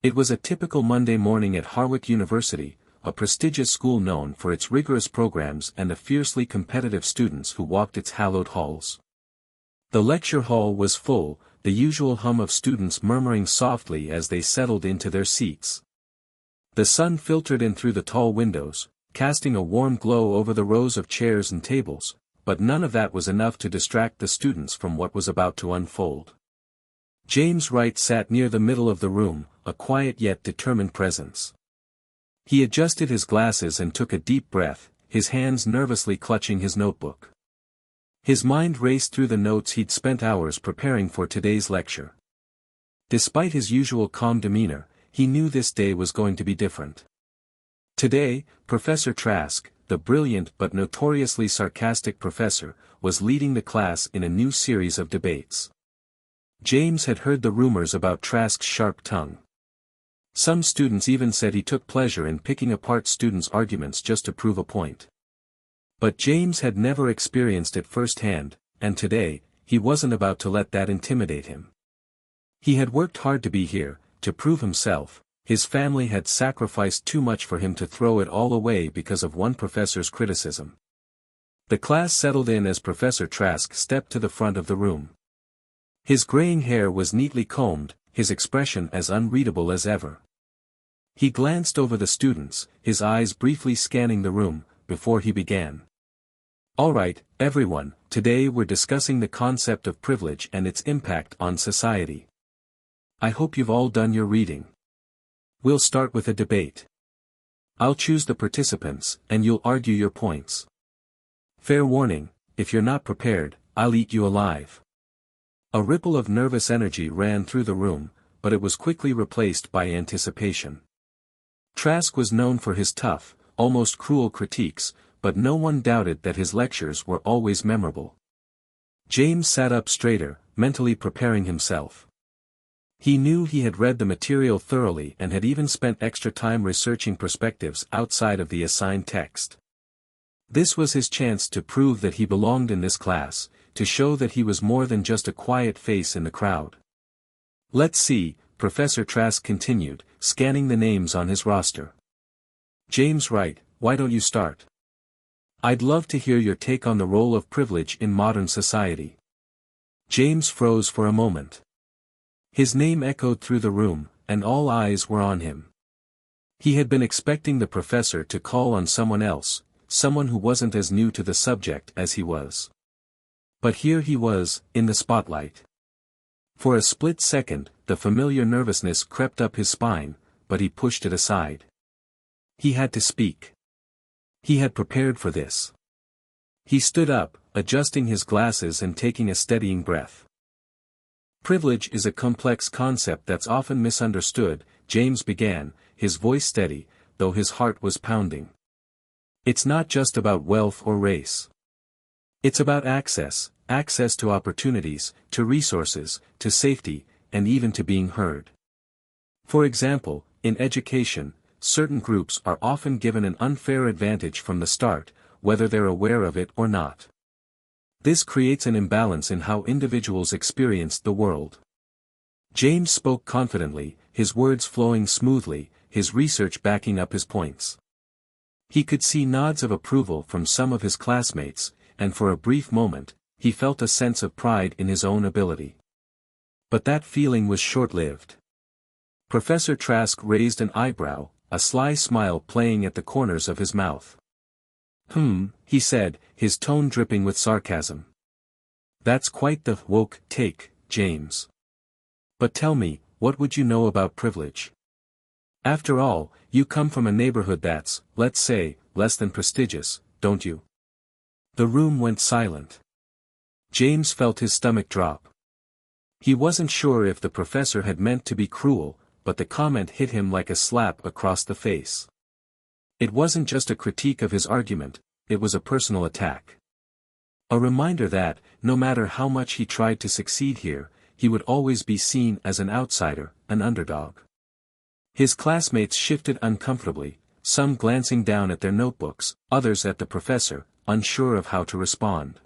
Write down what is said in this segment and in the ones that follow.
It was a typical Monday morning at Harvard University, a prestigious school known for its rigorous programs and the fiercely competitive students who walked its hallowed halls. The lecture hall was full, the usual hum of students murmuring softly as they settled into their seats. The sun filtered in through the tall windows, casting a warm glow over the rows of chairs and tables, but none of that was enough to distract the students from what was about to unfold. James Wright sat near the middle of the room, a quiet yet determined presence. He adjusted his glasses and took a deep breath, his hands nervously clutching his notebook. His mind raced through the notes he'd spent hours preparing for today's lecture. Despite his usual calm demeanor, he knew this day was going to be different. Today, Professor Trask, the brilliant but notoriously sarcastic professor, was leading the class in a new series of debates. James had heard the rumors about Trask's sharp tongue. Some students even said he took pleasure in picking apart students' arguments just to prove a point. But James had never experienced it firsthand, and today, he wasn't about to let that intimidate him. He had worked hard to be here, to prove himself. His family had sacrificed too much for him to throw it all away because of one professor's criticism. The class settled in as Professor Trask stepped to the front of the room. His graying hair was neatly combed, his expression as unreadable as ever. He glanced over the students, his eyes briefly scanning the room, before he began. "All right, everyone, today we're discussing the concept of privilege and its impact on society. I hope you've all done your reading. We'll start with a debate. I'll choose the participants, and you'll argue your points. Fair warning, if you're not prepared, I'll eat you alive." A ripple of nervous energy ran through the room, but it was quickly replaced by anticipation. Trask was known for his tough, almost cruel critiques, but no one doubted that his lectures were always memorable. James sat up straighter, mentally preparing himself. He knew he had read the material thoroughly and had even spent extra time researching perspectives outside of the assigned text. This was his chance to prove that he belonged in this class, to show that he was more than just a quiet face in the crowd. "Let's see," Professor Trask continued, scanning the names on his roster. "James Wright, why don't you start? I'd love to hear your take on the role of privilege in modern society." James froze for a moment. His name echoed through the room, and all eyes were on him. He had been expecting the professor to call on someone else, someone who wasn't as new to the subject as he was. But here he was, in the spotlight. For a split second, the familiar nervousness crept up his spine, but he pushed it aside. He had to speak. He had prepared for this. He stood up, adjusting his glasses and taking a steadying breath. "Privilege is a complex concept that's often misunderstood," James began, his voice steady, though his heart was pounding. "It's not just about wealth or race. It's about access to opportunities, to resources, to safety, and even to being heard. For example, in education, certain groups are often given an unfair advantage from the start, whether they're aware of it or not. This creates an imbalance in how individuals experience the world." James spoke confidently, his words flowing smoothly, his research backing up his points. He could see nods of approval from some of his classmates, and for a brief moment, he felt a sense of pride in his own ability. But that feeling was short-lived. Professor Trask raised an eyebrow, a sly smile playing at the corners of his mouth. He said, his tone dripping with sarcasm. "That's quite the woke take, James. But tell me, what would you know about privilege? After all, you come from a neighborhood that's, let's say, less than prestigious, don't you?" The room went silent. James felt his stomach drop. He wasn't sure if the professor had meant to be cruel, but the comment hit him like a slap across the face. It wasn't just a critique of his argument, it was a personal attack. A reminder that, no matter how much he tried to succeed here, he would always be seen as an outsider, an underdog. His classmates shifted uncomfortably, some glancing down at their notebooks, others at the professor, unsure of how to respond.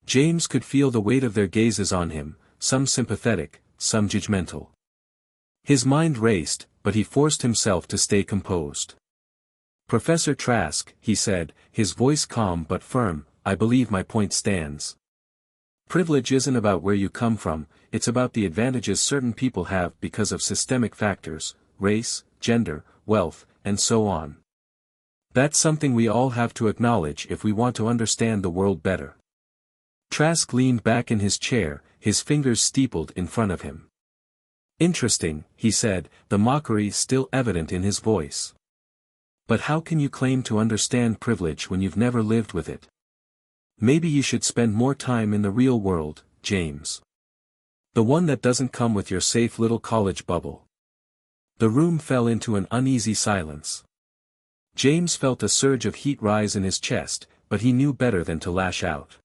James could feel the weight of their gazes on him, some sympathetic, some judgmental. His mind raced, but he forced himself to stay composed. "Professor Trask," he said, his voice calm but firm, "I believe my point stands. Privilege isn't about where you come from, it's about the advantages certain people have because of systemic factors, race, gender, wealth, and so on. That's something we all have to acknowledge if we want to understand the world better." Trask leaned back in his chair, his fingers steepled in front of him. "Interesting," he said, the mockery still evident in his voice. "But how can you claim to understand privilege when you've never lived with it? Maybe you should spend more time in the real world, James. The one that doesn't come with your safe little college bubble." The room fell into an uneasy silence. James felt a surge of heat rise in his chest, but he knew better than to lash out.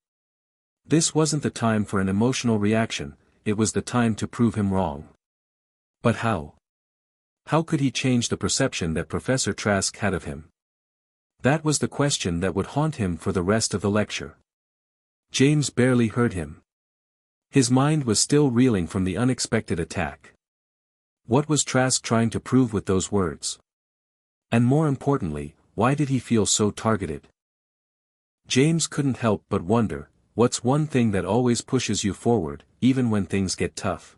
This wasn't the time for an emotional reaction, it was the time to prove him wrong. But how? How could he change the perception that Professor Trask had of him? That was the question that would haunt him for the rest of the lecture. James barely heard him. His mind was still reeling from the unexpected attack. What was Trask trying to prove with those words? And more importantly, why did he feel so targeted? James couldn't help but wonder, what's one thing that always pushes you forward, even when things get tough?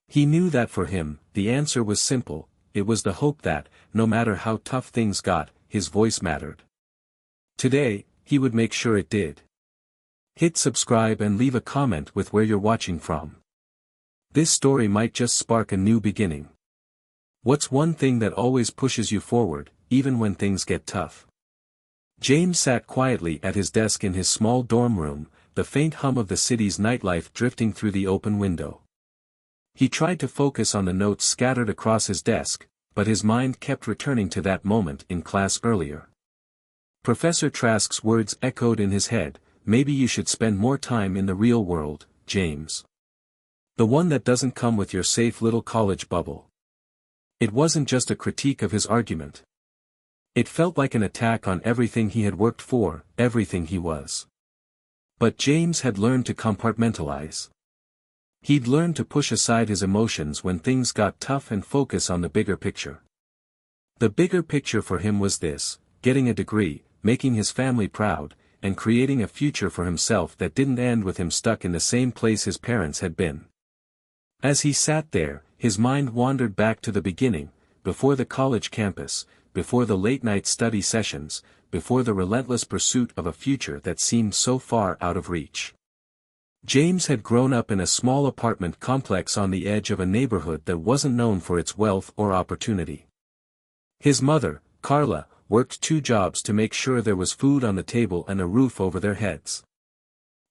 He knew that for him, the answer was simple, it was the hope that, no matter how tough things got, his voice mattered. Today, he would make sure it did. Hit subscribe and leave a comment with where you're watching from. This story might just spark a new beginning. What's one thing that always pushes you forward, even when things get tough? James sat quietly at his desk in his small dorm room, the faint hum of the city's nightlife drifting through the open window. He tried to focus on the notes scattered across his desk, but his mind kept returning to that moment in class earlier. Professor Trask's words echoed in his head, "Maybe you should spend more time in the real world, James. The one that doesn't come with your safe little college bubble." It wasn't just a critique of his argument. It felt like an attack on everything he had worked for, everything he was. But James had learned to compartmentalize. He'd learned to push aside his emotions when things got tough and focus on the bigger picture. The bigger picture for him was this: getting a degree, making his family proud, and creating a future for himself that didn't end with him stuck in the same place his parents had been. As he sat there, his mind wandered back to the beginning, before the college campus, before the late-night study sessions, before the relentless pursuit of a future that seemed so far out of reach. James had grown up in a small apartment complex on the edge of a neighborhood that wasn't known for its wealth or opportunity. His mother, Carla, worked 2 jobs to make sure there was food on the table and a roof over their heads.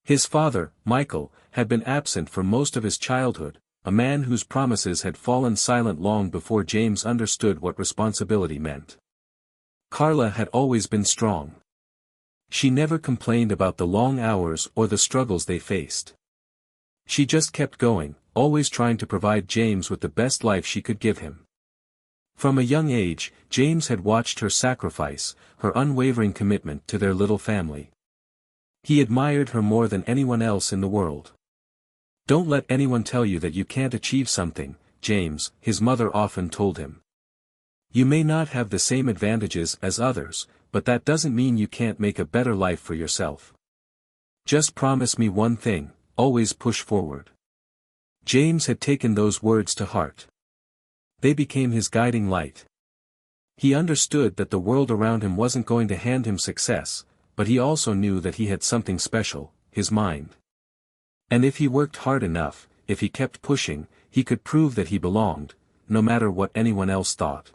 His father, Michael, had been absent for most of his childhood, a man whose promises had fallen silent long before James understood what responsibility meant. Carla had always been strong. She never complained about the long hours or the struggles they faced. She just kept going, always trying to provide James with the best life she could give him. From a young age, James had watched her sacrifice, her unwavering commitment to their little family. He admired her more than anyone else in the world. "Don't let anyone tell you that you can't achieve something, James," his mother often told him. "You may not have the same advantages as others, but that doesn't mean you can't make a better life for yourself. Just promise me one thing, always push forward." James had taken those words to heart. They became his guiding light. He understood that the world around him wasn't going to hand him success, but he also knew that he had something special, his mind. And if he worked hard enough, if he kept pushing, he could prove that he belonged, no matter what anyone else thought.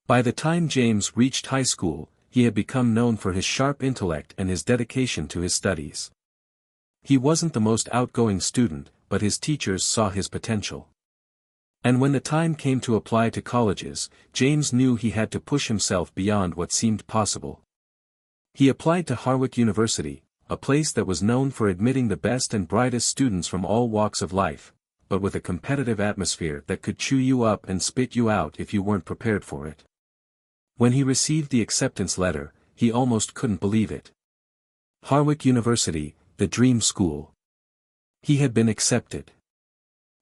By the time James reached high school, he had become known for his sharp intellect and his dedication to his studies. He wasn't the most outgoing student, but his teachers saw his potential. And when the time came to apply to colleges, James knew he had to push himself beyond what seemed possible. He applied to Harvard University, a place that was known for admitting the best and brightest students from all walks of life, but with a competitive atmosphere that could chew you up and spit you out if you weren't prepared for it. When he received the acceptance letter, he almost couldn't believe it. Harvard University, the dream school. He had been accepted.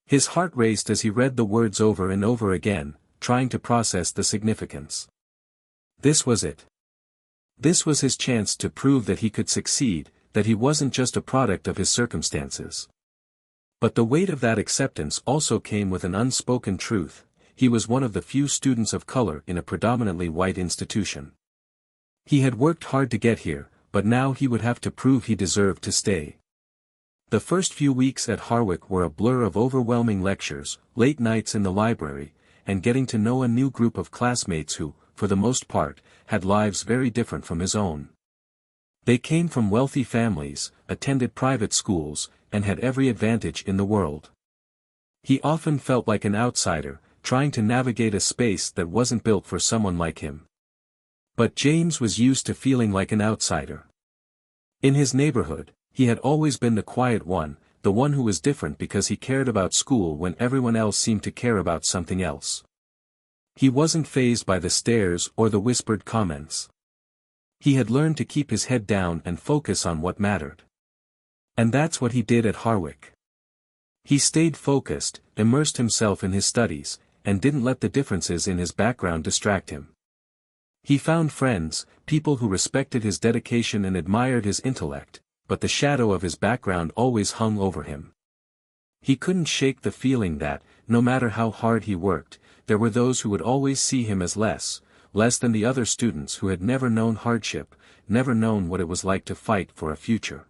His heart raced as he read the words over and over again, trying to process the significance. This was it. This was his chance to prove that he could succeed, that he wasn't just a product of his circumstances. But the weight of that acceptance also came with an unspoken truth: he was one of the few students of color in a predominantly white institution. He had worked hard to get here, but now he would have to prove he deserved to stay. The first few weeks at Harwick were a blur of overwhelming lectures, late nights in the library, and getting to know a new group of classmates who, for the most part, had lives very different from his own. They came from wealthy families, attended private schools, and had every advantage in the world. He often felt like an outsider, trying to navigate a space that wasn't built for someone like him. But James was used to feeling like an outsider. In his neighborhood, he had always been the quiet one, the one who was different because he cared about school when everyone else seemed to care about something else. He wasn't fazed by the stares or the whispered comments. He had learned to keep his head down and focus on what mattered. And that's what he did at Harwick. He stayed focused, immersed himself in his studies, and didn't let the differences in his background distract him. He found friends, people who respected his dedication and admired his intellect, but the shadow of his background always hung over him. He couldn't shake the feeling that, no matter how hard he worked, there were those who would always see him as less than the other students who had never known hardship, never known what it was like to fight for a future.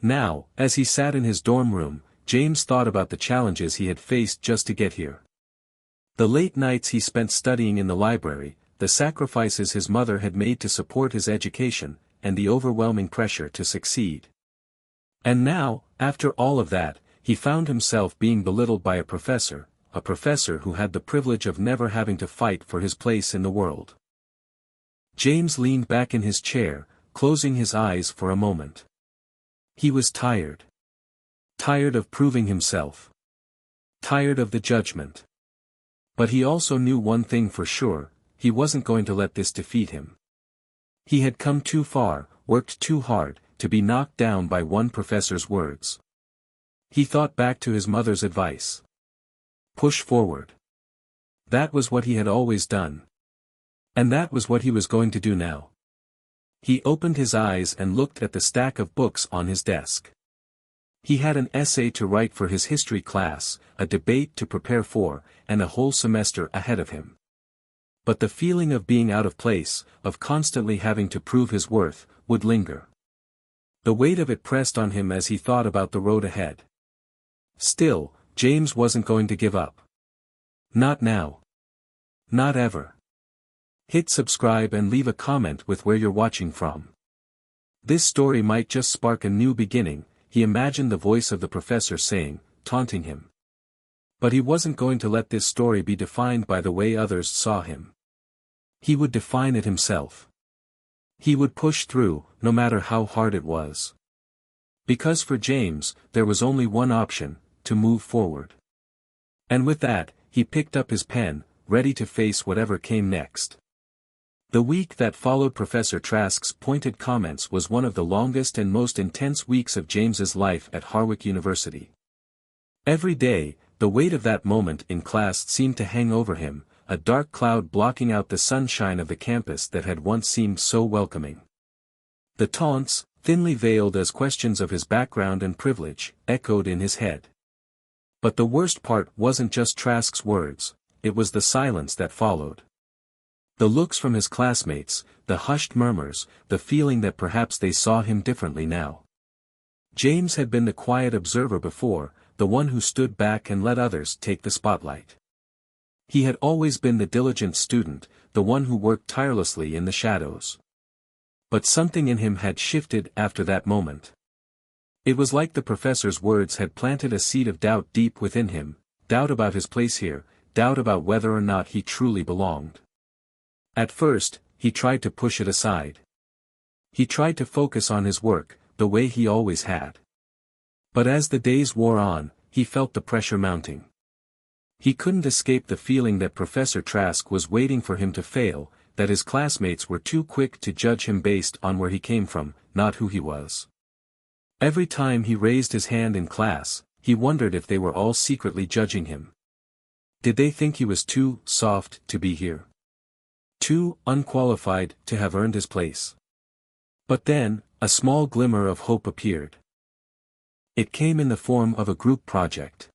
Now, as he sat in his dorm room, James thought about the challenges he had faced just to get here. The late nights he spent studying in the library, the sacrifices his mother had made to support his education, and the overwhelming pressure to succeed. And now, after all of that, he found himself being belittled by a professor who had the privilege of never having to fight for his place in the world. James leaned back in his chair, closing his eyes for a moment. He was tired. Tired of proving himself. Tired of the judgment. But he also knew one thing for sure: he wasn't going to let this defeat him. He had come too far, worked too hard, to be knocked down by one professor's words. He thought back to his mother's advice. Push forward. That was what he had always done. And that was what he was going to do now. He opened his eyes and looked at the stack of books on his desk. He had an essay to write for his history class, a debate to prepare for, and a whole semester ahead of him. But the feeling of being out of place, of constantly having to prove his worth, would linger. The weight of it pressed on him as he thought about the road ahead. Still, James wasn't going to give up. Not now. Not ever. Hit subscribe and leave a comment with where you're watching from. This story might just spark a new beginning, he imagined the voice of the professor saying, taunting him. But he wasn't going to let this story be defined by the way others saw him. He would define it himself. He would push through, no matter how hard it was. Because for James, there was only one option: to move forward. And with that, he picked up his pen, ready to face whatever came next. The week that followed Professor Trask's pointed comments was one of the longest and most intense weeks of James's life at Harwick University. Every day, the weight of that moment in class seemed to hang over him, a dark cloud blocking out the sunshine of the campus that had once seemed so welcoming. The taunts, thinly veiled as questions of his background and privilege, echoed in his head. But the worst part wasn't just Trask's words, it was the silence that followed. The looks from his classmates, the hushed murmurs, the feeling that perhaps they saw him differently now. James had been the quiet observer before, the one who stood back and let others take the spotlight. He had always been the diligent student, the one who worked tirelessly in the shadows. But something in him had shifted after that moment. It was like the professor's words had planted a seed of doubt deep within him, doubt about his place here, doubt about whether or not he truly belonged. At first, he tried to push it aside. He tried to focus on his work, the way he always had. But as the days wore on, he felt the pressure mounting. He couldn't escape the feeling that Professor Trask was waiting for him to fail, that his classmates were too quick to judge him based on where he came from, not who he was. Every time he raised his hand in class, he wondered if they were all secretly judging him. Did they think he was too soft to be here? Too unqualified to have earned his place? But then, a small glimmer of hope appeared. It came in the form of a group project.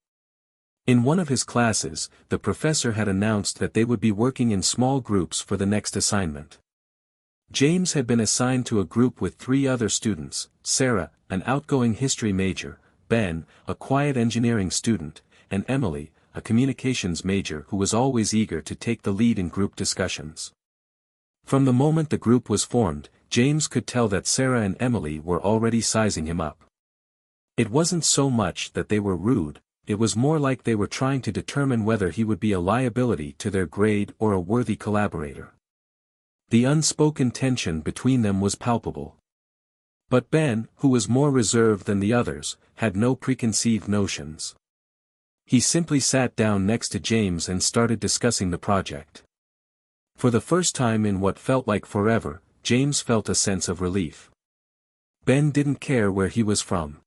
In one of his classes, the professor had announced that they would be working in small groups for the next assignment. James had been assigned to a group with 3 other students: Sarah, an outgoing history major, Ben, a quiet engineering student, and Emily, a communications major who was always eager to take the lead in group discussions. From the moment the group was formed, James could tell that Sarah and Emily were already sizing him up. It wasn't so much that they were rude, it was more like they were trying to determine whether he would be a liability to their grade or a worthy collaborator. The unspoken tension between them was palpable. But Ben, who was more reserved than the others, had no preconceived notions. He simply sat down next to James and started discussing the project. For the first time in what felt like forever, James felt a sense of relief. Ben didn't care where he was from.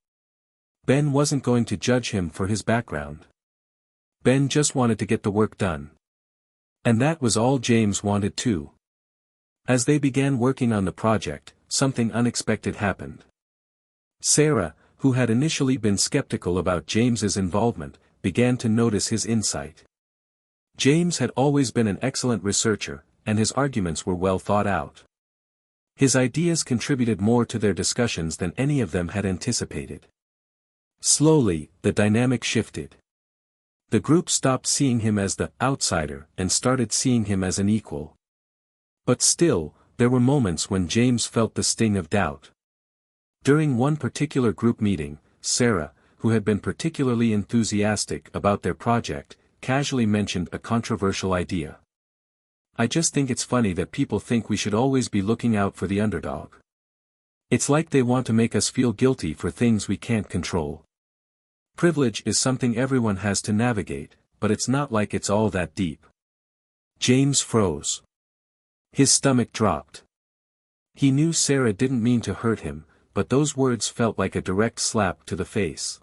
Ben wasn't going to judge him for his background. Ben just wanted to get the work done. And that was all James wanted too. As they began working on the project, something unexpected happened. Sarah, who had initially been skeptical about James's involvement, began to notice his insight. James had always been an excellent researcher, and his arguments were well thought out. His ideas contributed more to their discussions than any of them had anticipated. Slowly, the dynamic shifted. The group stopped seeing him as the outsider and started seeing him as an equal. But still, there were moments when James felt the sting of doubt. During one particular group meeting, Sarah, who had been particularly enthusiastic about their project, casually mentioned a controversial idea. "I just think it's funny that people think we should always be looking out for the underdog. It's like they want to make us feel guilty for things we can't control. Privilege is something everyone has to navigate, but it's not like it's all that deep." James froze. His stomach dropped. He knew Sarah didn't mean to hurt him, but those words felt like a direct slap to the face.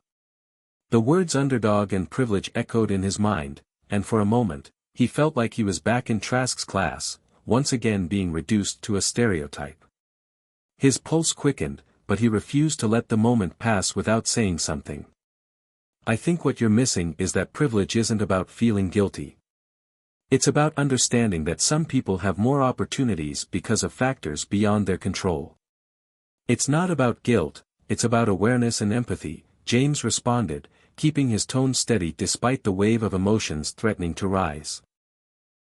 The words underdog and privilege echoed in his mind, and for a moment, he felt like he was back in Trask's class, once again being reduced to a stereotype. His pulse quickened, but he refused to let the moment pass without saying something. "I think what you're missing is that privilege isn't about feeling guilty. It's about understanding that some people have more opportunities because of factors beyond their control. It's not about guilt, it's about awareness and empathy," James responded, keeping his tone steady despite the wave of emotions threatening to rise.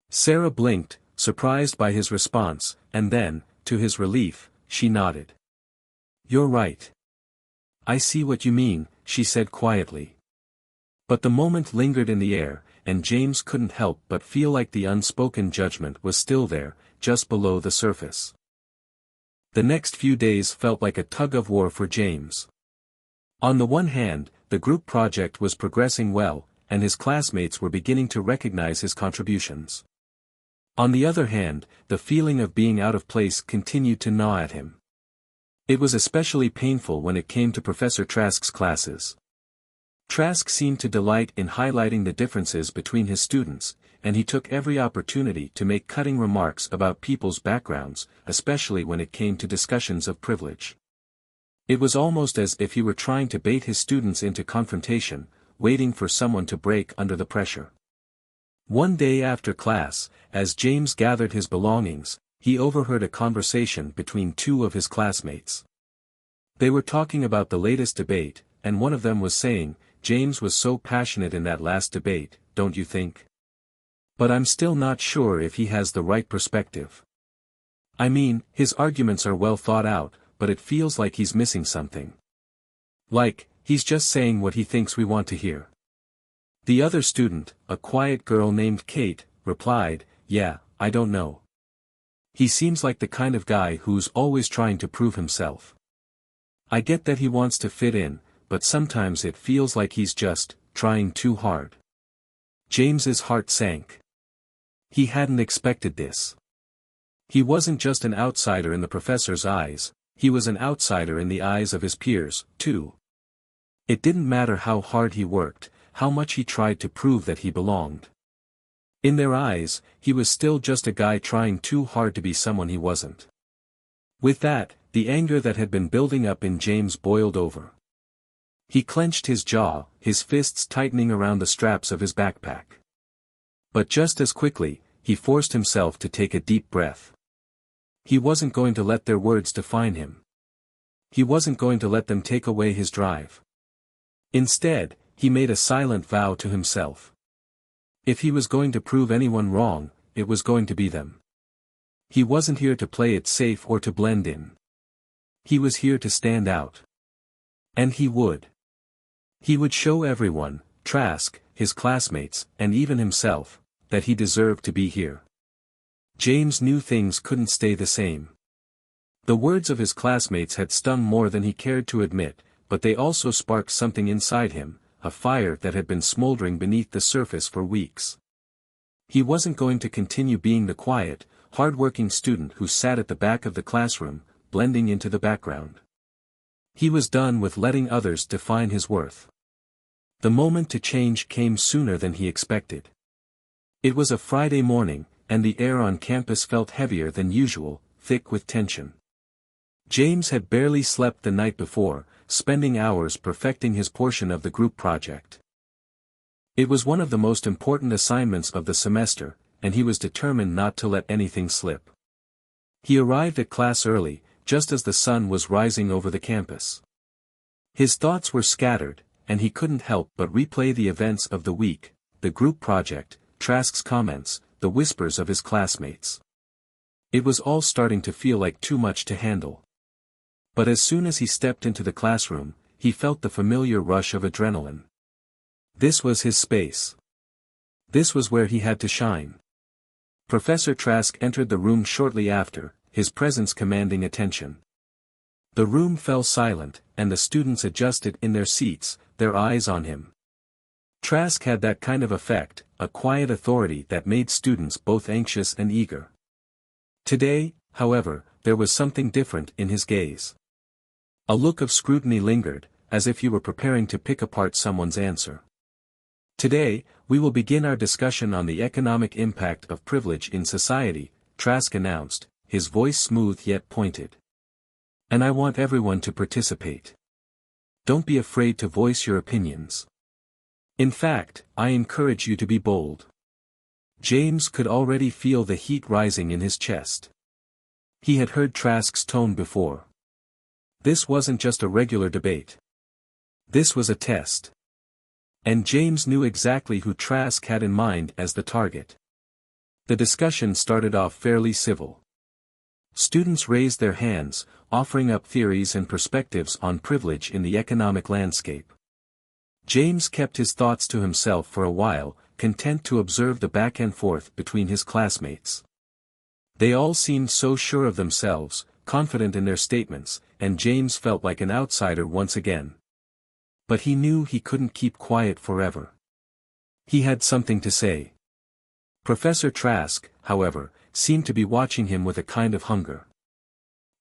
Sarah blinked, surprised by his response, and then, to his relief, she nodded. "You're right. I see what you mean," she said quietly. But the moment lingered in the air, and James couldn't help but feel like the unspoken judgment was still there, just below the surface. The next few days felt like a tug-of-war for James. On the one hand, the group project was progressing well, and his classmates were beginning to recognize his contributions. On the other hand, the feeling of being out of place continued to gnaw at him. It was especially painful when it came to Professor Trask's classes. Trask seemed to delight in highlighting the differences between his students, and he took every opportunity to make cutting remarks about people's backgrounds, especially when it came to discussions of privilege. It was almost as if he were trying to bait his students into confrontation, waiting for someone to break under the pressure. One day after class, as James gathered his belongings, he overheard a conversation between 2 of his classmates. They were talking about the latest debate, and one of them was saying, "James was so passionate in that last debate, don't you think? But I'm still not sure if he has the right perspective. I mean, his arguments are well thought out, but it feels like he's missing something. Like, he's just saying what he thinks we want to hear." The other student, a quiet girl named Kate, replied, "Yeah, I don't know. He seems like the kind of guy who's always trying to prove himself. I get that he wants to fit in, but sometimes it feels like he's just trying too hard." James's heart sank. He hadn't expected this. He wasn't just an outsider in the professor's eyes, he was an outsider in the eyes of his peers, too. It didn't matter how hard he worked, how much he tried to prove that he belonged. In their eyes, he was still just a guy trying too hard to be someone he wasn't. With that, the anger that had been building up in James boiled over. He clenched his jaw, his fists tightening around the straps of his backpack. But just as quickly, he forced himself to take a deep breath. He wasn't going to let their words define him. He wasn't going to let them take away his drive. Instead, he made a silent vow to himself. If he was going to prove anyone wrong, it was going to be them. He wasn't here to play it safe or to blend in. He was here to stand out. And he would. He would show everyone, Trask, his classmates, and even himself, that he deserved to be here. James knew things couldn't stay the same. The words of his classmates had stung more than he cared to admit, but they also sparked something inside him, a fire that had been smoldering beneath the surface for weeks. He wasn't going to continue being the quiet, hard-working student who sat at the back of the classroom, blending into the background. He was done with letting others define his worth. The moment to change came sooner than he expected. It was a Friday morning, and the air on campus felt heavier than usual, thick with tension. James had barely slept the night before, spending hours perfecting his portion of the group project. It was one of the most important assignments of the semester, and he was determined not to let anything slip. He arrived at class early, just as the sun was rising over the campus. His thoughts were scattered, and he couldn't help but replay the events of the week, the group project, Trask's comments, the whispers of his classmates. It was all starting to feel like too much to handle. But as soon as he stepped into the classroom, he felt the familiar rush of adrenaline. This was his space. This was where he had to shine. Professor Trask entered the room shortly after, his presence commanding attention. The room fell silent, and the students adjusted in their seats, their eyes on him. Trask had that kind of effect, a quiet authority that made students both anxious and eager. Today, however, there was something different in his gaze. A look of scrutiny lingered, as if he were preparing to pick apart someone's answer. Today, we will begin our discussion on the economic impact of privilege in society, Trask announced, his voice smooth yet pointed. And I want everyone to participate. Don't be afraid to voice your opinions. In fact, I encourage you to be bold. James could already feel the heat rising in his chest. He had heard Trask's tone before. This wasn't just a regular debate. This was a test. And James knew exactly who Trask had in mind as the target. The discussion started off fairly civil. Students raised their hands, offering up theories and perspectives on privilege in the economic landscape. James kept his thoughts to himself for a while, content to observe the back and forth between his classmates. They all seemed so sure of themselves, confident in their statements, and James felt like an outsider once again. But he knew he couldn't keep quiet forever. He had something to say. Professor Trask, however, seemed to be watching him with a kind of hunger.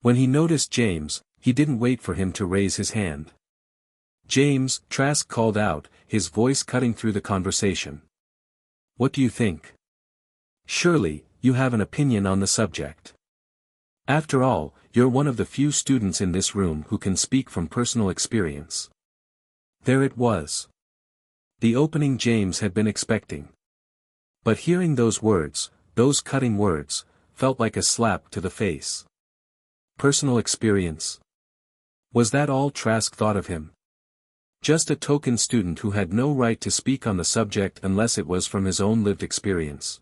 When he noticed James, he didn't wait for him to raise his hand. James, Trask called out, his voice cutting through the conversation. What do you think? Surely, you have an opinion on the subject. After all, you're one of the few students in this room who can speak from personal experience. There it was. The opening James had been expecting. But hearing those words, those cutting words, felt like a slap to the face. Personal experience. Was that all Trask thought of him? Just a token student who had no right to speak on the subject unless it was from his own lived experience.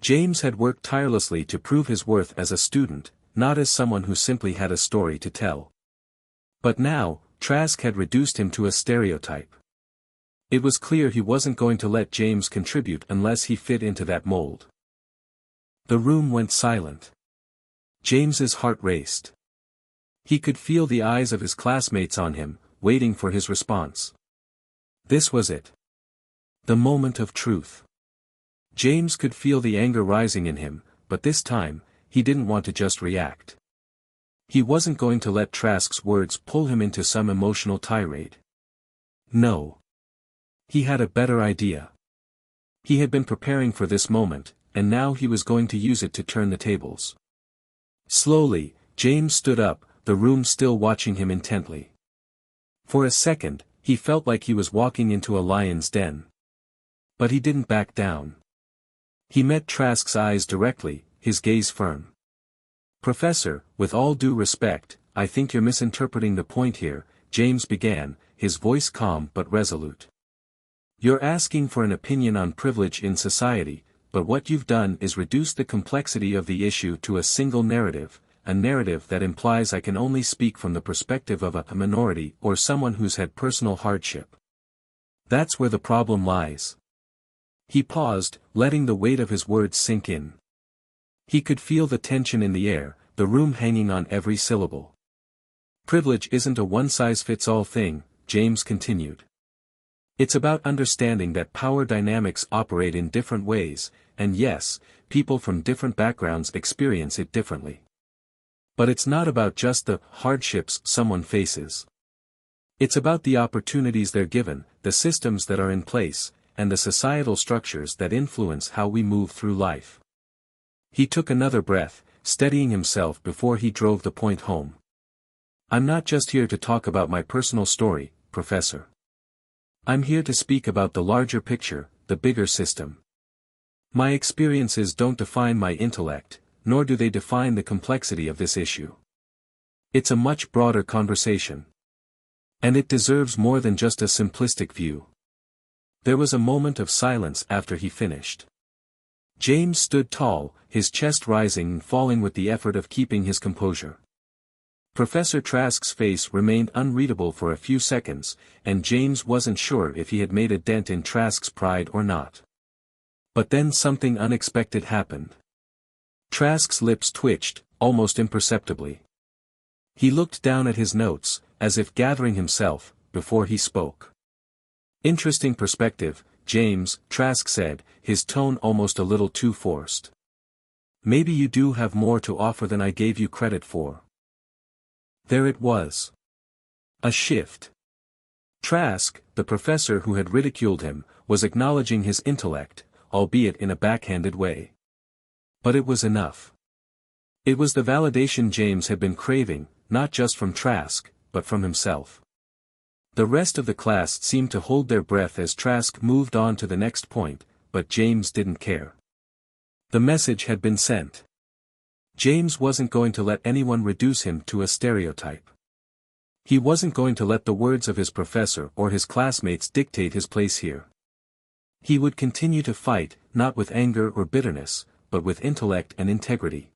James had worked tirelessly to prove his worth as a student, not as someone who simply had a story to tell. But now, Trask had reduced him to a stereotype. It was clear he wasn't going to let James contribute unless he fit into that mold. The room went silent. James's heart raced. He could feel the eyes of his classmates on him, waiting for his response. This was it. The moment of truth. James could feel the anger rising in him, but this time, he didn't want to just react. He wasn't going to let Trask's words pull him into some emotional tirade. No. He had a better idea. He had been preparing for this moment, and now he was going to use it to turn the tables. Slowly, James stood up, the room still watching him intently. For a second, he felt like he was walking into a lion's den. But he didn't back down. He met Trask's eyes directly, his gaze firm. "Professor, with all due respect, I think you're misinterpreting the point here," James began, his voice calm but resolute. "You're asking for an opinion on privilege in society, but what you've done is reduce the complexity of the issue to a single narrative, a narrative that implies I can only speak from the perspective of a minority or someone who's had personal hardship. That's where the problem lies." He paused, letting the weight of his words sink in. He could feel the tension in the air, the room hanging on every syllable. "Privilege isn't a one-size-fits-all thing," James continued. "It's about understanding that power dynamics operate in different ways, and yes, people from different backgrounds experience it differently. But it's not about just the hardships someone faces. It's about the opportunities they're given, the systems that are in place, and the societal structures that influence how we move through life." He took another breath, steadying himself before he drove the point home. "I'm not just here to talk about my personal story, Professor. I'm here to speak about the larger picture, the bigger system. My experiences don't define my intellect, nor do they define the complexity of this issue. It's a much broader conversation. And it deserves more than just a simplistic view." There was a moment of silence after he finished. James stood tall, his chest rising and falling with the effort of keeping his composure. Professor Trask's face remained unreadable for a few seconds, and James wasn't sure if he had made a dent in Trask's pride or not. But then something unexpected happened. Trask's lips twitched, almost imperceptibly. He looked down at his notes, as if gathering himself, before he spoke. "Interesting perspective, James," Trask said, his tone almost a little too forced. "Maybe you do have more to offer than I gave you credit for." There it was. A shift. Trask, the professor who had ridiculed him, was acknowledging his intellect, albeit in a backhanded way. But it was enough. It was the validation James had been craving, not just from Trask, but from himself. The rest of the class seemed to hold their breath as Trask moved on to the next point, but James didn't care. The message had been sent. James wasn't going to let anyone reduce him to a stereotype. He wasn't going to let the words of his professor or his classmates dictate his place here. He would continue to fight, not with anger or bitterness, but with intellect and integrity.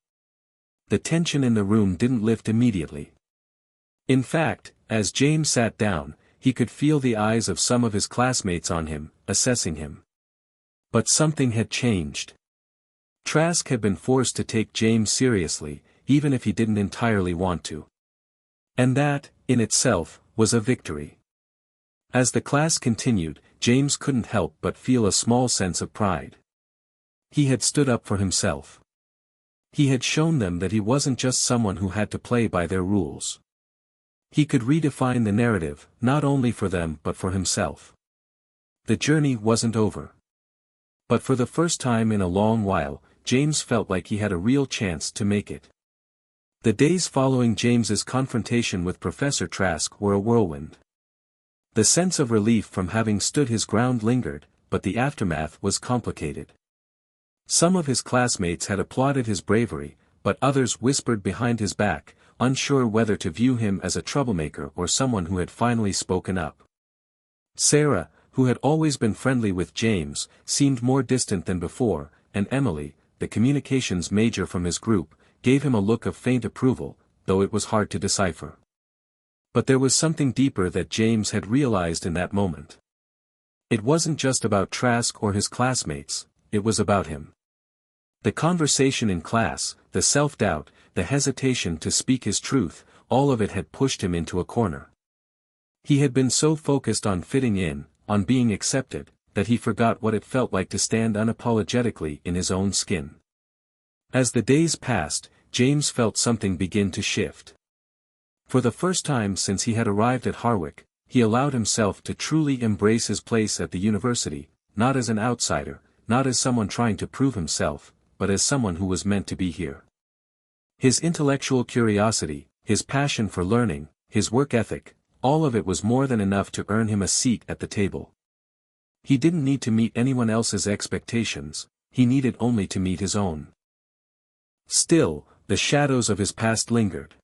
The tension in the room didn't lift immediately. In fact, as James sat down, he could feel the eyes of some of his classmates on him, assessing him. But something had changed. Trask had been forced to take James seriously, even if he didn't entirely want to. And that, in itself, was a victory. As the class continued, James couldn't help but feel a small sense of pride. He had stood up for himself. He had shown them that he wasn't just someone who had to play by their rules. He could redefine the narrative, not only for them but for himself. The journey wasn't over. But for the first time in a long while, James felt like he had a real chance to make it. The days following James's confrontation with Professor Trask were a whirlwind. The sense of relief from having stood his ground lingered, but the aftermath was complicated. Some of his classmates had applauded his bravery, but others whispered behind his back, unsure whether to view him as a troublemaker or someone who had finally spoken up. Sarah, who had always been friendly with James, seemed more distant than before, and Emily, the communications major from his group, gave him a look of faint approval, though it was hard to decipher. But there was something deeper that James had realized in that moment. It wasn't just about Trask or his classmates, it was about him. The conversation in class, the self-doubt, the hesitation to speak his truth, all of it had pushed him into a corner. He had been so focused on fitting in, on being accepted, that he forgot what it felt like to stand unapologetically in his own skin. As the days passed, James felt something begin to shift. For the first time since he had arrived at Harwick, he allowed himself to truly embrace his place at the university, not as an outsider, not as someone trying to prove himself, but as someone who was meant to be here. His intellectual curiosity, his passion for learning, his work ethic, all of it was more than enough to earn him a seat at the table. He didn't need to meet anyone else's expectations, he needed only to meet his own. Still, the shadows of his past lingered.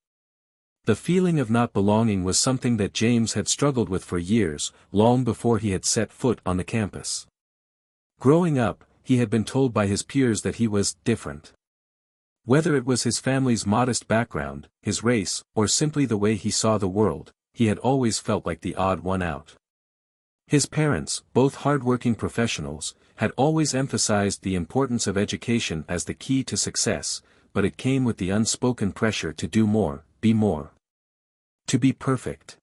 The feeling of not belonging was something that James had struggled with for years, long before he had set foot on the campus. Growing up, he had been told by his peers that he was different. Whether it was his family's modest background, his race, or simply the way he saw the world, he had always felt like the odd one out. His parents, both hard-working professionals, had always emphasized the importance of education as the key to success, but it came with the unspoken pressure to do more, be more. To be perfect.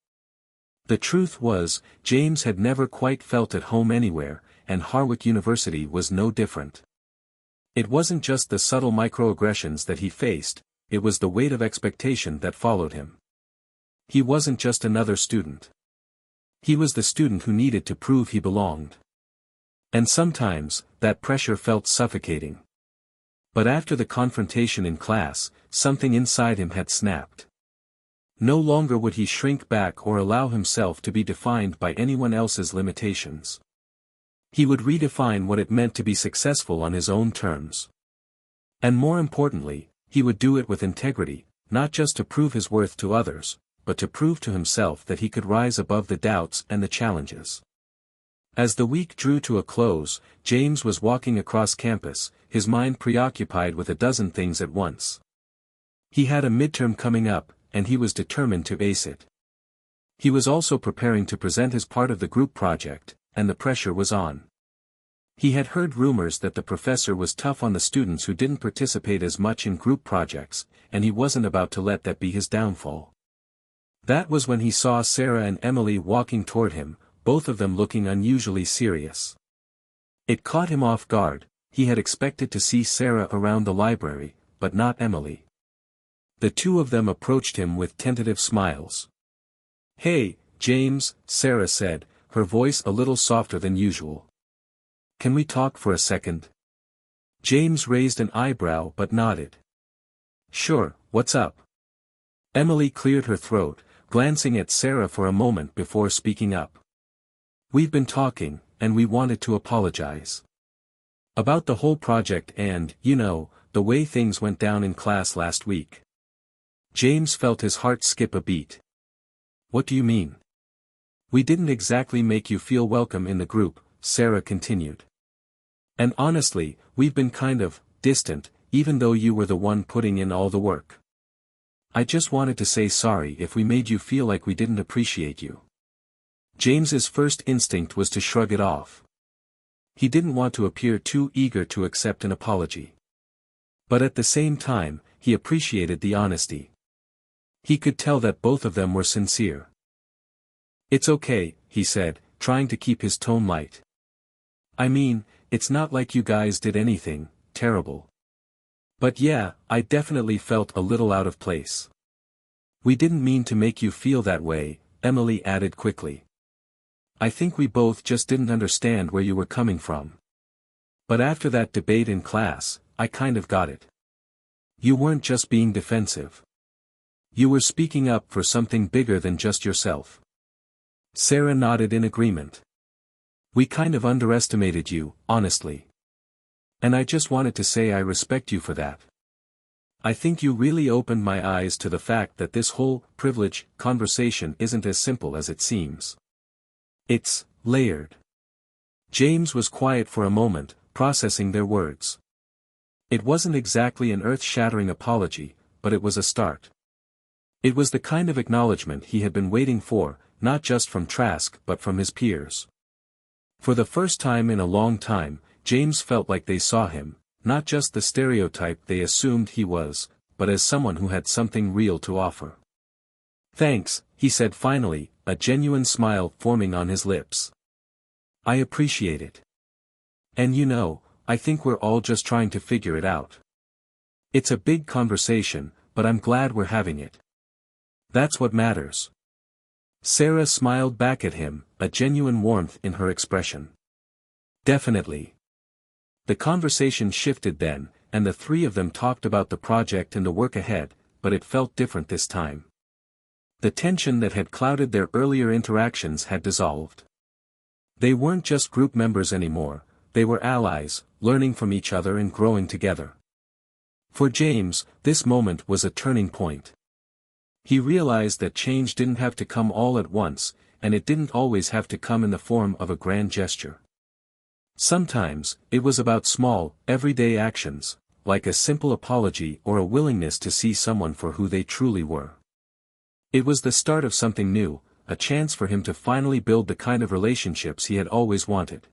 The truth was, James had never quite felt at home anywhere, and Harvard University was no different. It wasn't just the subtle microaggressions that he faced, it was the weight of expectation that followed him. He wasn't just another student. He was the student who needed to prove he belonged. And sometimes, that pressure felt suffocating. But after the confrontation in class, something inside him had snapped. No longer would he shrink back or allow himself to be defined by anyone else's limitations. He would redefine what it meant to be successful on his own terms. And more importantly, he would do it with integrity, not just to prove his worth to others, but to prove to himself that he could rise above the doubts and the challenges. As the week drew to a close, James was walking across campus, his mind preoccupied with a dozen things at once. He had a midterm coming up, and he was determined to ace it. He was also preparing to present his part of the group project, and the pressure was on. He had heard rumors that the professor was tough on the students who didn't participate as much in group projects, and he wasn't about to let that be his downfall. That was when he saw Sarah and Emily walking toward him, both of them looking unusually serious. It caught him off guard. He had expected to see Sarah around the library, but not Emily. The two of them approached him with tentative smiles. "Hey, James," Sarah said, her voice a little softer than usual. "Can we talk for a second?" James raised an eyebrow but nodded. "Sure, what's up?" Emily cleared her throat, glancing at Sarah for a moment before speaking up. "We've been talking, and we wanted to apologize. About the whole project and, the way things went down in class last week." James felt his heart skip a beat. "What do you mean?" "We didn't exactly make you feel welcome in the group," Sarah continued. "And honestly, we've been kind of distant, even though you were the one putting in all the work. I just wanted to say sorry if we made you feel like we didn't appreciate you." James's first instinct was to shrug it off. He didn't want to appear too eager to accept an apology. But at the same time, he appreciated the honesty. He could tell that both of them were sincere. "It's okay," he said, trying to keep his tone light. "I mean, it's not like you guys did anything terrible. But yeah, I definitely felt a little out of place." "We didn't mean to make you feel that way," Emily added quickly. "I think we both just didn't understand where you were coming from. But after that debate in class, I kind of got it. You weren't just being defensive. You were speaking up for something bigger than just yourself." Sarah nodded in agreement. "We kind of underestimated you, honestly. And I just wanted to say I respect you for that. I think you really opened my eyes to the fact that this whole privilege conversation isn't as simple as it seems. It's layered." James was quiet for a moment, processing their words. It wasn't exactly an earth-shattering apology, but it was a start. It was the kind of acknowledgement he had been waiting for, not just from Trask but from his peers. For the first time in a long time, James felt like they saw him, not just the stereotype they assumed he was, but as someone who had something real to offer. "Thanks," he said finally, a genuine smile forming on his lips. "I appreciate it. And I think we're all just trying to figure it out. It's a big conversation, but I'm glad we're having it. That's what matters." Sarah smiled back at him, a genuine warmth in her expression. Definitely. The conversation shifted then, and the three of them talked about the project and the work ahead, but it felt different this time. The tension that had clouded their earlier interactions had dissolved. They weren't just group members anymore, they were allies, learning from each other and growing together. For James, this moment was a turning point. He realized that change didn't have to come all at once, and it didn't always have to come in the form of a grand gesture. Sometimes, it was about small, everyday actions, like a simple apology or a willingness to see someone for who they truly were. It was the start of something new, a chance for him to finally build the kind of relationships he had always wanted.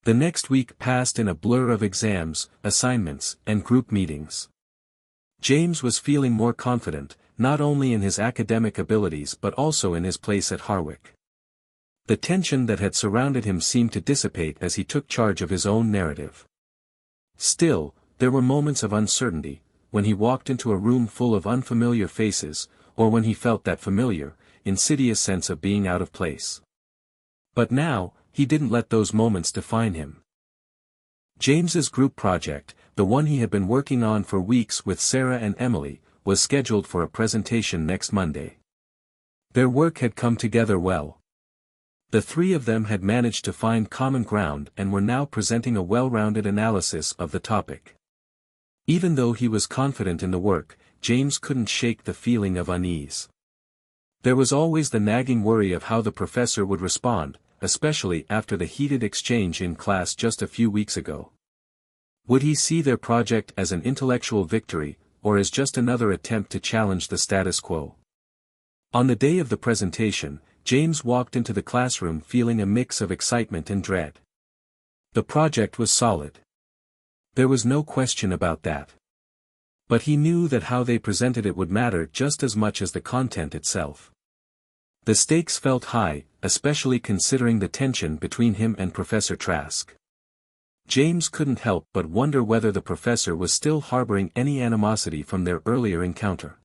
The next week passed in a blur of exams, assignments, and group meetings. James was feeling more confident, not only in his academic abilities but also in his place at Harwick. The tension that had surrounded him seemed to dissipate as he took charge of his own narrative. Still, there were moments of uncertainty, when he walked into a room full of unfamiliar faces, or when he felt that familiar, insidious sense of being out of place. But now, he didn't let those moments define him. James's group project, the one he had been working on for weeks with Sarah and Emily, was scheduled for a presentation next Monday. Their work had come together well. The three of them had managed to find common ground and were now presenting a well-rounded analysis of the topic. Even though he was confident in the work, James couldn't shake the feeling of unease. There was always the nagging worry of how the professor would respond, especially after the heated exchange in class just a few weeks ago. Would he see their project as an intellectual victory, or as just another attempt to challenge the status quo? On the day of the presentation, James walked into the classroom feeling a mix of excitement and dread. The project was solid. There was no question about that. But he knew that how they presented it would matter just as much as the content itself. The stakes felt high, especially considering the tension between him and Professor Trask. James couldn't help but wonder whether the professor was still harboring any animosity from their earlier encounter.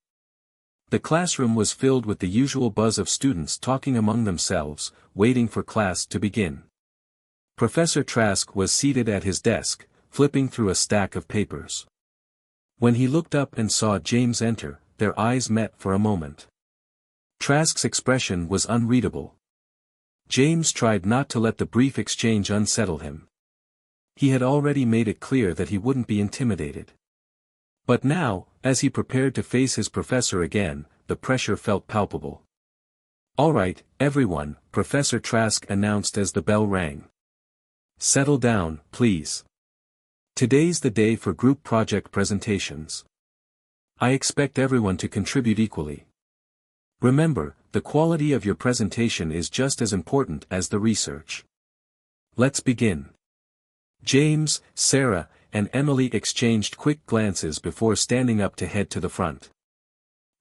The classroom was filled with the usual buzz of students talking among themselves, waiting for class to begin. Professor Trask was seated at his desk, flipping through a stack of papers. When he looked up and saw James enter, their eyes met for a moment. Trask's expression was unreadable. James tried not to let the brief exchange unsettle him. He had already made it clear that he wouldn't be intimidated. But now, as he prepared to face his professor again, the pressure felt palpable. "All right, everyone," Professor Trask announced as the bell rang. "Settle down, please. Today's the day for group project presentations. I expect everyone to contribute equally. Remember, the quality of your presentation is just as important as the research. Let's begin." James, Sarah, and Emily exchanged quick glances before standing up to head to the front.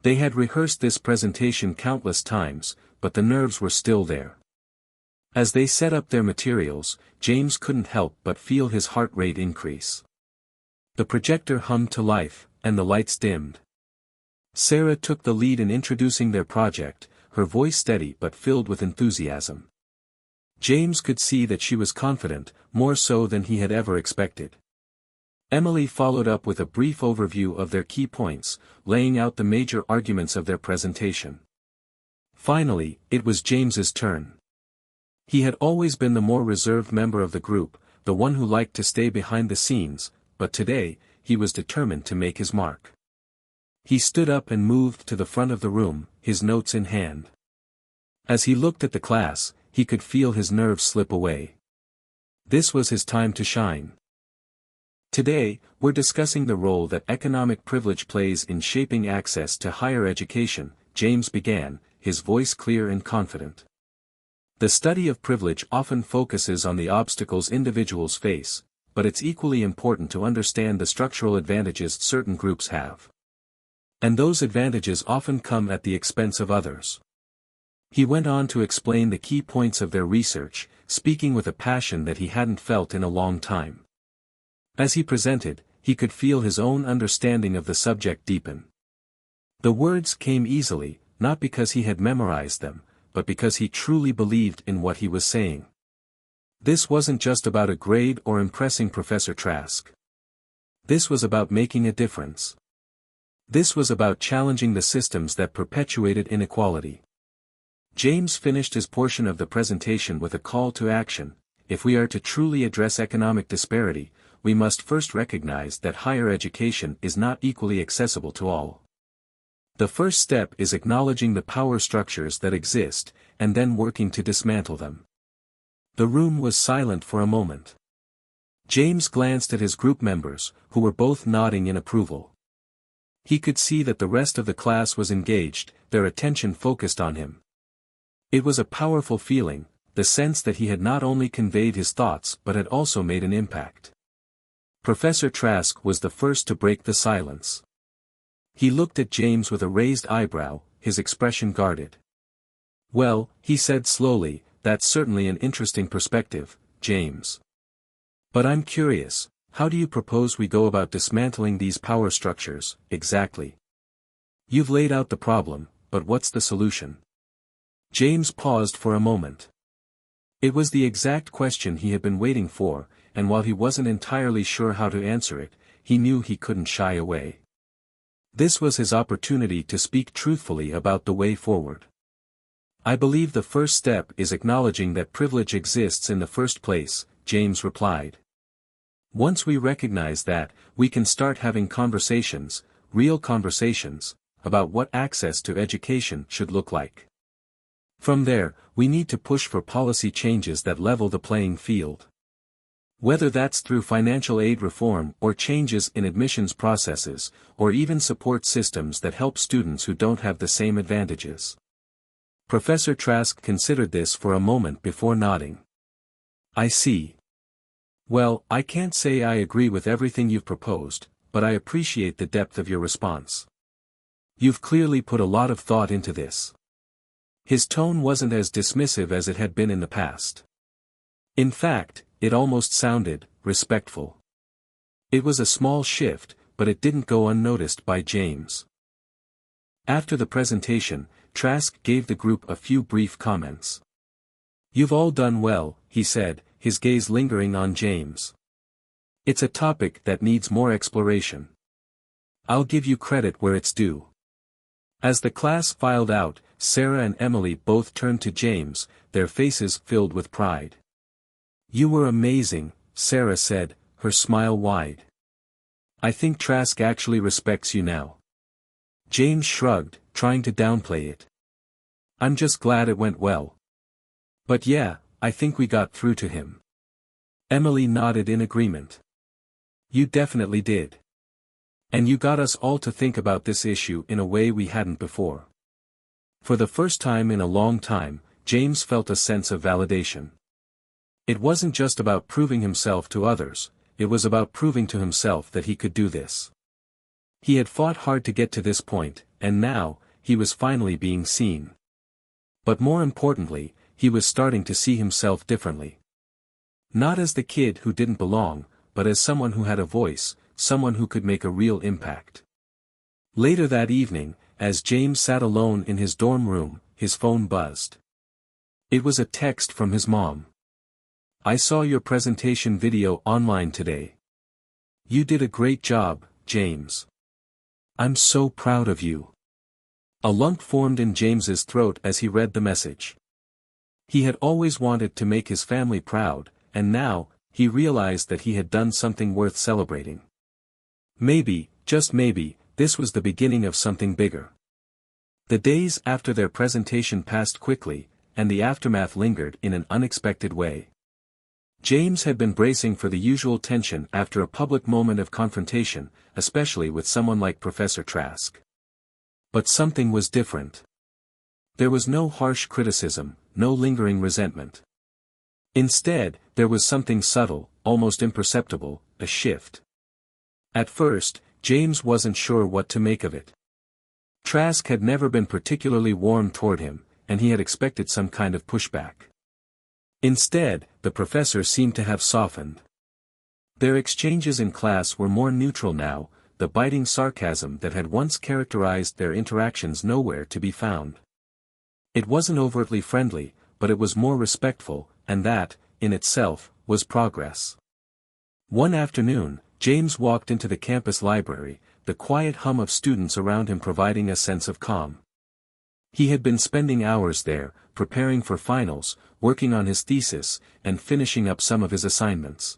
They had rehearsed this presentation countless times, but the nerves were still there. As they set up their materials, James couldn't help but feel his heart rate increase. The projector hummed to life, and the lights dimmed. Sarah took the lead in introducing their project, her voice steady but filled with enthusiasm. James could see that she was confident, more so than he had ever expected. Emily followed up with a brief overview of their key points, laying out the major arguments of their presentation. Finally, it was James's turn. He had always been the more reserved member of the group, the one who liked to stay behind the scenes, but today, he was determined to make his mark. He stood up and moved to the front of the room, his notes in hand. As he looked at the class, he could feel his nerves slip away. This was his time to shine. Today, we're discussing the role that economic privilege plays in shaping access to higher education, James began, his voice clear and confident. The study of privilege often focuses on the obstacles individuals face, but it's equally important to understand the structural advantages certain groups have. And those advantages often come at the expense of others. He went on to explain the key points of their research, speaking with a passion that he hadn't felt in a long time. As he presented, he could feel his own understanding of the subject deepen. The words came easily, not because he had memorized them, but because he truly believed in what he was saying. This wasn't just about a grade or impressing Professor Trask. This was about making a difference. This was about challenging the systems that perpetuated inequality. James finished his portion of the presentation with a call to action. If we are to truly address economic disparity, we must first recognize that higher education is not equally accessible to all. The first step is acknowledging the power structures that exist, and then working to dismantle them. The room was silent for a moment. James glanced at his group members, who were both nodding in approval. He could see that the rest of the class was engaged, their attention focused on him. It was a powerful feeling, the sense that he had not only conveyed his thoughts but had also made an impact. Professor Trask was the first to break the silence. He looked at James with a raised eyebrow, his expression guarded. "Well," he said slowly, "that's certainly an interesting perspective, James. But I'm curious, how do you propose we go about dismantling these power structures, exactly? You've laid out the problem, but what's the solution?" James paused for a moment. It was the exact question he had been waiting for, and while he wasn't entirely sure how to answer it, he knew he couldn't shy away. This was his opportunity to speak truthfully about the way forward. "I believe the first step is acknowledging that privilege exists in the first place," James replied. "Once we recognize that, we can start having conversations, real conversations, about what access to education should look like. From there, we need to push for policy changes that level the playing field. Whether that's through financial aid reform or changes in admissions processes, or even support systems that help students who don't have the same advantages." Professor Trask considered this for a moment before nodding. "I see. Well, I can't say I agree with everything you've proposed, but I appreciate the depth of your response. You've clearly put a lot of thought into this." His tone wasn't as dismissive as it had been in the past. In fact, it almost sounded respectful. It was a small shift, but it didn't go unnoticed by James. After the presentation, Trask gave the group a few brief comments. "You've all done well," he said, his gaze lingering on James. "It's a topic that needs more exploration. I'll give you credit where it's due." As the class filed out, Sarah and Emily both turned to James, their faces filled with pride. "You were amazing," Sarah said, her smile wide. "I think Trask actually respects you now." James shrugged, trying to downplay it. "I'm just glad it went well. But yeah, I think we got through to him." Emily nodded in agreement. "You definitely did. And you got us all to think about this issue in a way we hadn't before." For the first time in a long time, James felt a sense of validation. It wasn't just about proving himself to others, it was about proving to himself that he could do this. He had fought hard to get to this point, and now, he was finally being seen. But more importantly, he was starting to see himself differently. Not as the kid who didn't belong, but as someone who had a voice, someone who could make a real impact. Later that evening, as James sat alone in his dorm room, his phone buzzed. It was a text from his mom. "I saw your presentation video online today. You did a great job, James. I'm so proud of you." A lump formed in James's throat as he read the message. He had always wanted to make his family proud, and now, he realized that he had done something worth celebrating. Maybe, just maybe, this was the beginning of something bigger. The days after their presentation passed quickly, and the aftermath lingered in an unexpected way. James had been bracing for the usual tension after a public moment of confrontation, especially with someone like Professor Trask. But something was different. There was no harsh criticism, no lingering resentment. Instead, there was something subtle, almost imperceptible, a shift. At first, James wasn't sure what to make of it. Trask had never been particularly warm toward him, and he had expected some kind of pushback. Instead, the professor seemed to have softened. Their exchanges in class were more neutral now, the biting sarcasm that had once characterized their interactions nowhere to be found. It wasn't overtly friendly, but it was more respectful, and that, in itself, was progress. One afternoon, James walked into the campus library, the quiet hum of students around him providing a sense of calm. He had been spending hours there, preparing for finals, working on his thesis, and finishing up some of his assignments.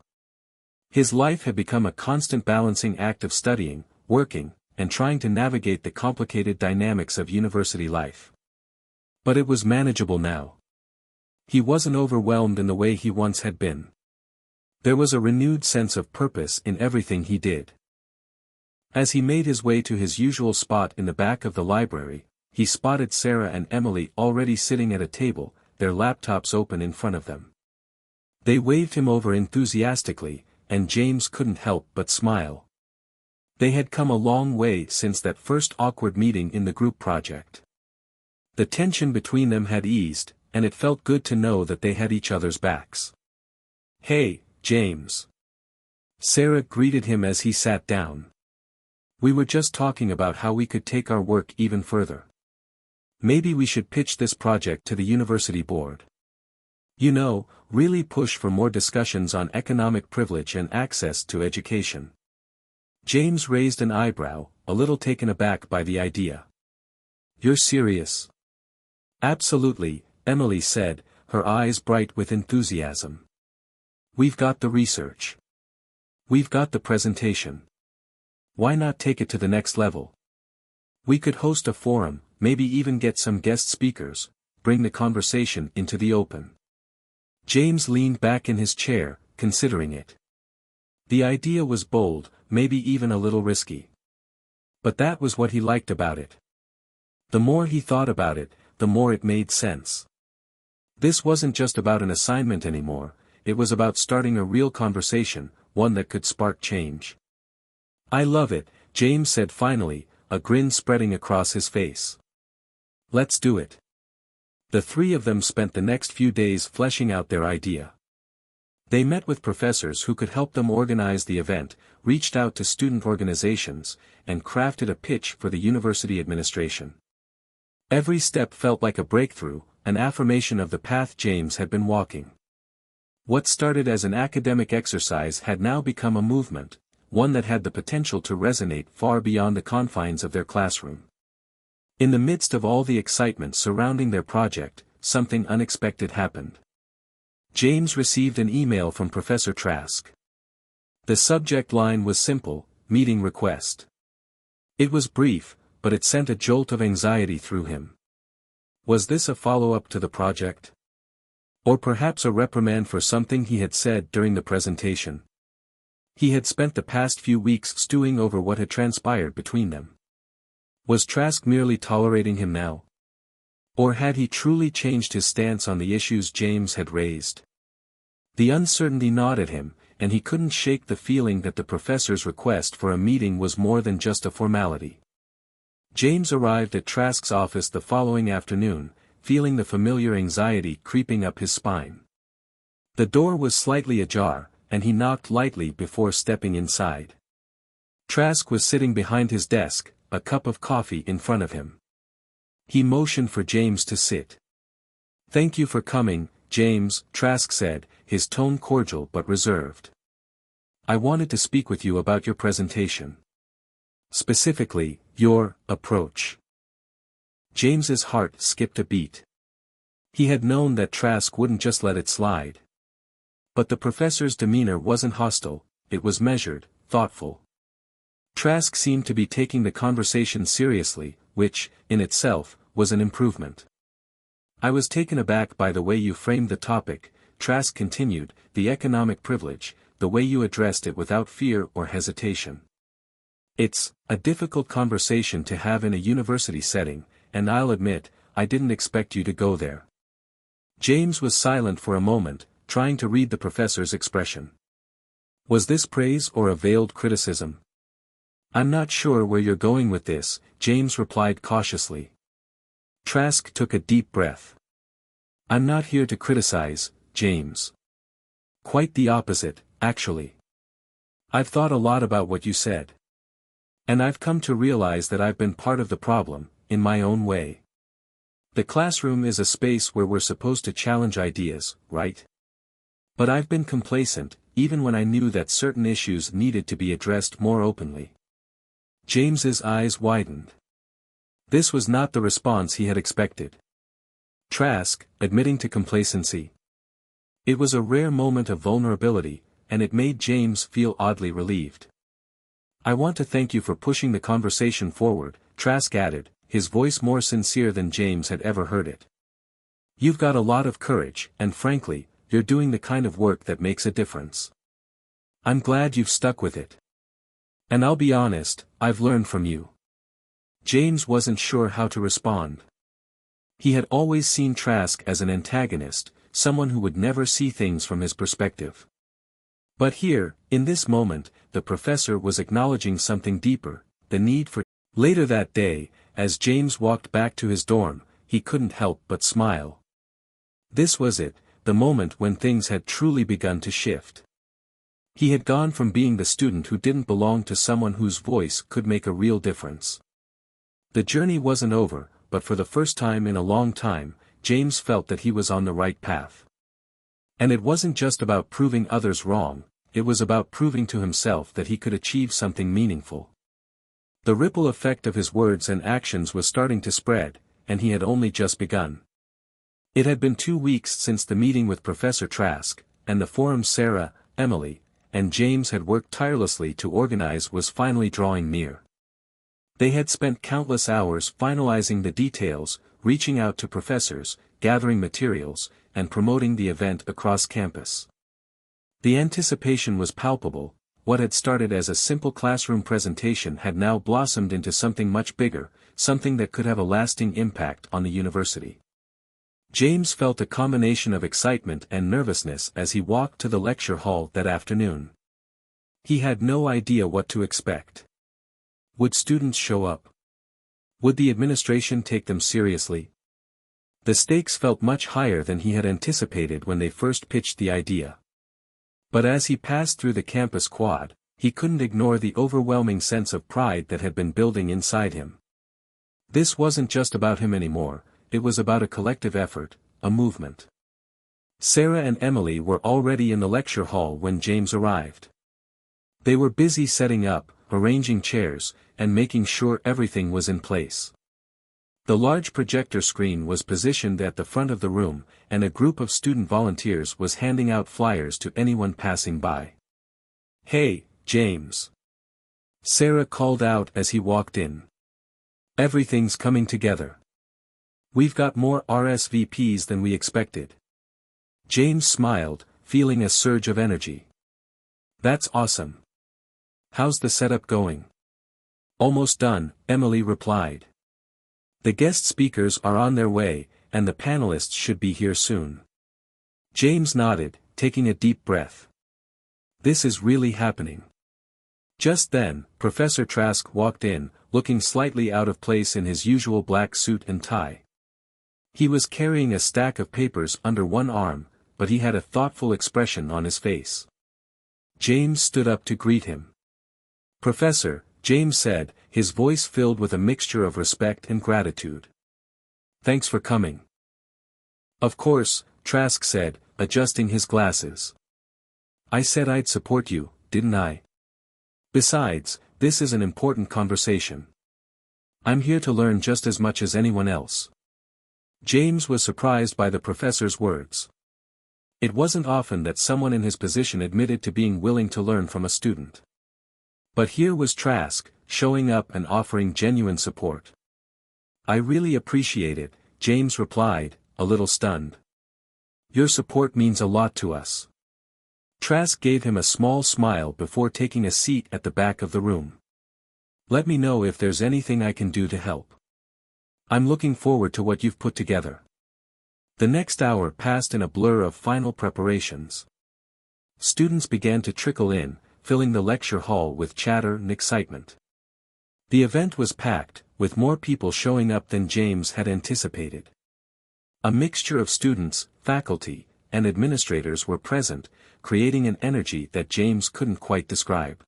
His life had become a constant balancing act of studying, working, and trying to navigate the complicated dynamics of university life. But it was manageable now. He wasn't overwhelmed in the way he once had been. There was a renewed sense of purpose in everything he did. As he made his way to his usual spot in the back of the library, he spotted Sarah and Emily already sitting at a table, their laptops open in front of them. They waved him over enthusiastically, and James couldn't help but smile. They had come a long way since that first awkward meeting in the group project. The tension between them had eased, and it felt good to know that they had each other's backs. "Hey, James." Sarah greeted him as he sat down. "We were just talking about how we could take our work even further. Maybe we should pitch this project to the university board. You know, really push for more discussions on economic privilege and access to education." James raised an eyebrow, a little taken aback by the idea. "You're serious?" "Absolutely," Emily said, her eyes bright with enthusiasm. "We've got the research. We've got the presentation. Why not take it to the next level? We could host a forum, maybe even get some guest speakers, bring the conversation into the open." James leaned back in his chair, considering it. The idea was bold, maybe even a little risky. But that was what he liked about it. The more he thought about it, the more it made sense. This wasn't just about an assignment anymore, it was about starting a real conversation, one that could spark change. "I love it," James said finally, a grin spreading across his face. "Let's do it." The three of them spent the next few days fleshing out their idea. They met with professors who could help them organize the event, reached out to student organizations, and crafted a pitch for the university administration. Every step felt like a breakthrough, an affirmation of the path James had been walking. What started as an academic exercise had now become a movement, one that had the potential to resonate far beyond the confines of their classroom. In the midst of all the excitement surrounding their project, something unexpected happened. James received an email from Professor Trask. The subject line was simple: meeting request. It was brief, but it sent a jolt of anxiety through him. Was this a follow-up to the project? Or perhaps a reprimand for something he had said during the presentation? He had spent the past few weeks stewing over what had transpired between them. Was Trask merely tolerating him now? Or had he truly changed his stance on the issues James had raised? The uncertainty gnawed at him, and he couldn't shake the feeling that the professor's request for a meeting was more than just a formality. James arrived at Trask's office the following afternoon, feeling the familiar anxiety creeping up his spine. The door was slightly ajar, and he knocked lightly before stepping inside. Trask was sitting behind his desk, a cup of coffee in front of him. He motioned for James to sit. "Thank you for coming, James," Trask said, his tone cordial but reserved. "I wanted to speak with you about your presentation. Specifically, your approach." James's heart skipped a beat. He had known that Trask wouldn't just let it slide. But the professor's demeanor wasn't hostile, it was measured, thoughtful. Trask seemed to be taking the conversation seriously, which, in itself, was an improvement. "I was taken aback by the way you framed the topic," Trask continued, "the economic privilege, the way you addressed it without fear or hesitation. It's a difficult conversation to have in a university setting, and I'll admit, I didn't expect you to go there." James was silent for a moment, trying to read the professor's expression. Was this praise or a veiled criticism? "I'm not sure where you're going with this," James replied cautiously. Trask took a deep breath. "I'm not here to criticize, James. Quite the opposite, actually. I've thought a lot about what you said. And I've come to realize that I've been part of the problem, in my own way. The classroom is a space where we're supposed to challenge ideas, right? But I've been complacent, even when I knew that certain issues needed to be addressed more openly. James's eyes widened. This was not the response he had expected. Trask, admitting to complacency. It was a rare moment of vulnerability, and it made James feel oddly relieved. I want to thank you for pushing the conversation forward, Trask added, his voice more sincere than James had ever heard it. You've got a lot of courage, and frankly, you're doing the kind of work that makes a difference. I'm glad you've stuck with it. And I'll be honest, I've learned from you. James wasn't sure how to respond. He had always seen Trask as an antagonist, someone who would never see things from his perspective. But here, in this moment, the professor was acknowledging something deeper, the need for. Later that day, as James walked back to his dorm, he couldn't help but smile. This was it, the moment when things had truly begun to shift. He had gone from being the student who didn't belong to someone whose voice could make a real difference. The journey wasn't over, but for the first time in a long time, James felt that he was on the right path. And it wasn't just about proving others wrong, it was about proving to himself that he could achieve something meaningful. The ripple effect of his words and actions was starting to spread, and he had only just begun. It had been 2 weeks since the meeting with Professor Trask, and the forum Sarah, Emily, and James had worked tirelessly to organize was finally drawing near. They had spent countless hours finalizing the details, reaching out to professors, gathering materials, and promoting the event across campus. The anticipation was palpable. What had started as a simple classroom presentation had now blossomed into something much bigger, something that could have a lasting impact on the university. James felt a combination of excitement and nervousness as he walked to the lecture hall that afternoon. He had no idea what to expect. Would students show up? Would the administration take them seriously? The stakes felt much higher than he had anticipated when they first pitched the idea. But as he passed through the campus quad, he couldn't ignore the overwhelming sense of pride that had been building inside him. This wasn't just about him anymore, it was about a collective effort, a movement. Sarah and Emily were already in the lecture hall when James arrived. They were busy setting up, arranging chairs, and making sure everything was in place. The large projector screen was positioned at the front of the room, and a group of student volunteers was handing out flyers to anyone passing by. "Hey, James!" Sarah called out as he walked in. "Everything's coming together. We've got more RSVPs than we expected." James smiled, feeling a surge of energy. "That's awesome. How's the setup going?" "Almost done," Emily replied. "The guest speakers are on their way, and the panelists should be here soon." James nodded, taking a deep breath. This is really happening. Just then, Professor Trask walked in, looking slightly out of place in his usual black suit and tie. He was carrying a stack of papers under one arm, but he had a thoughtful expression on his face. James stood up to greet him. "Professor," James said, his voice filled with a mixture of respect and gratitude. "Thanks for coming." "Of course," Trask said, adjusting his glasses. "I said I'd support you, didn't I? Besides, this is an important conversation. I'm here to learn just as much as anyone else." James was surprised by the professor's words. It wasn't often that someone in his position admitted to being willing to learn from a student. But here was Trask, showing up and offering genuine support. "I really appreciate it," James replied, a little stunned. "Your support means a lot to us." Trask gave him a small smile before taking a seat at the back of the room. "Let me know if there's anything I can do to help. I'm looking forward to what you've put together." The next hour passed in a blur of final preparations. Students began to trickle in, filling the lecture hall with chatter and excitement. The event was packed, with more people showing up than James had anticipated. A mixture of students, faculty, and administrators were present, creating an energy that James couldn't quite describe.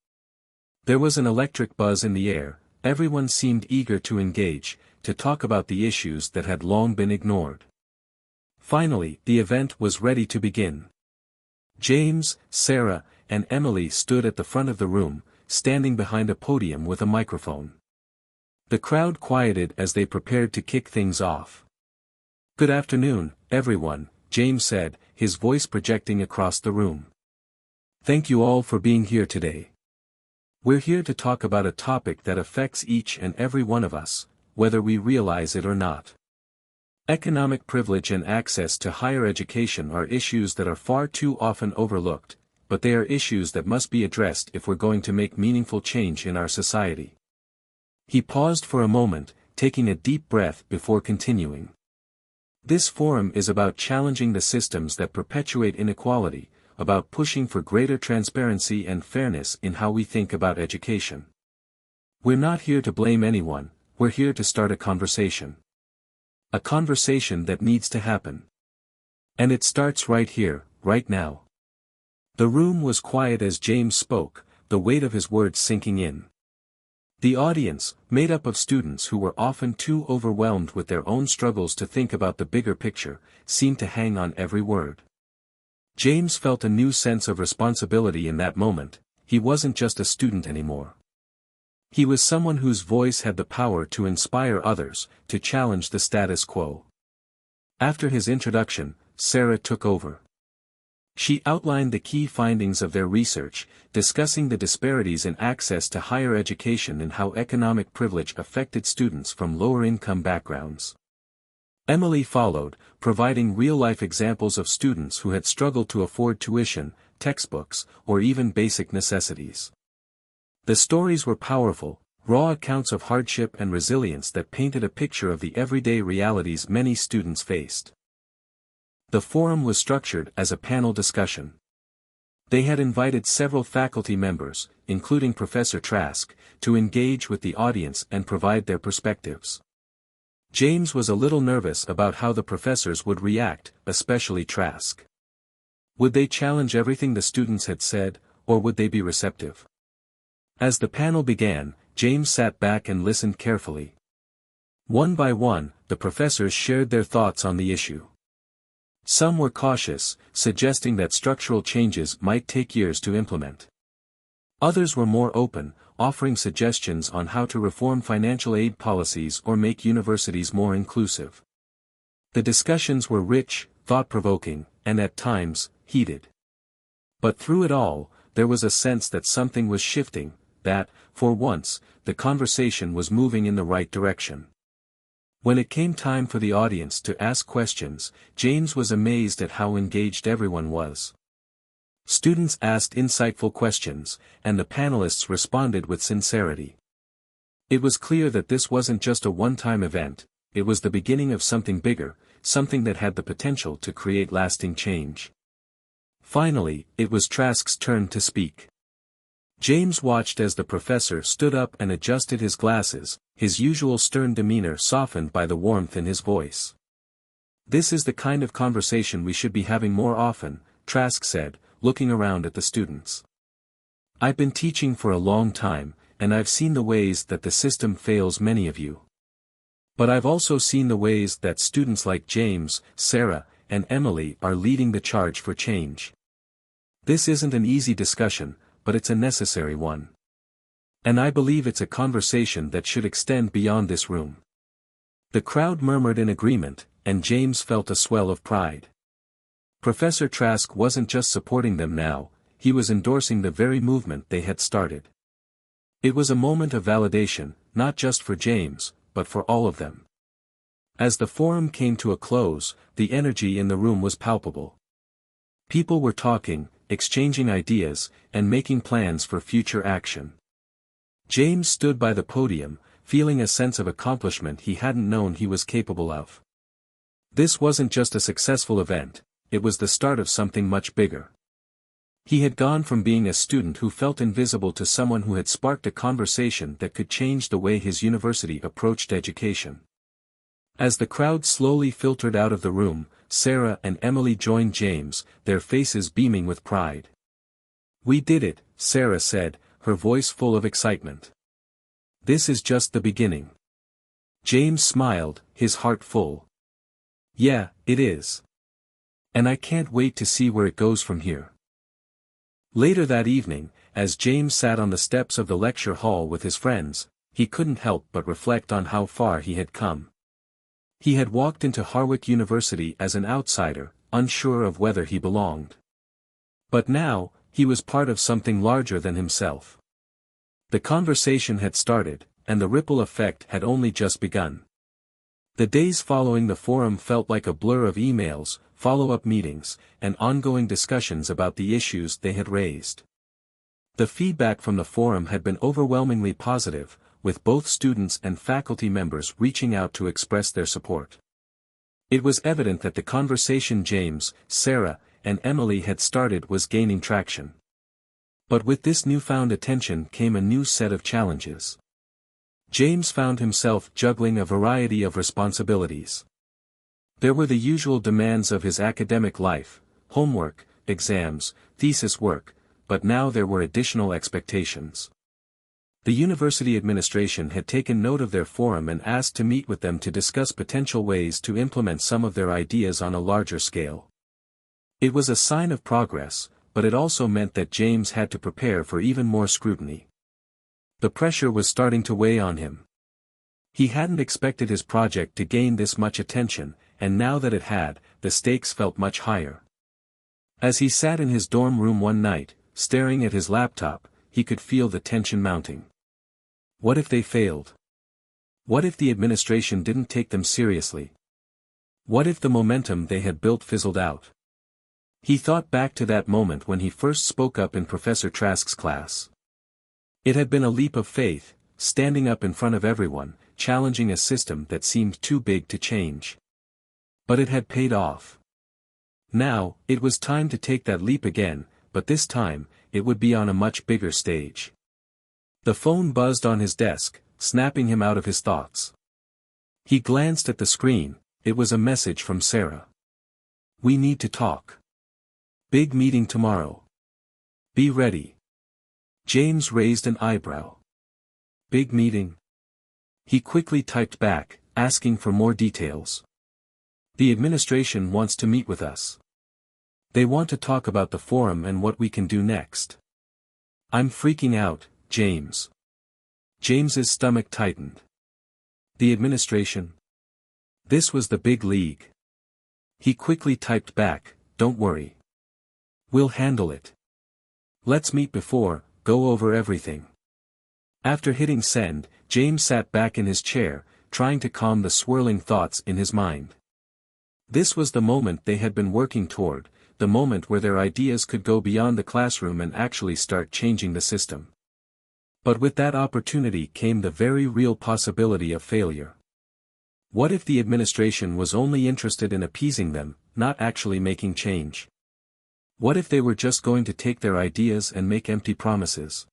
There was an electric buzz in the air, everyone seemed eager to engage, to talk about the issues that had long been ignored. Finally, the event was ready to begin. James, Sarah, and Emily stood at the front of the room, standing behind a podium with a microphone. The crowd quieted as they prepared to kick things off. "Good afternoon, everyone," James said, his voice projecting across the room. "Thank you all for being here today. We're here to talk about a topic that affects each and every one of us, whether we realize it or not. Economic privilege and access to higher education are issues that are far too often overlooked, but they are issues that must be addressed if we're going to make meaningful change in our society." He paused for a moment, taking a deep breath before continuing. "This forum is about challenging the systems that perpetuate inequality, about pushing for greater transparency and fairness in how we think about education. We're not here to blame anyone, we're here to start a conversation. A conversation that needs to happen. And it starts right here, right now." The room was quiet as James spoke, the weight of his words sinking in. The audience, made up of students who were often too overwhelmed with their own struggles to think about the bigger picture, seemed to hang on every word. James felt a new sense of responsibility in that moment. He wasn't just a student anymore. He was someone whose voice had the power to inspire others, to challenge the status quo. After his introduction, Sarah took over. She outlined the key findings of their research, discussing the disparities in access to higher education and how economic privilege affected students from lower-income backgrounds. Emily followed, providing real-life examples of students who had struggled to afford tuition, textbooks, or even basic necessities. The stories were powerful, raw accounts of hardship and resilience that painted a picture of the everyday realities many students faced. The forum was structured as a panel discussion. They had invited several faculty members, including Professor Trask, to engage with the audience and provide their perspectives. James was a little nervous about how the professors would react, especially Trask. Would they challenge everything the students had said, or would they be receptive? As the panel began, James sat back and listened carefully. One by one, the professors shared their thoughts on the issue. Some were cautious, suggesting that structural changes might take years to implement. Others were more open, offering suggestions on how to reform financial aid policies or make universities more inclusive. The discussions were rich, thought-provoking, and at times, heated. But through it all, there was a sense that something was shifting, that, for once, the conversation was moving in the right direction. When it came time for the audience to ask questions, James was amazed at how engaged everyone was. Students asked insightful questions, and the panelists responded with sincerity. It was clear that this wasn't just a one-time event, it was the beginning of something bigger, something that had the potential to create lasting change. Finally, it was Trask's turn to speak. James watched as the professor stood up and adjusted his glasses, his usual stern demeanor softened by the warmth in his voice. "This is the kind of conversation we should be having more often," Trask said, looking around at the students. "I've been teaching for a long time, and I've seen the ways that the system fails many of you. But I've also seen the ways that students like James, Sarah, and Emily are leading the charge for change. This isn't an easy discussion, but it's a necessary one. And I believe it's a conversation that should extend beyond this room." The crowd murmured in agreement, and James felt a swell of pride. Professor Trask wasn't just supporting them now, he was endorsing the very movement they had started. It was a moment of validation, not just for James, but for all of them. As the forum came to a close, the energy in the room was palpable. People were talking, exchanging ideas, and making plans for future action. James stood by the podium, feeling a sense of accomplishment he hadn't known he was capable of. This wasn't just a successful event, it was the start of something much bigger. He had gone from being a student who felt invisible to someone who had sparked a conversation that could change the way his university approached education. As the crowd slowly filtered out of the room, Sarah and Emily joined James, their faces beaming with pride. "We did it," Sarah said, her voice full of excitement. "This is just the beginning. James smiled, his heart full. Yeah, it is. And I can't wait to see where it goes from here. Later that evening, as James sat on the steps of the lecture hall with his friends, he couldn't help but reflect on how far he had come. He had walked into Harvard University as an outsider, unsure of whether he belonged. But now, he was part of something larger than himself. The conversation had started, and the ripple effect had only just begun. The days following the forum felt like a blur of emails, follow-up meetings, and ongoing discussions about the issues they had raised. The feedback from the forum had been overwhelmingly positive, with both students and faculty members reaching out to express their support. It was evident that the conversation James, Sarah, and Emily had started was gaining traction. But with this newfound attention came a new set of challenges. James found himself juggling a variety of responsibilities. There were the usual demands of his academic life, homework, exams, thesis work, but now there were additional expectations. The university administration had taken note of their forum and asked to meet with them to discuss potential ways to implement some of their ideas on a larger scale. It was a sign of progress, but it also meant that James had to prepare for even more scrutiny. The pressure was starting to weigh on him. He hadn't expected his project to gain this much attention, and now that it had, the stakes felt much higher. As he sat in his dorm room one night, staring at his laptop, he could feel the tension mounting. What if they failed? What if the administration didn't take them seriously? What if the momentum they had built fizzled out? He thought back to that moment when he first spoke up in Professor Trask's class. It had been a leap of faith, standing up in front of everyone, challenging a system that seemed too big to change. But it had paid off. Now, it was time to take that leap again, but this time, it would be on a much bigger stage. The phone buzzed on his desk, snapping him out of his thoughts. He glanced at the screen. It was a message from Sarah. We need to talk. Big meeting tomorrow. Be ready. James raised an eyebrow. Big meeting? He quickly typed back, asking for more details. The administration wants to meet with us. They want to talk about the forum and what we can do next. I'm freaking out, James. James's stomach tightened. The administration? This was the big league. He quickly typed back, don't worry. We'll handle it. Let's meet before, go over everything. After hitting send, James sat back in his chair, trying to calm the swirling thoughts in his mind. This was the moment they had been working toward, the moment where their ideas could go beyond the classroom and actually start changing the system. But with that opportunity came the very real possibility of failure. What if the administration was only interested in appeasing them, not actually making change? What if they were just going to take their ideas and make empty promises?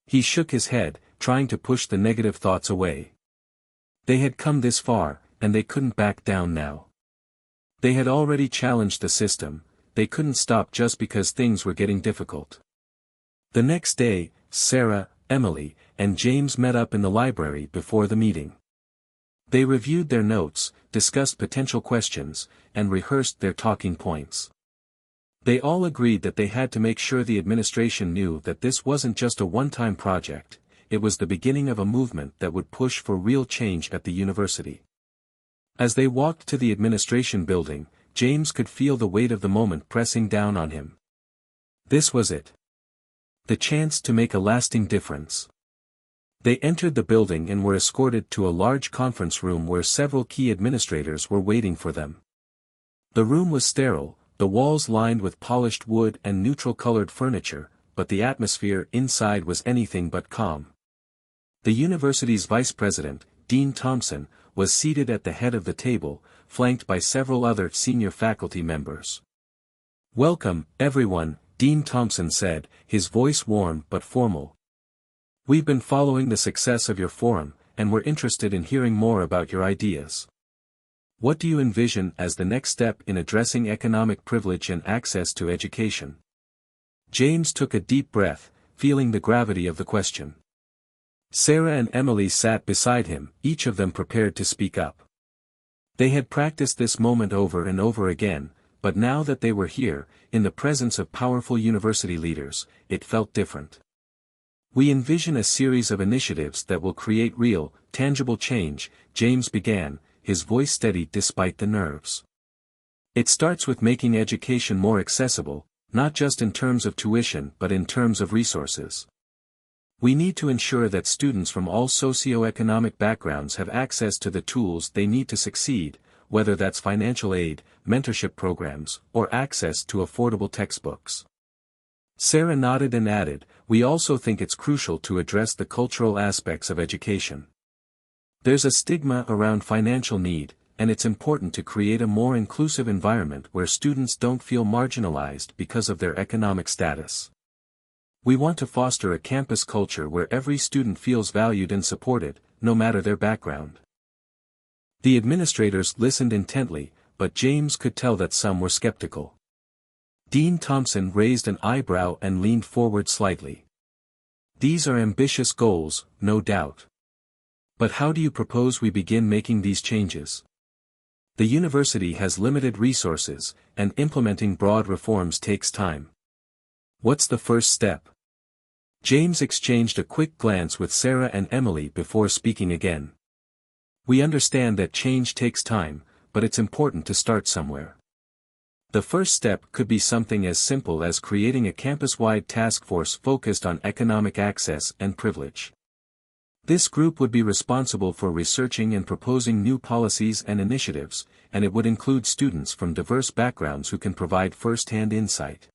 He shook his head, trying to push the negative thoughts away. They had come this far, and they couldn't back down now. They had already challenged the system, they couldn't stop just because things were getting difficult. The next day, Sarah, Emily, and James met up in the library before the meeting. They reviewed their notes, discussed potential questions, and rehearsed their talking points. They all agreed that they had to make sure the administration knew that this wasn't just a one-time project, it was the beginning of a movement that would push for real change at the university. As they walked to the administration building, James could feel the weight of the moment pressing down on him. This was it. The chance to make a lasting difference. They entered the building and were escorted to a large conference room where several key administrators were waiting for them. The room was sterile, the walls lined with polished wood and neutral-colored furniture, but the atmosphere inside was anything but calm. The university's vice president, Dean Thompson, was seated at the head of the table, flanked by several other senior faculty members. Welcome, everyone, Dean Thompson said, his voice warm but formal. We've been following the success of your forum, and we're interested in hearing more about your ideas. What do you envision as the next step in addressing economic privilege and access to education? James took a deep breath, feeling the gravity of the question. Sarah and Emily sat beside him, each of them prepared to speak up. They had practiced this moment over and over again, but now that they were here, in the presence of powerful university leaders, it felt different. "We envision a series of initiatives that will create real, tangible change," James began, his voice steady despite the nerves. "It starts with making education more accessible, not just in terms of tuition but in terms of resources. We need to ensure that students from all socioeconomic backgrounds have access to the tools they need to succeed, whether that's financial aid, mentorship programs, or access to affordable textbooks." Sarah nodded and added, "We also think it's crucial to address the cultural aspects of education. There's a stigma around financial need, and it's important to create a more inclusive environment where students don't feel marginalized because of their economic status. We want to foster a campus culture where every student feels valued and supported, no matter their background." The administrators listened intently, but James could tell that some were skeptical. Dean Thompson raised an eyebrow and leaned forward slightly. "These are ambitious goals, no doubt. But how do you propose we begin making these changes? The university has limited resources, and implementing broad reforms takes time. What's the first step?" James exchanged a quick glance with Sarah and Emily before speaking again. "We understand that change takes time, but it's important to start somewhere. The first step could be something as simple as creating a campus-wide task force focused on economic access and privilege. This group would be responsible for researching and proposing new policies and initiatives, and it would include students from diverse backgrounds who can provide first-hand insight."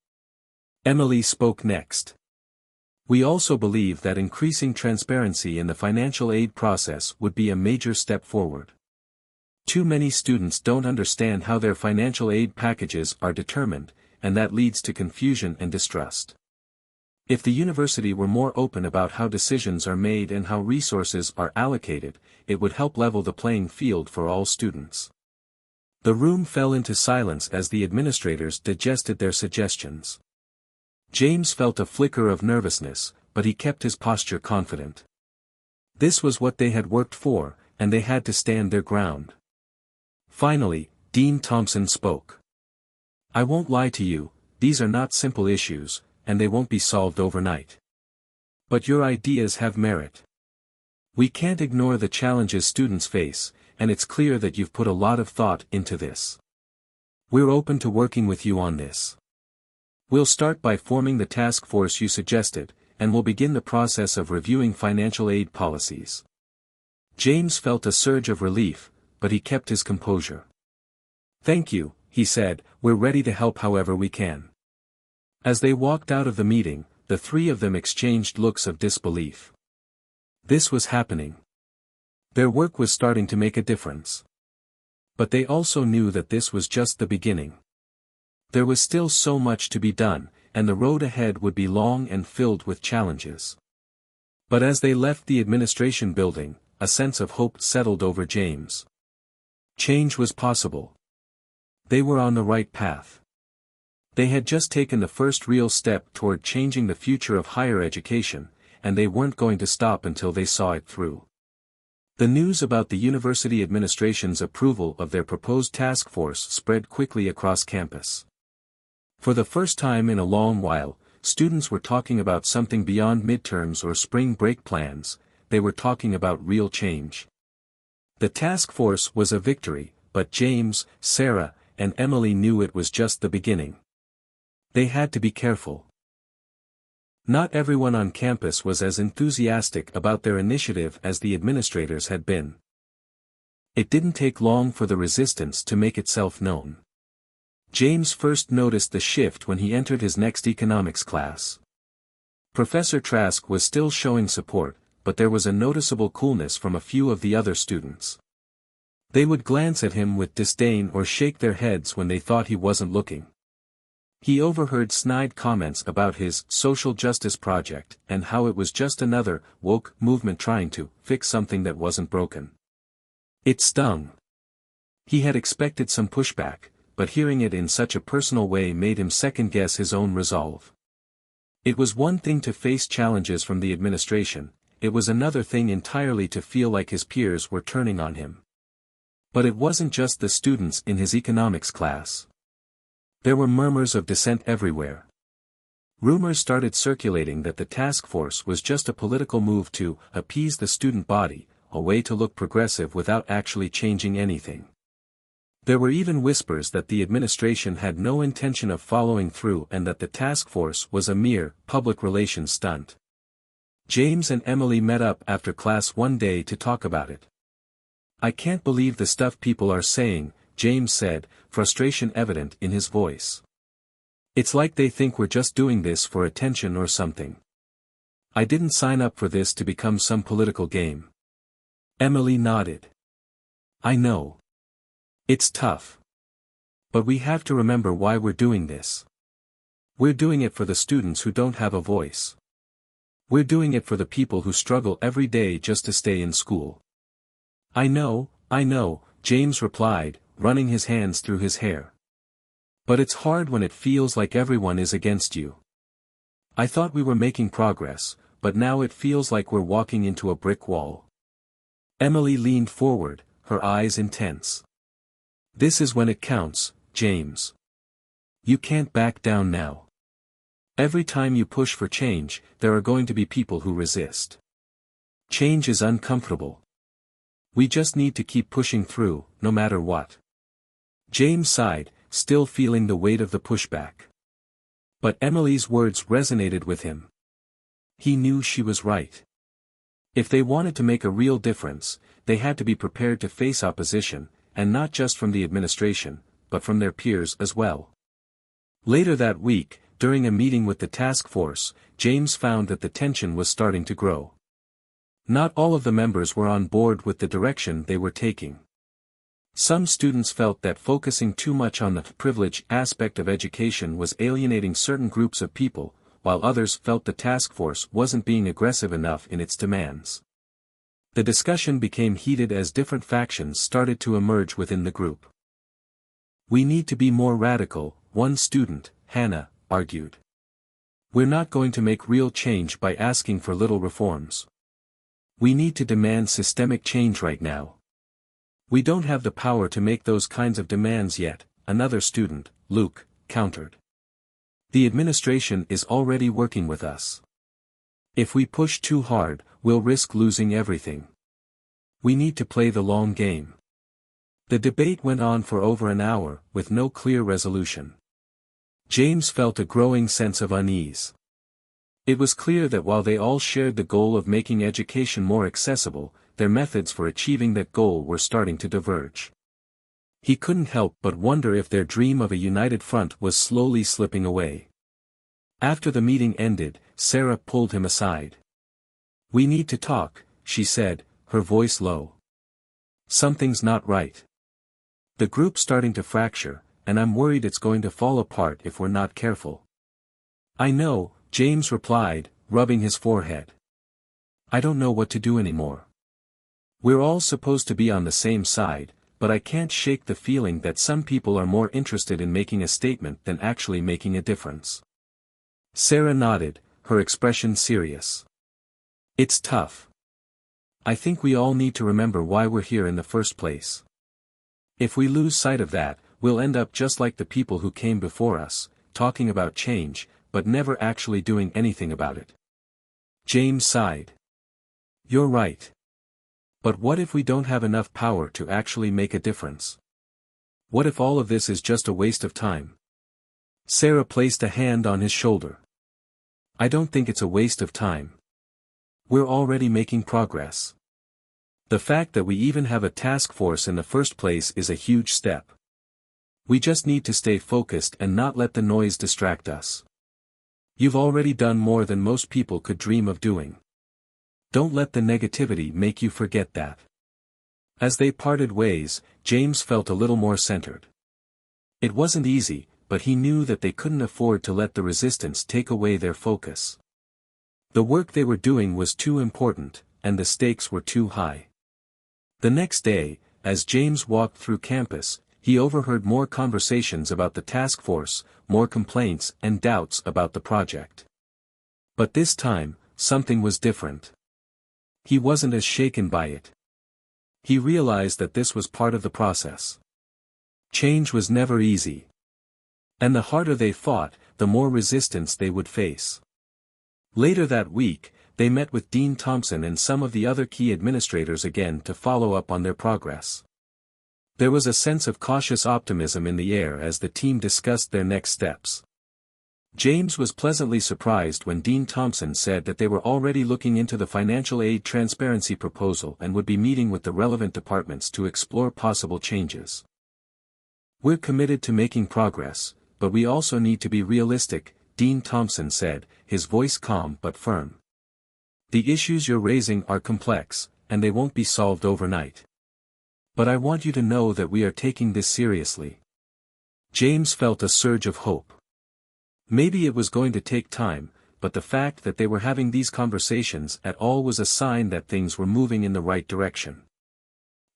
Emily spoke next. "We also believe that increasing transparency in the financial aid process would be a major step forward. Too many students don't understand how their financial aid packages are determined, and that leads to confusion and distrust. If the university were more open about how decisions are made and how resources are allocated, it would help level the playing field for all students." The room fell into silence as the administrators digested their suggestions. James felt a flicker of nervousness, but he kept his posture confident. This was what they had worked for, and they had to stand their ground. Finally, Dean Thompson spoke. "I won't lie to you, these are not simple issues, and they won't be solved overnight. But your ideas have merit. We can't ignore the challenges students face, and it's clear that you've put a lot of thought into this. We're open to working with you on this. We'll start by forming the task force you suggested, and we'll begin the process of reviewing financial aid policies." James felt a surge of relief, but he kept his composure. "Thank you," he said, "we're ready to help however we can." As they walked out of the meeting, the three of them exchanged looks of disbelief. This was happening. Their work was starting to make a difference. But they also knew that this was just the beginning. There was still so much to be done, and the road ahead would be long and filled with challenges. But as they left the administration building, a sense of hope settled over James. Change was possible. They were on the right path. They had just taken the first real step toward changing the future of higher education, and they weren't going to stop until they saw it through. The news about the university administration's approval of their proposed task force spread quickly across campus. For the first time in a long while, students were talking about something beyond midterms or spring break plans. They were talking about real change. The task force was a victory, but James, Sarah, and Emily knew it was just the beginning. They had to be careful. Not everyone on campus was as enthusiastic about their initiative as the administrators had been. It didn't take long for the resistance to make itself known. James first noticed the shift when he entered his next economics class. Professor Trask was still showing support, but there was a noticeable coolness from a few of the other students. They would glance at him with disdain or shake their heads when they thought he wasn't looking. He overheard snide comments about his social justice project and how it was just another woke movement trying to fix something that wasn't broken. It stung. He had expected some pushback, but hearing it in such a personal way made him second-guess his own resolve. It was one thing to face challenges from the administration, it was another thing entirely to feel like his peers were turning on him. But it wasn't just the students in his economics class. There were murmurs of dissent everywhere. Rumors started circulating that the task force was just a political move to appease the student body, a way to look progressive without actually changing anything. There were even whispers that the administration had no intention of following through and that the task force was a mere public relations stunt. James and Emily met up after class one day to talk about it. "I can't believe the stuff people are saying," James said, frustration evident in his voice. "It's like they think we're just doing this for attention or something. I didn't sign up for this to become some political game." Emily nodded. "I know. It's tough. But we have to remember why we're doing this. We're doing it for the students who don't have a voice. We're doing it for the people who struggle every day just to stay in school." I know, James replied, running his hands through his hair. "But it's hard when it feels like everyone is against you. I thought we were making progress, but now it feels like we're walking into a brick wall." Emily leaned forward, her eyes intense. "This is when it counts, James. You can't back down now. Every time you push for change, there are going to be people who resist. Change is uncomfortable. We just need to keep pushing through, no matter what." James sighed, still feeling the weight of the pushback. But Emily's words resonated with him. He knew she was right. If they wanted to make a real difference, they had to be prepared to face opposition, and not just from the administration, but from their peers as well. Later that week, during a meeting with the task force, James found that the tension was starting to grow. Not all of the members were on board with the direction they were taking. Some students felt that focusing too much on the privilege aspect of education was alienating certain groups of people, while others felt the task force wasn't being aggressive enough in its demands. The discussion became heated as different factions started to emerge within the group. "We need to be more radical," one student, Hannah, argued. "We're not going to make real change by asking for little reforms. We need to demand systemic change right now." "We don't have the power to make those kinds of demands yet," another student, Luke, countered. "The administration is already working with us. If we push too hard, we'll risk losing everything. We need to play the long game." The debate went on for over an hour, with no clear resolution. James felt a growing sense of unease. It was clear that while they all shared the goal of making education more accessible, their methods for achieving that goal were starting to diverge. He couldn't help but wonder if their dream of a united front was slowly slipping away. After the meeting ended, Sarah pulled him aside. "We need to talk," she said, her voice low. "Something's not right. The group's starting to fracture, and I'm worried it's going to fall apart if we're not careful." "I know," James replied, rubbing his forehead. "I don't know what to do anymore. We're all supposed to be on the same side, but I can't shake the feeling that some people are more interested in making a statement than actually making a difference." Sarah nodded, her expression serious. "It's tough. I think we all need to remember why we're here in the first place. If we lose sight of that, we'll end up just like the people who came before us, talking about change, but never actually doing anything about it." James sighed. "You're right. But what if we don't have enough power to actually make a difference? What if all of this is just a waste of time?" Sarah placed a hand on his shoulder. "I don't think it's a waste of time. We're already making progress. The fact that we even have a task force in the first place is a huge step. We just need to stay focused and not let the noise distract us. You've already done more than most people could dream of doing. Don't let the negativity make you forget that." As they parted ways, James felt a little more centered. It wasn't easy, but he knew that they couldn't afford to let the resistance take away their focus. The work they were doing was too important, and the stakes were too high. The next day, as James walked through campus, he overheard more conversations about the task force, more complaints and doubts about the project. But this time, something was different. He wasn't as shaken by it. He realized that this was part of the process. Change was never easy. And the harder they fought, the more resistance they would face. Later that week, they met with Dean Thompson and some of the other key administrators again to follow up on their progress. There was a sense of cautious optimism in the air as the team discussed their next steps. James was pleasantly surprised when Dean Thompson said that they were already looking into the financial aid transparency proposal and would be meeting with the relevant departments to explore possible changes. "We're committed to making progress, but we also need to be realistic," Dean Thompson said, his voice calm but firm. "The issues you're raising are complex, and they won't be solved overnight. But I want you to know that we are taking this seriously." James felt a surge of hope. Maybe it was going to take time, but the fact that they were having these conversations at all was a sign that things were moving in the right direction.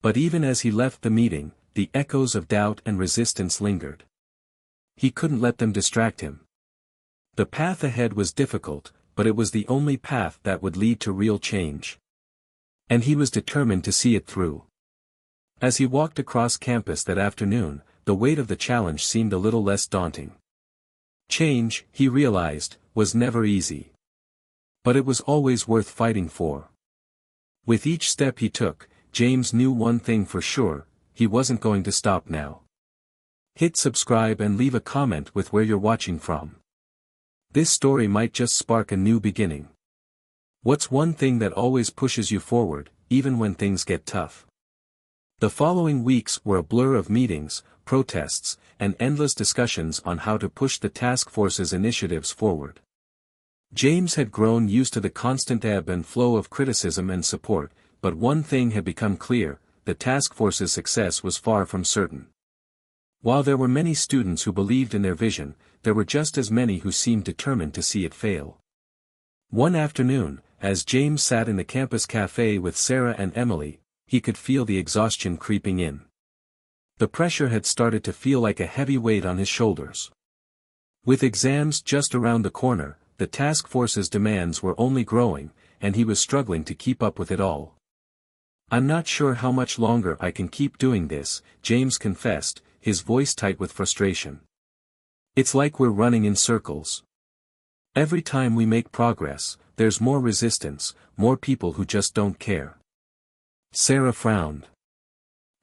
But even as he left the meeting, the echoes of doubt and resistance lingered. He couldn't let them distract him. The path ahead was difficult, but it was the only path that would lead to real change. And he was determined to see it through. As he walked across campus that afternoon, the weight of the challenge seemed a little less daunting. Change, he realized, was never easy. But it was always worth fighting for. With each step he took, James knew one thing for sure: he wasn't going to stop now. Hit subscribe and leave a comment with where you're watching from. This story might just spark a new beginning. What's one thing that always pushes you forward, even when things get tough? The following weeks were a blur of meetings, protests, and endless discussions on how to push the task force's initiatives forward. James had grown used to the constant ebb and flow of criticism and support, but one thing had become clear: the task force's success was far from certain. While there were many students who believed in their vision, there were just as many who seemed determined to see it fail. One afternoon, as James sat in the campus cafe with Sarah and Emily, he could feel the exhaustion creeping in. The pressure had started to feel like a heavy weight on his shoulders. With exams just around the corner, the task force's demands were only growing, and he was struggling to keep up with it all. "I'm not sure how much longer I can keep doing this," James confessed, his voice tight with frustration. "It's like we're running in circles. Every time we make progress, there's more resistance, more people who just don't care." Sarah frowned.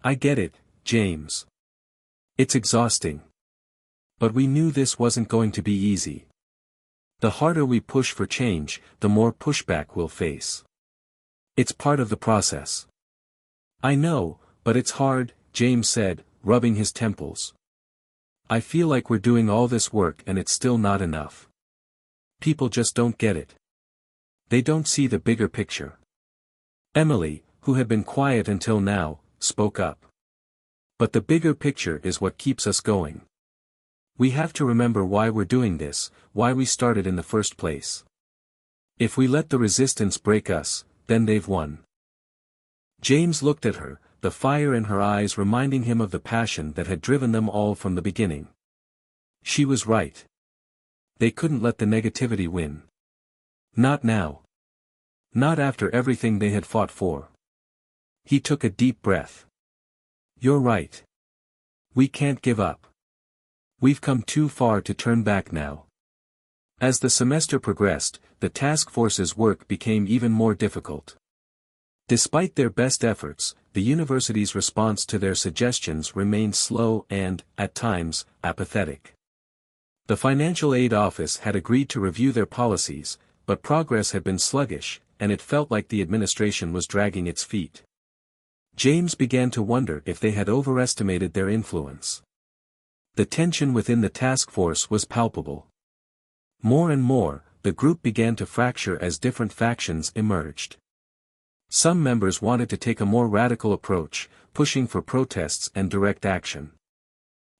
"I get it, James. It's exhausting. But we knew this wasn't going to be easy. The harder we push for change, the more pushback we'll face. It's part of the process." "I know, but it's hard," James said, rubbing his temples. "I feel like we're doing all this work and it's still not enough. People just don't get it. They don't see the bigger picture." Emily, who had been quiet until now, spoke up. "But the bigger picture is what keeps us going. We have to remember why we're doing this, why we started in the first place. If we let the resistance break us, then they've won." James looked at her, the fire in her eyes reminding him of the passion that had driven them all from the beginning. She was right. They couldn't let the negativity win. Not now. Not after everything they had fought for. He took a deep breath. "You're right. We can't give up. We've come too far to turn back now." As the semester progressed, the task force's work became even more difficult. Despite their best efforts, the university's response to their suggestions remained slow and, at times, apathetic. The financial aid office had agreed to review their policies, but progress had been sluggish, and it felt like the administration was dragging its feet. James began to wonder if they had overestimated their influence. The tension within the task force was palpable. More and more, the group began to fracture as different factions emerged. Some members wanted to take a more radical approach, pushing for protests and direct action.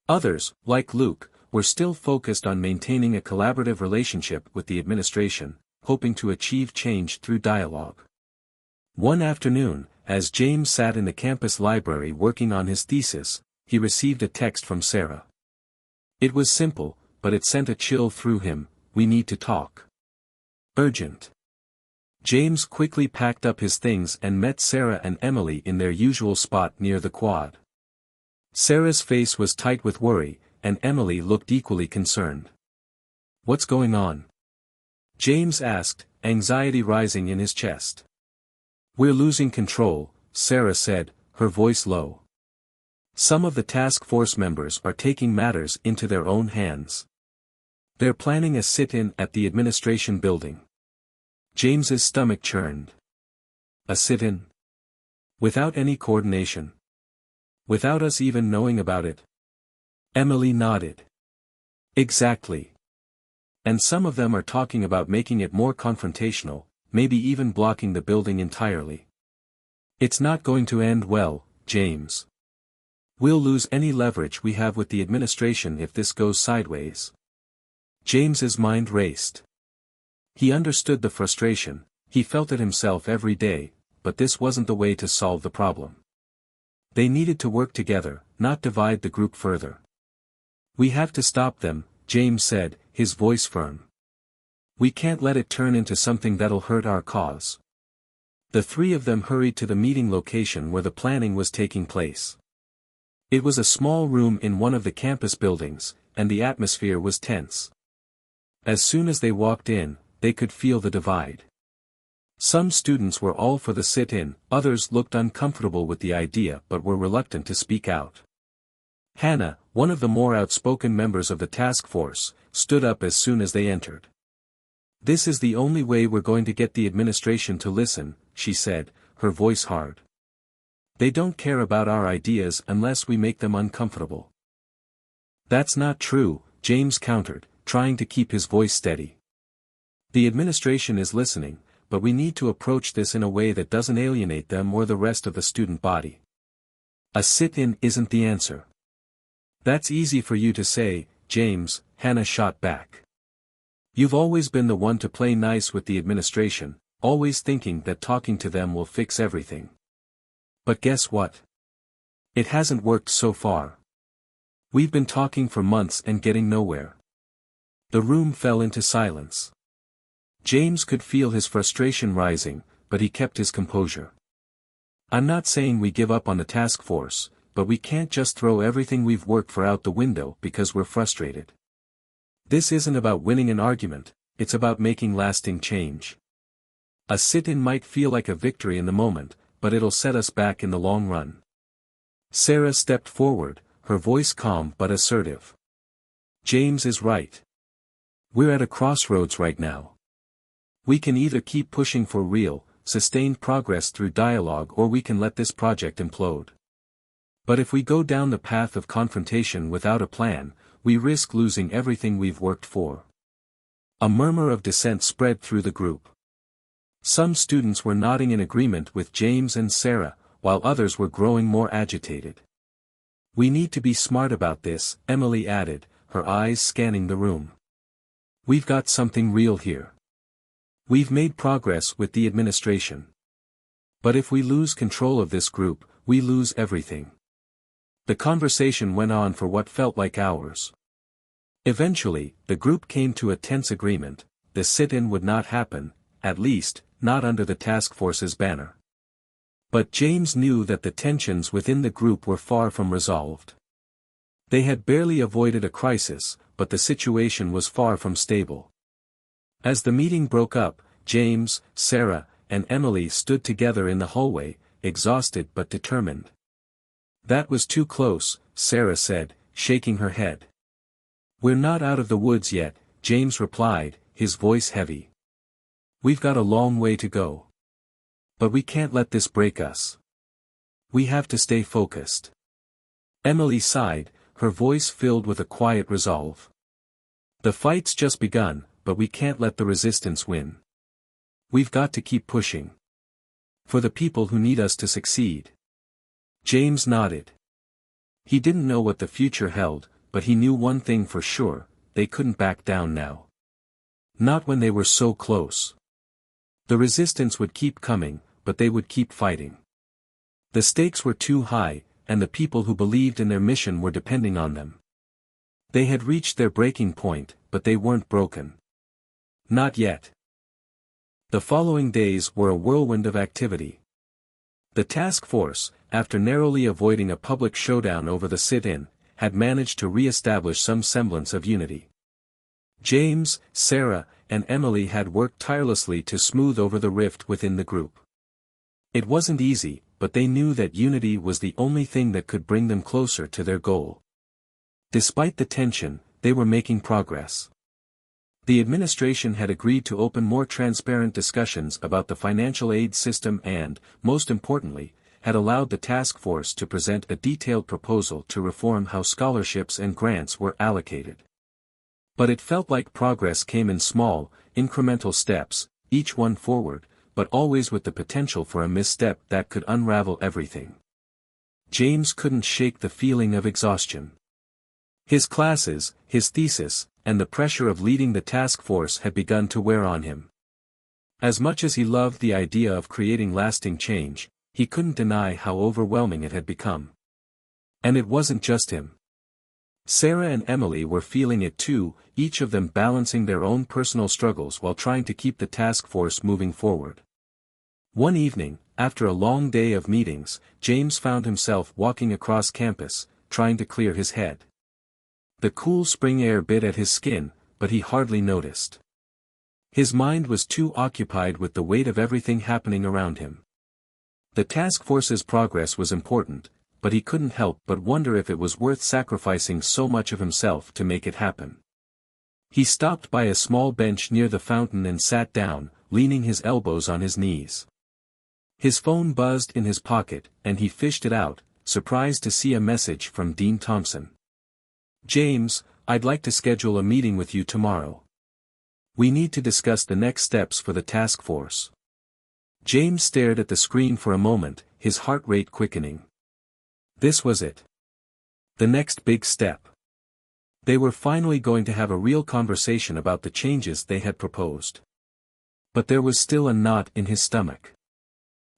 Others, like Luke, were still focused on maintaining a collaborative relationship with the administration, hoping to achieve change through dialogue. One afternoon, as James sat in the campus library working on his thesis, he received a text from Sarah. It was simple, but it sent a chill through him. "We need to talk. Urgent." James quickly packed up his things and met Sarah and Emily in their usual spot near the quad. Sarah's face was tight with worry, and Emily looked equally concerned. "What's going on?" James asked, anxiety rising in his chest. "We're losing control," Sarah said, her voice low. "Some of the task force members are taking matters into their own hands. They're planning a sit-in at the administration building." James's stomach churned. A sit-in? Without any coordination? Without us even knowing about it? Emily nodded. "Exactly. And some of them are talking about making it more confrontational, maybe even blocking the building entirely. It's not going to end well, James. We'll lose any leverage we have with the administration if this goes sideways." James's mind raced. He understood the frustration, he felt it himself every day, but this wasn't the way to solve the problem. They needed to work together, not divide the group further. "We have to stop them," James said, his voice firm. "We can't let it turn into something that'll hurt our cause." The three of them hurried to the meeting location where the planning was taking place. It was a small room in one of the campus buildings, and the atmosphere was tense. As soon as they walked in, they could feel the divide. Some students were all for the sit-in, others looked uncomfortable with the idea but were reluctant to speak out. Hannah, one of the more outspoken members of the task force, stood up as soon as they entered. "This is the only way we're going to get the administration to listen," she said, her voice hard. "They don't care about our ideas unless we make them uncomfortable." "That's not true," James countered, trying to keep his voice steady. "The administration is listening, but we need to approach this in a way that doesn't alienate them or the rest of the student body. A sit-in isn't the answer." "That's easy for you to say, James," Hannah shot back. "You've always been the one to play nice with the administration, always thinking that talking to them will fix everything. But guess what? It hasn't worked so far. We've been talking for months and getting nowhere." The room fell into silence. James could feel his frustration rising, but he kept his composure. "I'm not saying we give up on the task force, but we can't just throw everything we've worked for out the window because we're frustrated. This isn't about winning an argument, it's about making lasting change. A sit-in might feel like a victory in the moment, but it'll set us back in the long run." Sarah stepped forward, her voice calm but assertive. "James is right. We're at a crossroads right now. We can either keep pushing for real, sustained progress through dialogue, or we can let this project implode. But if we go down the path of confrontation without a plan, we risk losing everything we've worked for." A murmur of dissent spread through the group. Some students were nodding in agreement with James and Sarah, while others were growing more agitated. "We need to be smart about this," Emily added, her eyes scanning the room. "We've got something real here. We've made progress with the administration. But if we lose control of this group, we lose everything." The conversation went on for what felt like hours. Eventually, the group came to a tense agreement: the sit-in would not happen, at least, not under the task force's banner. But James knew that the tensions within the group were far from resolved. They had barely avoided a crisis, but the situation was far from stable. As the meeting broke up, James, Sarah, and Emily stood together in the hallway, exhausted but determined. "That was too close," Sarah said, shaking her head. "We're not out of the woods yet," James replied, his voice heavy. "We've got a long way to go. But we can't let this break us. We have to stay focused." Emily sighed, her voice filled with a quiet resolve. "The fight's just begun, but we can't let the resistance win. We've got to keep pushing. For the people who need us to succeed." James nodded. He didn't know what the future held, but he knew one thing for sure: they couldn't back down now. Not when they were so close. The resistance would keep coming, but they would keep fighting. The stakes were too high, and the people who believed in their mission were depending on them. They had reached their breaking point, but they weren't broken. Not yet. The following days were a whirlwind of activity. The task force, after narrowly avoiding a public showdown over the sit-in, had managed to re-establish some semblance of unity. James, Sarah, and Emily had worked tirelessly to smooth over the rift within the group. It wasn't easy, but they knew that unity was the only thing that could bring them closer to their goal. Despite the tension, they were making progress. The administration had agreed to open more transparent discussions about the financial aid system and, most importantly, had allowed the task force to present a detailed proposal to reform how scholarships and grants were allocated. But it felt like progress came in small, incremental steps, each one forward, but always with the potential for a misstep that could unravel everything. James couldn't shake the feeling of exhaustion. His classes, his thesis, and the pressure of leading the task force had begun to wear on him. As much as he loved the idea of creating lasting change, he couldn't deny how overwhelming it had become. And it wasn't just him. Sarah and Emily were feeling it too, each of them balancing their own personal struggles while trying to keep the task force moving forward. One evening, after a long day of meetings, James found himself walking across campus, trying to clear his head. The cool spring air bit at his skin, but he hardly noticed. His mind was too occupied with the weight of everything happening around him. The task force's progress was important, but he couldn't help but wonder if it was worth sacrificing so much of himself to make it happen. He stopped by a small bench near the fountain and sat down, leaning his elbows on his knees. His phone buzzed in his pocket, and he fished it out, surprised to see a message from Dean Thompson. "James, I'd like to schedule a meeting with you tomorrow. We need to discuss the next steps for the task force." James stared at the screen for a moment, his heart rate quickening. This was it. The next big step. They were finally going to have a real conversation about the changes they had proposed. But there was still a knot in his stomach.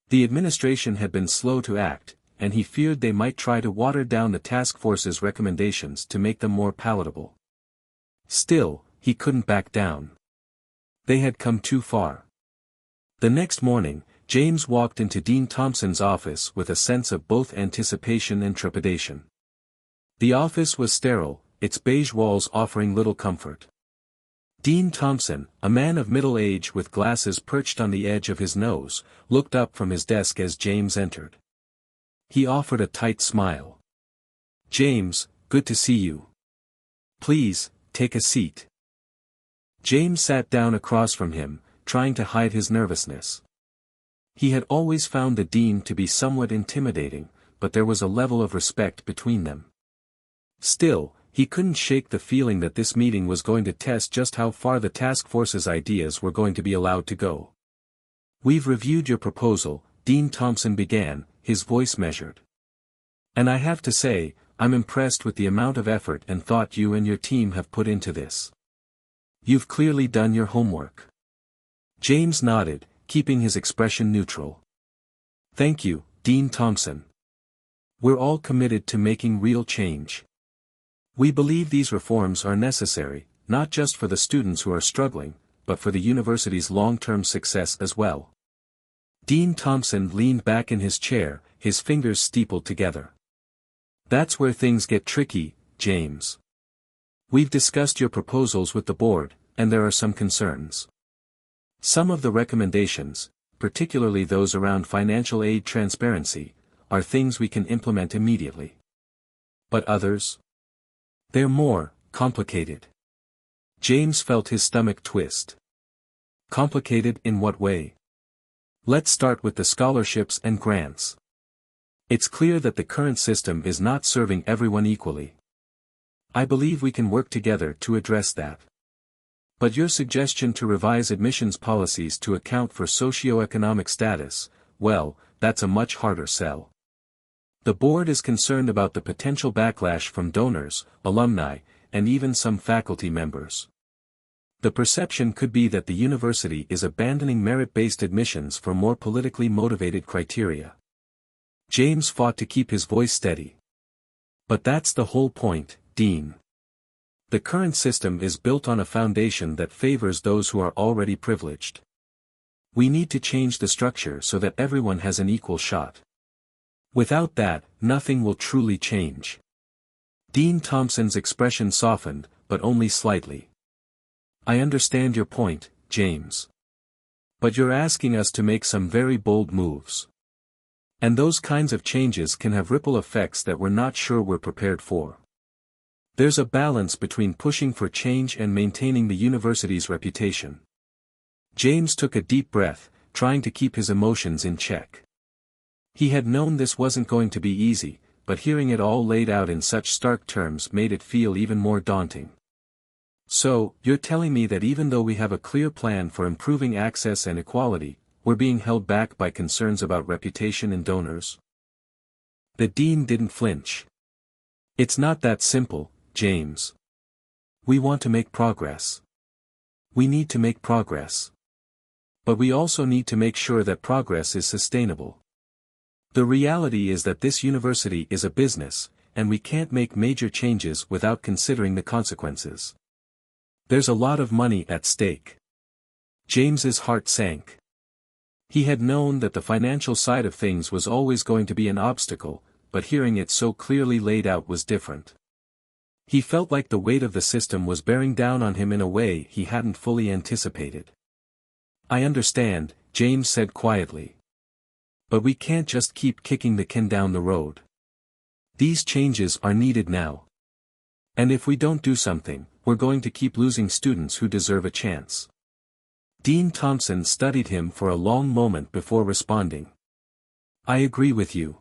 The administration had been slow to act, and he feared they might try to water down the task force's recommendations to make them more palatable. Still, he couldn't back down. They had come too far. The next morning, James walked into Dean Thompson's office with a sense of both anticipation and trepidation. The office was sterile, its beige walls offering little comfort. Dean Thompson, a man of middle age with glasses perched on the edge of his nose, looked up from his desk as James entered. He offered a tight smile. "James, good to see you. Please, take a seat." James sat down across from him, trying to hide his nervousness. He had always found the dean to be somewhat intimidating, but there was a level of respect between them. Still, he couldn't shake the feeling that this meeting was going to test just how far the task force's ideas were going to be allowed to go. "We've reviewed your proposal," Dean Thompson began, his voice measured. "And I have to say, I'm impressed with the amount of effort and thought you and your team have put into this. You've clearly done your homework." James nodded, keeping his expression neutral. "Thank you, Dean Thompson. We're all committed to making real change. We believe these reforms are necessary, not just for the students who are struggling, but for the university's long-term success as well." Dean Thompson leaned back in his chair, his fingers steepled together. "That's where things get tricky, James. We've discussed your proposals with the board, and there are some concerns. Some of the recommendations, particularly those around financial aid transparency, are things we can implement immediately. But others? They're more complicated." James felt his stomach twist. Complicated in what way? Let's start with the scholarships and grants. It's clear that the current system is not serving everyone equally. I believe we can work together to address that. But your suggestion to revise admissions policies to account for socioeconomic status, well, that's a much harder sell. The board is concerned about the potential backlash from donors, alumni, and even some faculty members. The perception could be that the university is abandoning merit-based admissions for more politically motivated criteria. James fought to keep his voice steady. But that's the whole point, Dean. The current system is built on a foundation that favors those who are already privileged. We need to change the structure so that everyone has an equal shot. Without that, nothing will truly change. Dean Thompson's expression softened, but only slightly. I understand your point, James. But you're asking us to make some very bold moves. And those kinds of changes can have ripple effects that we're not sure we're prepared for. There's a balance between pushing for change and maintaining the university's reputation. James took a deep breath, trying to keep his emotions in check. He had known this wasn't going to be easy, but hearing it all laid out in such stark terms made it feel even more daunting. So, you're telling me that even though we have a clear plan for improving access and equality, we're being held back by concerns about reputation and donors? The dean didn't flinch. It's not that simple, James. We want to make progress. We need to make progress. But we also need to make sure that progress is sustainable. The reality is that this university is a business, and we can't make major changes without considering the consequences. There's a lot of money at stake. James's heart sank. He had known that the financial side of things was always going to be an obstacle, but hearing it so clearly laid out was different. He felt like the weight of the system was bearing down on him in a way he hadn't fully anticipated. I understand, James said quietly. But we can't just keep kicking the can down the road. These changes are needed now. And if we don't do something, we're going to keep losing students who deserve a chance. Dean Thompson studied him for a long moment before responding. I agree with you.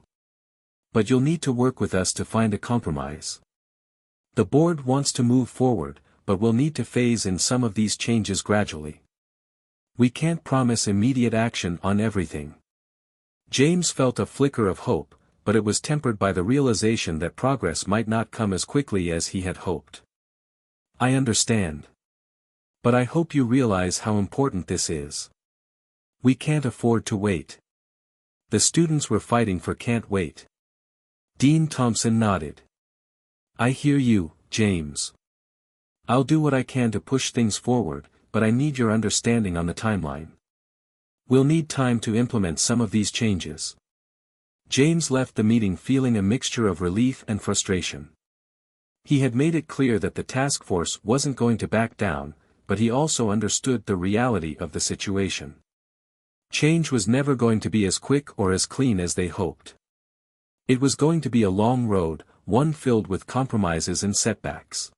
But you'll need to work with us to find a compromise. The board wants to move forward, but we'll need to phase in some of these changes gradually. We can't promise immediate action on everything. James felt a flicker of hope, but it was tempered by the realization that progress might not come as quickly as he had hoped. I understand. But I hope you realize how important this is. We can't afford to wait. The students we're fighting for can't wait. Dean Thompson nodded. I hear you, James. I'll do what I can to push things forward, but I need your understanding on the timeline. We'll need time to implement some of these changes. James left the meeting feeling a mixture of relief and frustration. He had made it clear that the task force wasn't going to back down, but he also understood the reality of the situation. Change was never going to be as quick or as clean as they hoped. It was going to be a long road, one filled with compromises and setbacks.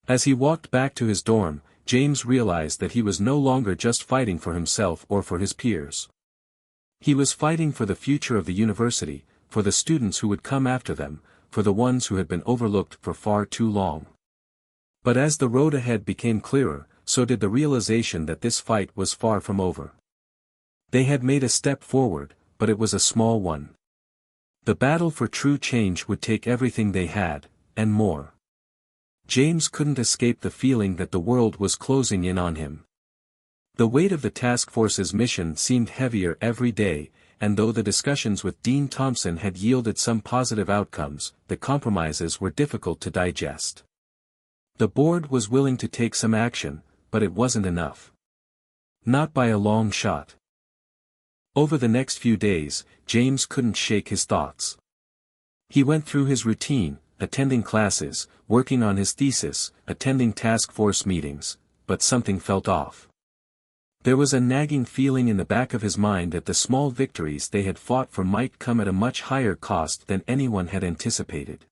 As he walked back to his dorm, James realized that he was no longer just fighting for himself or for his peers. He was fighting for the future of the university, for the students who would come after them, for the ones who had been overlooked for far too long. But as the road ahead became clearer, so did the realization that this fight was far from over. They had made a step forward, but it was a small one. The battle for true change would take everything they had, and more. James couldn't escape the feeling that the world was closing in on him. The weight of the task force's mission seemed heavier every day, and though the discussions with Dean Thompson had yielded some positive outcomes, the compromises were difficult to digest. The board was willing to take some action, but it wasn't enough. Not by a long shot. Over the next few days, James couldn't shake his thoughts. He went through his routine, attending classes, working on his thesis, attending task force meetings, but something felt off. There was a nagging feeling in the back of his mind that the small victories they had fought for might come at a much higher cost than anyone had anticipated.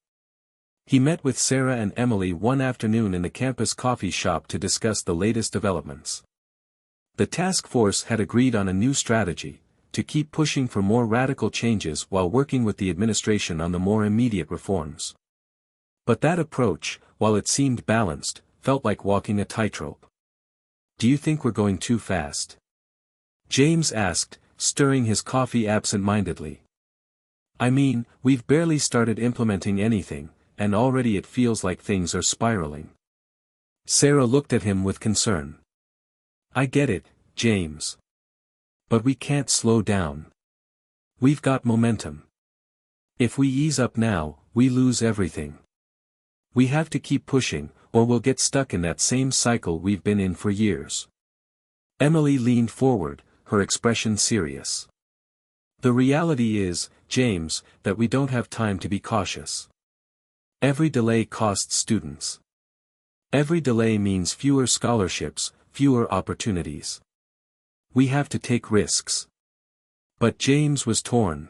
He met with Sarah and Emily one afternoon in the campus coffee shop to discuss the latest developments. The task force had agreed on a new strategy, to keep pushing for more radical changes while working with the administration on the more immediate reforms. But that approach, while it seemed balanced, felt like walking a tightrope. Do you think we're going too fast? James asked, stirring his coffee absent-mindedly. I mean, we've barely started implementing anything, and already it feels like things are spiraling. Sarah looked at him with concern. I get it, James. But we can't slow down. We've got momentum. If we ease up now, we lose everything. We have to keep pushing, or we'll get stuck in that same cycle we've been in for years. Emily leaned forward, her expression serious. "The reality is, James, that we don't have time to be cautious. Every delay costs students. Every delay means fewer scholarships, fewer opportunities. We have to take risks." But James was torn.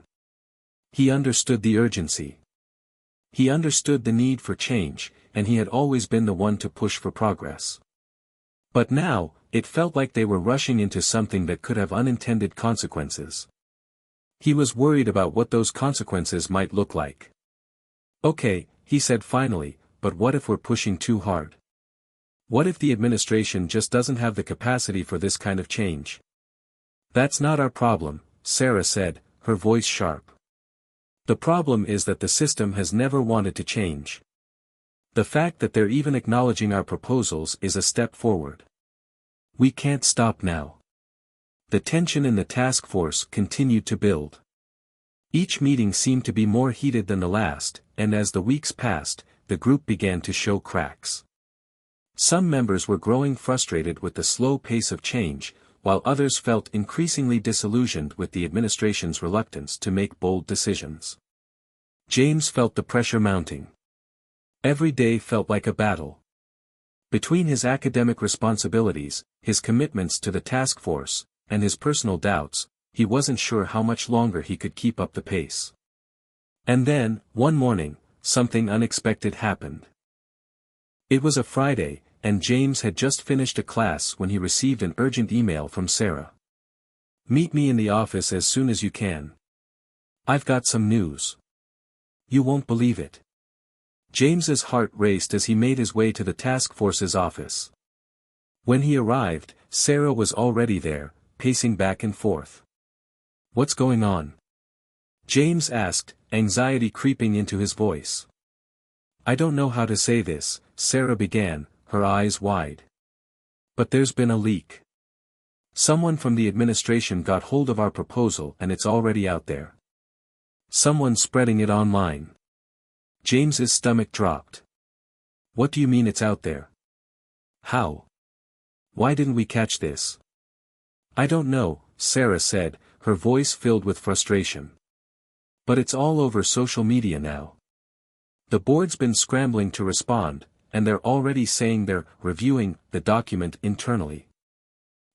He understood the urgency. He understood the need for change, and he had always been the one to push for progress. But now, it felt like they were rushing into something that could have unintended consequences. He was worried about what those consequences might look like. "Okay," he said finally, "but what if we're pushing too hard? What if the administration just doesn't have the capacity for this kind of change?" "That's not our problem," Sarah said, her voice sharp. "The problem is that the system has never wanted to change. The fact that they're even acknowledging our proposals is a step forward. We can't stop now." The tension in the task force continued to build. Each meeting seemed to be more heated than the last, and as the weeks passed, the group began to show cracks. Some members were growing frustrated with the slow pace of change, while others felt increasingly disillusioned with the administration's reluctance to make bold decisions. James felt the pressure mounting. Every day felt like a battle. Between his academic responsibilities, his commitments to the task force, and his personal doubts, he wasn't sure how much longer he could keep up the pace. And then, one morning, something unexpected happened. It was a Friday, and James had just finished a class when he received an urgent email from Sarah. "Meet me in the office as soon as you can. I've got some news. You won't believe it." James's heart raced as he made his way to the task force's office. When he arrived, Sarah was already there, pacing back and forth. "What's going on?" James asked, anxiety creeping into his voice. "I don't know how to say this," Sarah began, her eyes wide. "But there's been a leak. Someone from the administration got hold of our proposal and it's already out there. Someone's spreading it online." James's stomach dropped. "What do you mean it's out there? How? Why didn't we catch this?" "I don't know," Sarah said, her voice filled with frustration. "But it's all over social media now. The board's been scrambling to respond, and they're already saying they're reviewing the document internally."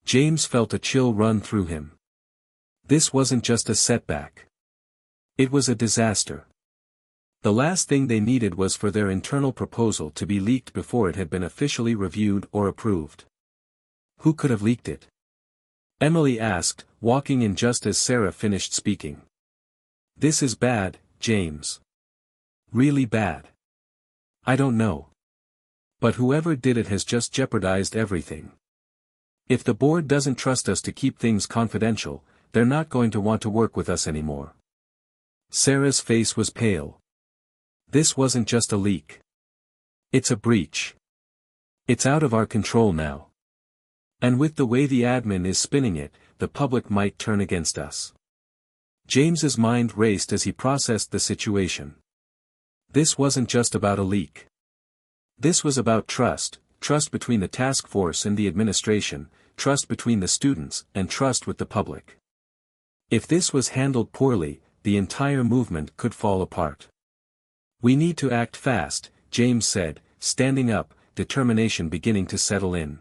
James felt a chill run through him. This wasn't just a setback. It was a disaster. The last thing they needed was for their internal proposal to be leaked before it had been officially reviewed or approved. "Who could have leaked it?" Emily asked, walking in just as Sarah finished speaking. "This is bad, James. Really bad. I don't know. But whoever did it has just jeopardized everything. If the board doesn't trust us to keep things confidential, they're not going to want to work with us anymore." Sarah's face was pale. This wasn't just a leak. It's a breach. It's out of our control now. And with the way the admin is spinning it, the public might turn against us. James's mind raced as he processed the situation. This wasn't just about a leak. This was about trust, trust between the task force and the administration, trust between the students, and trust with the public. If this was handled poorly, the entire movement could fall apart. "We need to act fast," James said, standing up, determination beginning to settle in.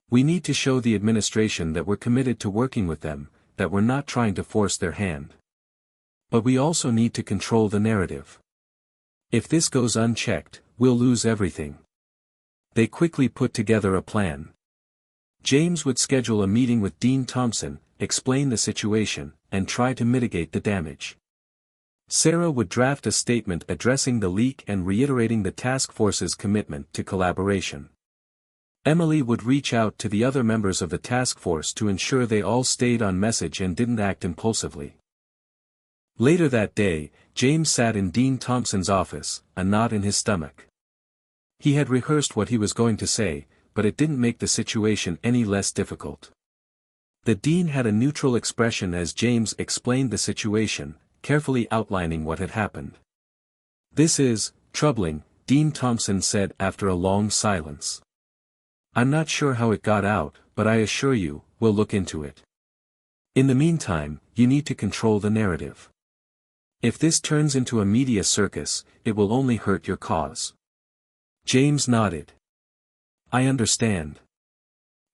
"We need to show the administration that we're committed to working with them, that we're not trying to force their hand. But we also need to control the narrative. If this goes unchecked, we'll lose everything." They quickly put together a plan. James would schedule a meeting with Dean Thompson, explain the situation, and try to mitigate the damage. Sarah would draft a statement addressing the leak and reiterating the task force's commitment to collaboration. Emily would reach out to the other members of the task force to ensure they all stayed on message and didn't act impulsively. Later that day, James sat in Dean Thompson's office, a knot in his stomach. He had rehearsed what he was going to say, but it didn't make the situation any less difficult. The dean had a neutral expression as James explained the situation, carefully outlining what had happened. "This is troubling," Dean Thompson said after a long silence. "I'm not sure how it got out, but I assure you, we'll look into it. In the meantime, you need to control the narrative. If this turns into a media circus, it will only hurt your cause." James nodded. "I understand.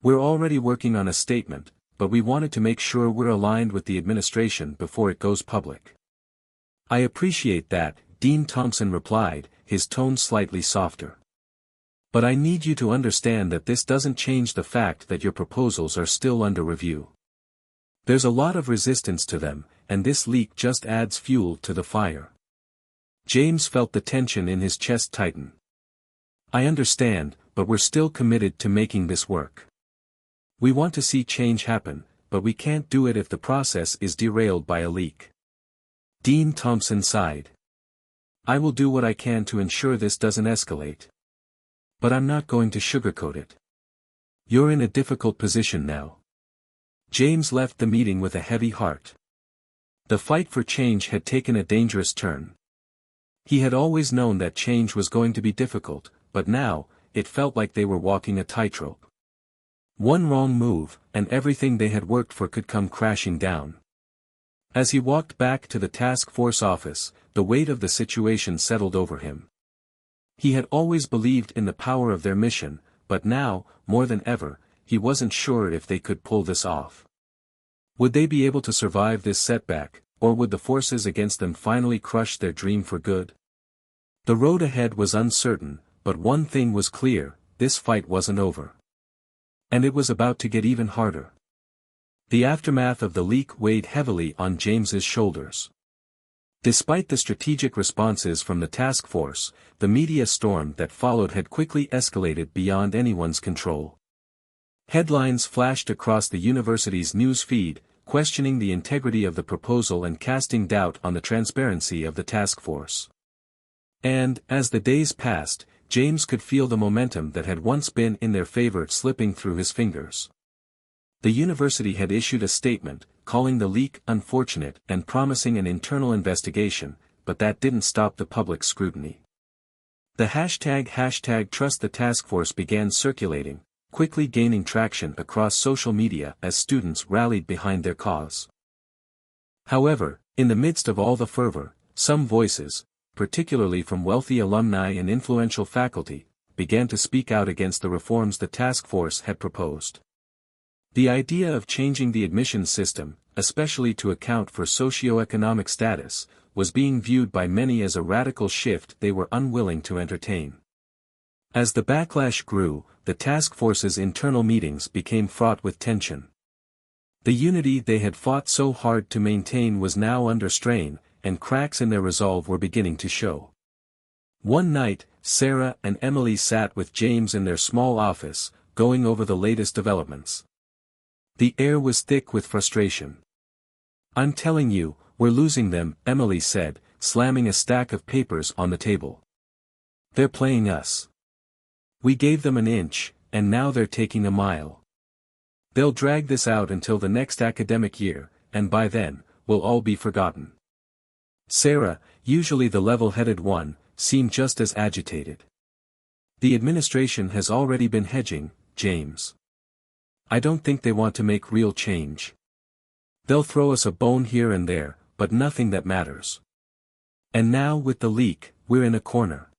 We're already working on a statement, but we wanted to make sure we're aligned with the administration before it goes public." "I appreciate that," Dean Thompson replied, his tone slightly softer. "But I need you to understand that this doesn't change the fact that your proposals are still under review. There's a lot of resistance to them, and this leak just adds fuel to the fire." James felt the tension in his chest tighten. "I understand, but we're still committed to making this work. We want to see change happen, but we can't do it if the process is derailed by a leak." Dean Thompson sighed. "I will do what I can to ensure this doesn't escalate. But I'm not going to sugarcoat it. You're in a difficult position now." James left the meeting with a heavy heart. The fight for change had taken a dangerous turn. He had always known that change was going to be difficult, but now, it felt like they were walking a tightrope. One wrong move, and everything they had worked for could come crashing down. As he walked back to the task force office, the weight of the situation settled over him. He had always believed in the power of their mission, but now, more than ever, he wasn't sure if they could pull this off. Would they be able to survive this setback, or would the forces against them finally crush their dream for good? The road ahead was uncertain, but one thing was clear: this fight wasn't over. And it was about to get even harder. The aftermath of the leak weighed heavily on James's shoulders. Despite the strategic responses from the task force, the media storm that followed had quickly escalated beyond anyone's control. Headlines flashed across the university's news feed, questioning the integrity of the proposal and casting doubt on the transparency of the task force. And, as the days passed, James could feel the momentum that had once been in their favor slipping through his fingers. The university had issued a statement, calling the leak unfortunate and promising an internal investigation, but that didn't stop the public scrutiny. The hashtag #TrustTheTaskForce began circulating, quickly gaining traction across social media as students rallied behind their cause. However, in the midst of all the fervor, some voices, particularly from wealthy alumni and influential faculty, began to speak out against the reforms the task force had proposed. The idea of changing the admissions system, especially to account for socioeconomic status, was being viewed by many as a radical shift they were unwilling to entertain. As the backlash grew, the task force's internal meetings became fraught with tension. The unity they had fought so hard to maintain was now under strain, and cracks in their resolve were beginning to show. One night, Sarah and Emily sat with James in their small office, going over the latest developments. The air was thick with frustration. "I'm telling you, we're losing them," Emily said, slamming a stack of papers on the table. "They're playing us. We gave them an inch, and now they're taking a mile. They'll drag this out until the next academic year, and by then, we'll all be forgotten." Sarah, usually the level-headed one, seemed just as agitated. "The administration has already been hedging, James. I don't think they want to make real change. They'll throw us a bone here and there, but nothing that matters. And now with the leak, we're in a corner."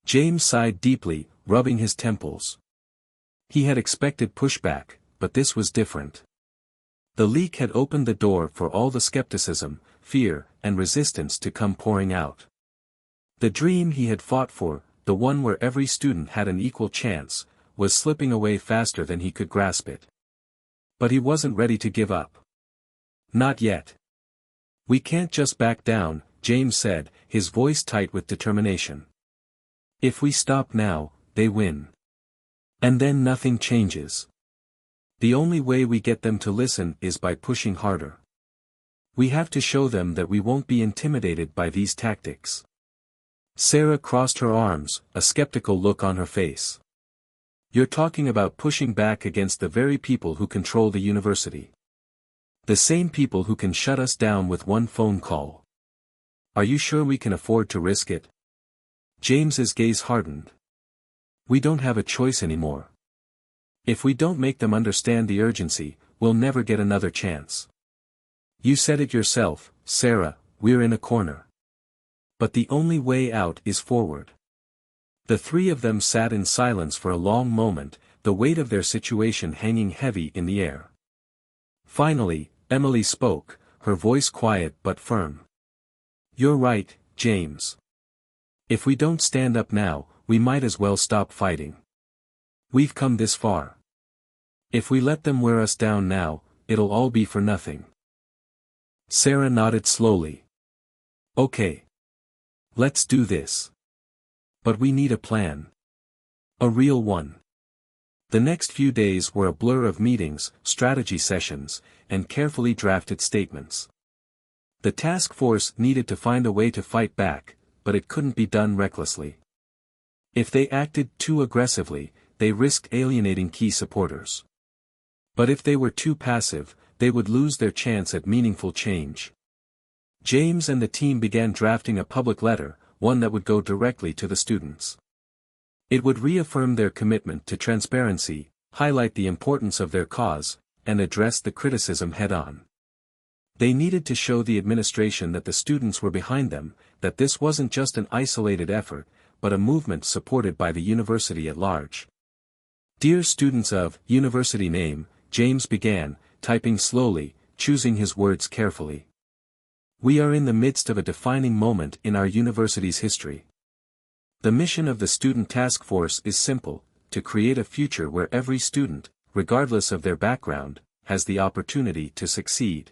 James sighed deeply, rubbing his temples. He had expected pushback, but this was different. The leak had opened the door for all the skepticism, fear, and resistance to come pouring out. The dream he had fought for, the one where every student had an equal chance, was slipping away faster than he could grasp it. But he wasn't ready to give up. Not yet. "We can't just back down," James said, his voice tight with determination. "If we stop now, they win. And then nothing changes. The only way we get them to listen is by pushing harder. We have to show them that we won't be intimidated by these tactics." Sarah crossed her arms, a skeptical look on her face. "You're talking about pushing back against the very people who control the university. The same people who can shut us down with one phone call. Are you sure we can afford to risk it?" James's gaze hardened. "We don't have a choice anymore. If we don't make them understand the urgency, we'll never get another chance. You said it yourself, Sarah, we're in a corner. But the only way out is forward. The three of them sat in silence for a long moment, the weight of their situation hanging heavy in the air. Finally, Emily spoke, her voice quiet but firm. You're right, James. If we don't stand up now, we might as well stop fighting. We've come this far. If we let them wear us down now, it'll all be for nothing. Sarah nodded slowly. Okay. Let's do this. But we need a plan. A real one. The next few days were a blur of meetings, strategy sessions, and carefully drafted statements. The task force needed to find a way to fight back, but it couldn't be done recklessly. If they acted too aggressively, they risked alienating key supporters. But if they were too passive, they would lose their chance at meaningful change. James and the team began drafting a public letter, one that would go directly to the students. It would reaffirm their commitment to transparency, highlight the importance of their cause, and address the criticism head-on. They needed to show the administration that the students were behind them, that this wasn't just an isolated effort, but a movement supported by the university at large. Dear students of university name, James began, typing slowly, choosing his words carefully. We are in the midst of a defining moment in our university's history. The mission of the Student Task Force is simple, to create a future where every student, regardless of their background, has the opportunity to succeed.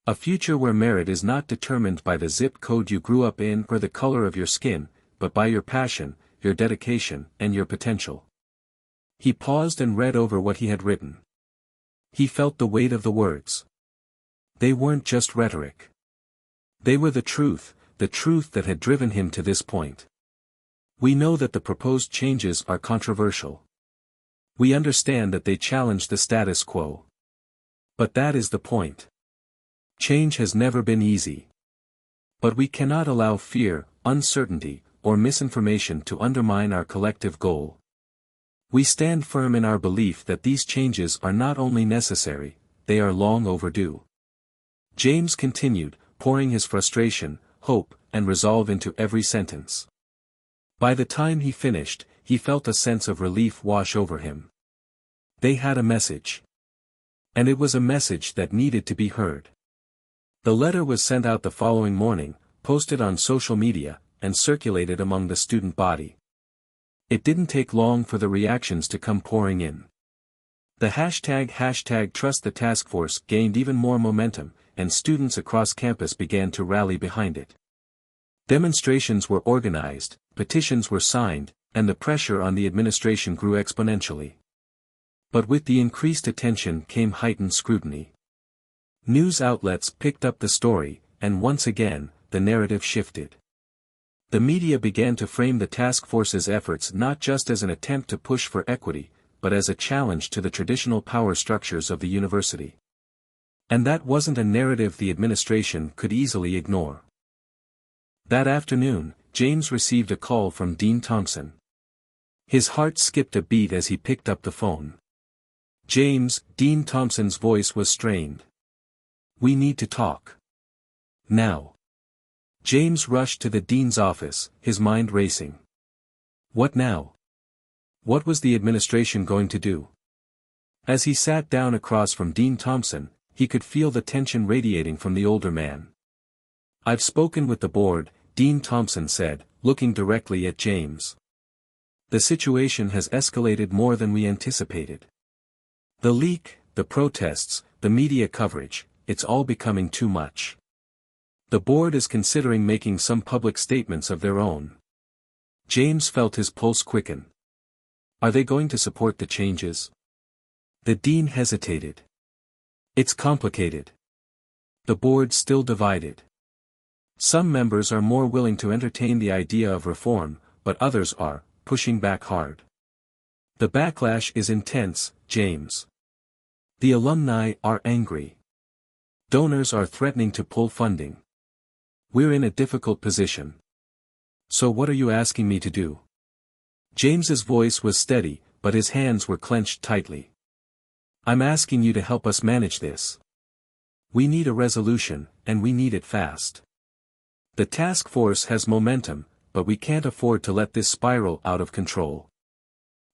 A future where merit is not determined by the zip code you grew up in or the color of your skin, but by your passion, your dedication, and your potential. He paused and read over what he had written. He felt the weight of the words. They weren't just rhetoric. They were the truth that had driven him to this point. We know that the proposed changes are controversial. We understand that they challenge the status quo. But that is the point. Change has never been easy. But we cannot allow fear, uncertainty, or misinformation to undermine our collective goal. We stand firm in our belief that these changes are not only necessary, they are long overdue. James continued, pouring his frustration, hope, and resolve into every sentence. By the time he finished, he felt a sense of relief wash over him. They had a message. And it was a message that needed to be heard. The letter was sent out the following morning, posted on social media, and circulated among the student body. It didn't take long for the reactions to come pouring in. The hashtag #TrustTheTaskForce gained even more momentum, and students across campus began to rally behind it. Demonstrations were organized, petitions were signed, and the pressure on the administration grew exponentially. But with the increased attention came heightened scrutiny. News outlets picked up the story, and once again, the narrative shifted. The media began to frame the task force's efforts not just as an attempt to push for equity, but as a challenge to the traditional power structures of the university. And that wasn't a narrative the administration could easily ignore. That afternoon, James received a call from Dean Thompson. His heart skipped a beat as he picked up the phone. James, Dean Thompson's voice was strained. We need to talk. Now. James rushed to the dean's office, his mind racing. What now? What was the administration going to do? As he sat down across from Dean Thompson, he could feel the tension radiating from the older man. I've spoken with the board, Dean Thompson said, looking directly at James. The situation has escalated more than we anticipated. The leak, the protests, the media coverage, it's all becoming too much. The board is considering making some public statements of their own. James felt his pulse quicken. Are they going to support the changes? The dean hesitated. It's complicated. The board's still divided. Some members are more willing to entertain the idea of reform, but others are, pushing back hard. The backlash is intense, James. The alumni are angry. Donors are threatening to pull funding. We're in a difficult position. So what are you asking me to do? James's voice was steady, but his hands were clenched tightly. I'm asking you to help us manage this. We need a resolution, and we need it fast. The task force has momentum, but we can't afford to let this spiral out of control.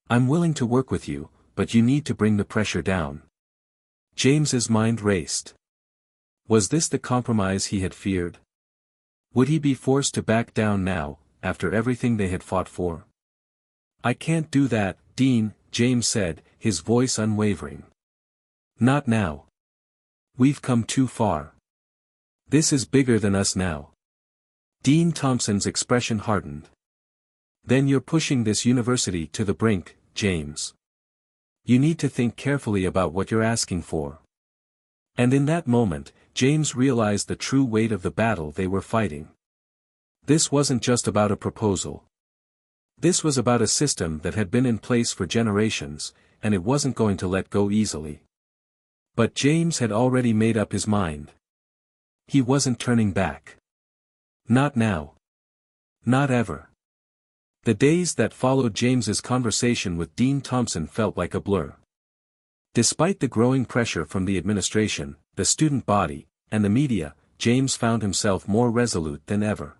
I'm willing to work with you, but you need to bring the pressure down. James's mind raced. Was this the compromise he had feared? Would he be forced to back down now, after everything they had fought for? I can't do that, Dean, James said, his voice unwavering. Not now. We've come too far. This is bigger than us now. Dean Thompson's expression hardened. Then you're pushing this university to the brink, James. You need to think carefully about what you're asking for. And in that moment, James realized the true weight of the battle they were fighting. This wasn't just about a proposal. This was about a system that had been in place for generations, and it wasn't going to let go easily. But James had already made up his mind. He wasn't turning back. Not now. Not ever. The days that followed James's conversation with Dean Thompson felt like a blur. Despite the growing pressure from the administration, the student body, and the media, James found himself more resolute than ever.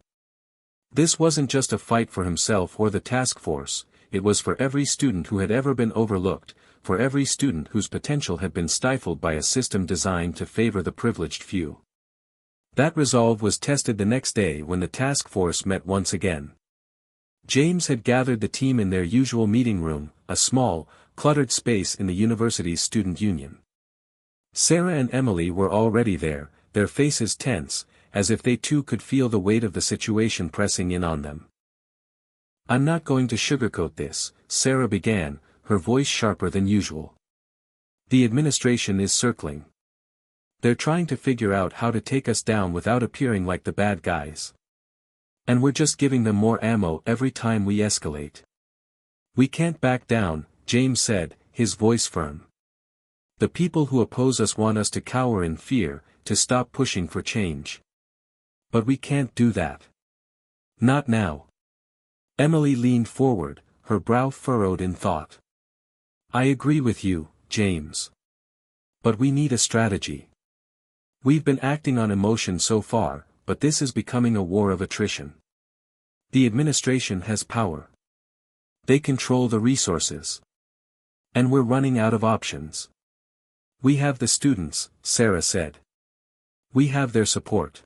This wasn't just a fight for himself or the task force, it was for every student who had ever been overlooked, for every student whose potential had been stifled by a system designed to favor the privileged few. That resolve was tested the next day when the task force met once again. James had gathered the team in their usual meeting room, a small, cluttered space in the university's student union. Sarah and Emily were already there, their faces tense, as if they too could feel the weight of the situation pressing in on them. I'm not going to sugarcoat this, Sarah began, her voice sharper than usual. The administration is circling. They're trying to figure out how to take us down without appearing like the bad guys. And we're just giving them more ammo every time we escalate. We can't back down, James said, his voice firm. The people who oppose us want us to cower in fear, to stop pushing for change. But we can't do that. Not now. Emily leaned forward, her brow furrowed in thought. I agree with you, James. But we need a strategy. We've been acting on emotion so far, but this is becoming a war of attrition. The administration has power. They control the resources. And we're running out of options. We have the students, Sarah said. We have their support.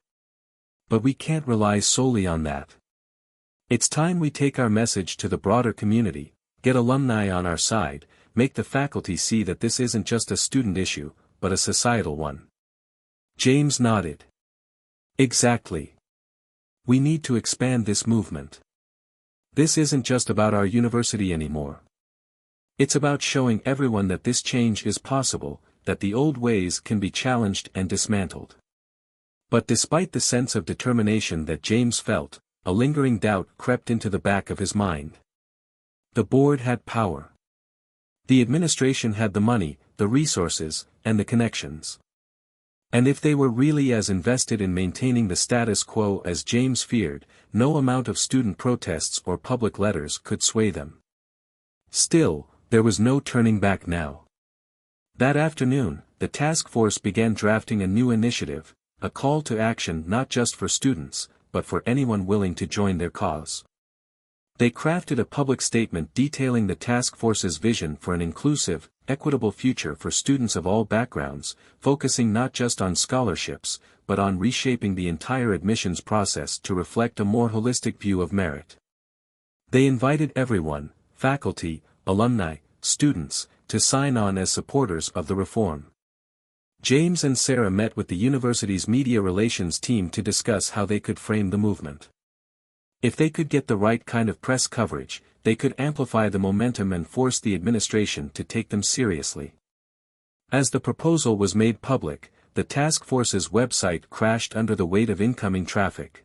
But we can't rely solely on that. It's time we take our message to the broader community, get alumni on our side, make the faculty see that this isn't just a student issue, but a societal one. James nodded. Exactly. We need to expand this movement. This isn't just about our university anymore. It's about showing everyone that this change is possible, that the old ways can be challenged and dismantled. But despite the sense of determination that James felt, a lingering doubt crept into the back of his mind. The board had power. The administration had the money, the resources, and the connections. And if they were really as invested in maintaining the status quo as James feared, no amount of student protests or public letters could sway them. Still, there was no turning back now. That afternoon, the task force began drafting a new initiative, a call to action not just for students, but for anyone willing to join their cause. They crafted a public statement detailing the task force's vision for an inclusive, equitable future for students of all backgrounds, focusing not just on scholarships, but on reshaping the entire admissions process to reflect a more holistic view of merit. They invited everyone, faculty, alumni, students, to sign on as supporters of the reform. James and Sarah met with the university's media relations team to discuss how they could frame the movement. If they could get the right kind of press coverage, they could amplify the momentum and force the administration to take them seriously. As the proposal was made public, the task force's website crashed under the weight of incoming traffic.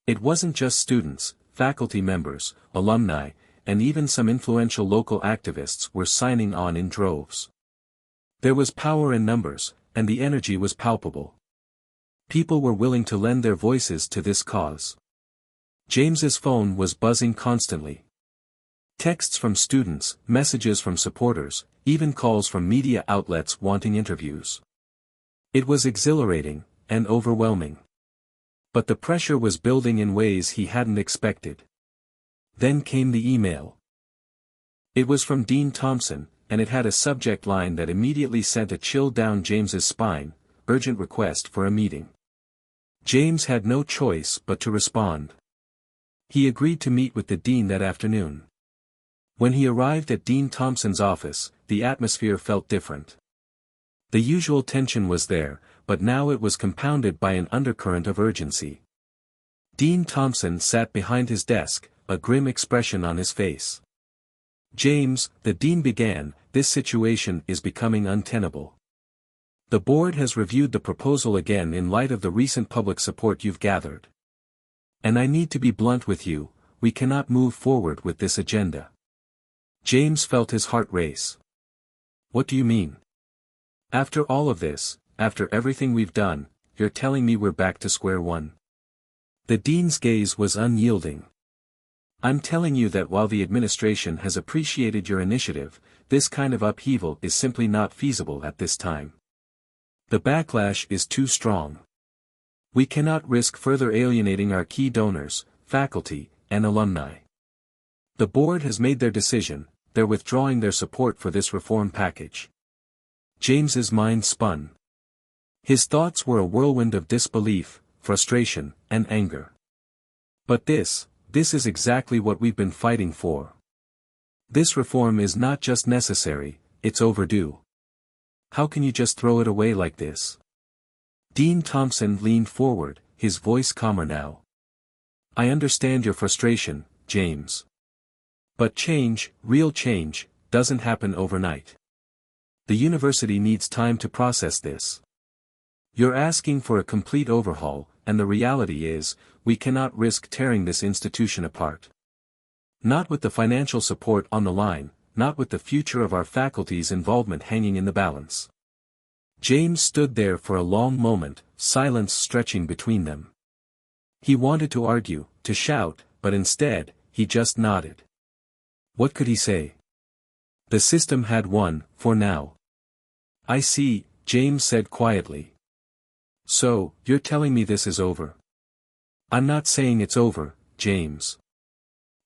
It wasn't just students, faculty members, alumni, and even some influential local activists were signing on in droves. There was power in numbers, and the energy was palpable. People were willing to lend their voices to this cause. James's phone was buzzing constantly. Texts from students, messages from supporters, even calls from media outlets wanting interviews. It was exhilarating, and overwhelming. But the pressure was building in ways he hadn't expected. Then came the email. It was from Dean Thompson, and it had a subject line that immediately sent a chill down James's spine: urgent request for a meeting. James had no choice but to respond. He agreed to meet with the dean that afternoon. When he arrived at Dean Thompson's office, the atmosphere felt different. The usual tension was there, but now it was compounded by an undercurrent of urgency. Dean Thompson sat behind his desk, a grim expression on his face. "James," the dean began, "this situation is becoming untenable. The board has reviewed the proposal again in light of the recent public support you've gathered. And I need to be blunt with you, we cannot move forward with this agenda." James felt his heart race. "What do you mean? After all of this, after everything we've done, you're telling me we're back to square one?" The dean's gaze was unyielding. "I'm telling you that while the administration has appreciated your initiative, this kind of upheaval is simply not feasible at this time. The backlash is too strong. We cannot risk further alienating our key donors, faculty, and alumni. The board has made their decision, they're withdrawing their support for this reform package." James's mind spun. His thoughts were a whirlwind of disbelief, frustration, and anger. "But this is exactly what we've been fighting for. This reform is not just necessary, it's overdue. How can you just throw it away like this?" Dean Thompson leaned forward, his voice calmer now. "I understand your frustration, James. But change, real change, doesn't happen overnight. The university needs time to process this. You're asking for a complete overhaul, and the reality is, we cannot risk tearing this institution apart. Not with the financial support on the line, not with the future of our faculty's involvement hanging in the balance." James stood there for a long moment, silence stretching between them. He wanted to argue, to shout, but instead, he just nodded. What could he say? The system had won, for now. "I see," James said quietly. "So, you're telling me this is over?" "I'm not saying it's over, James.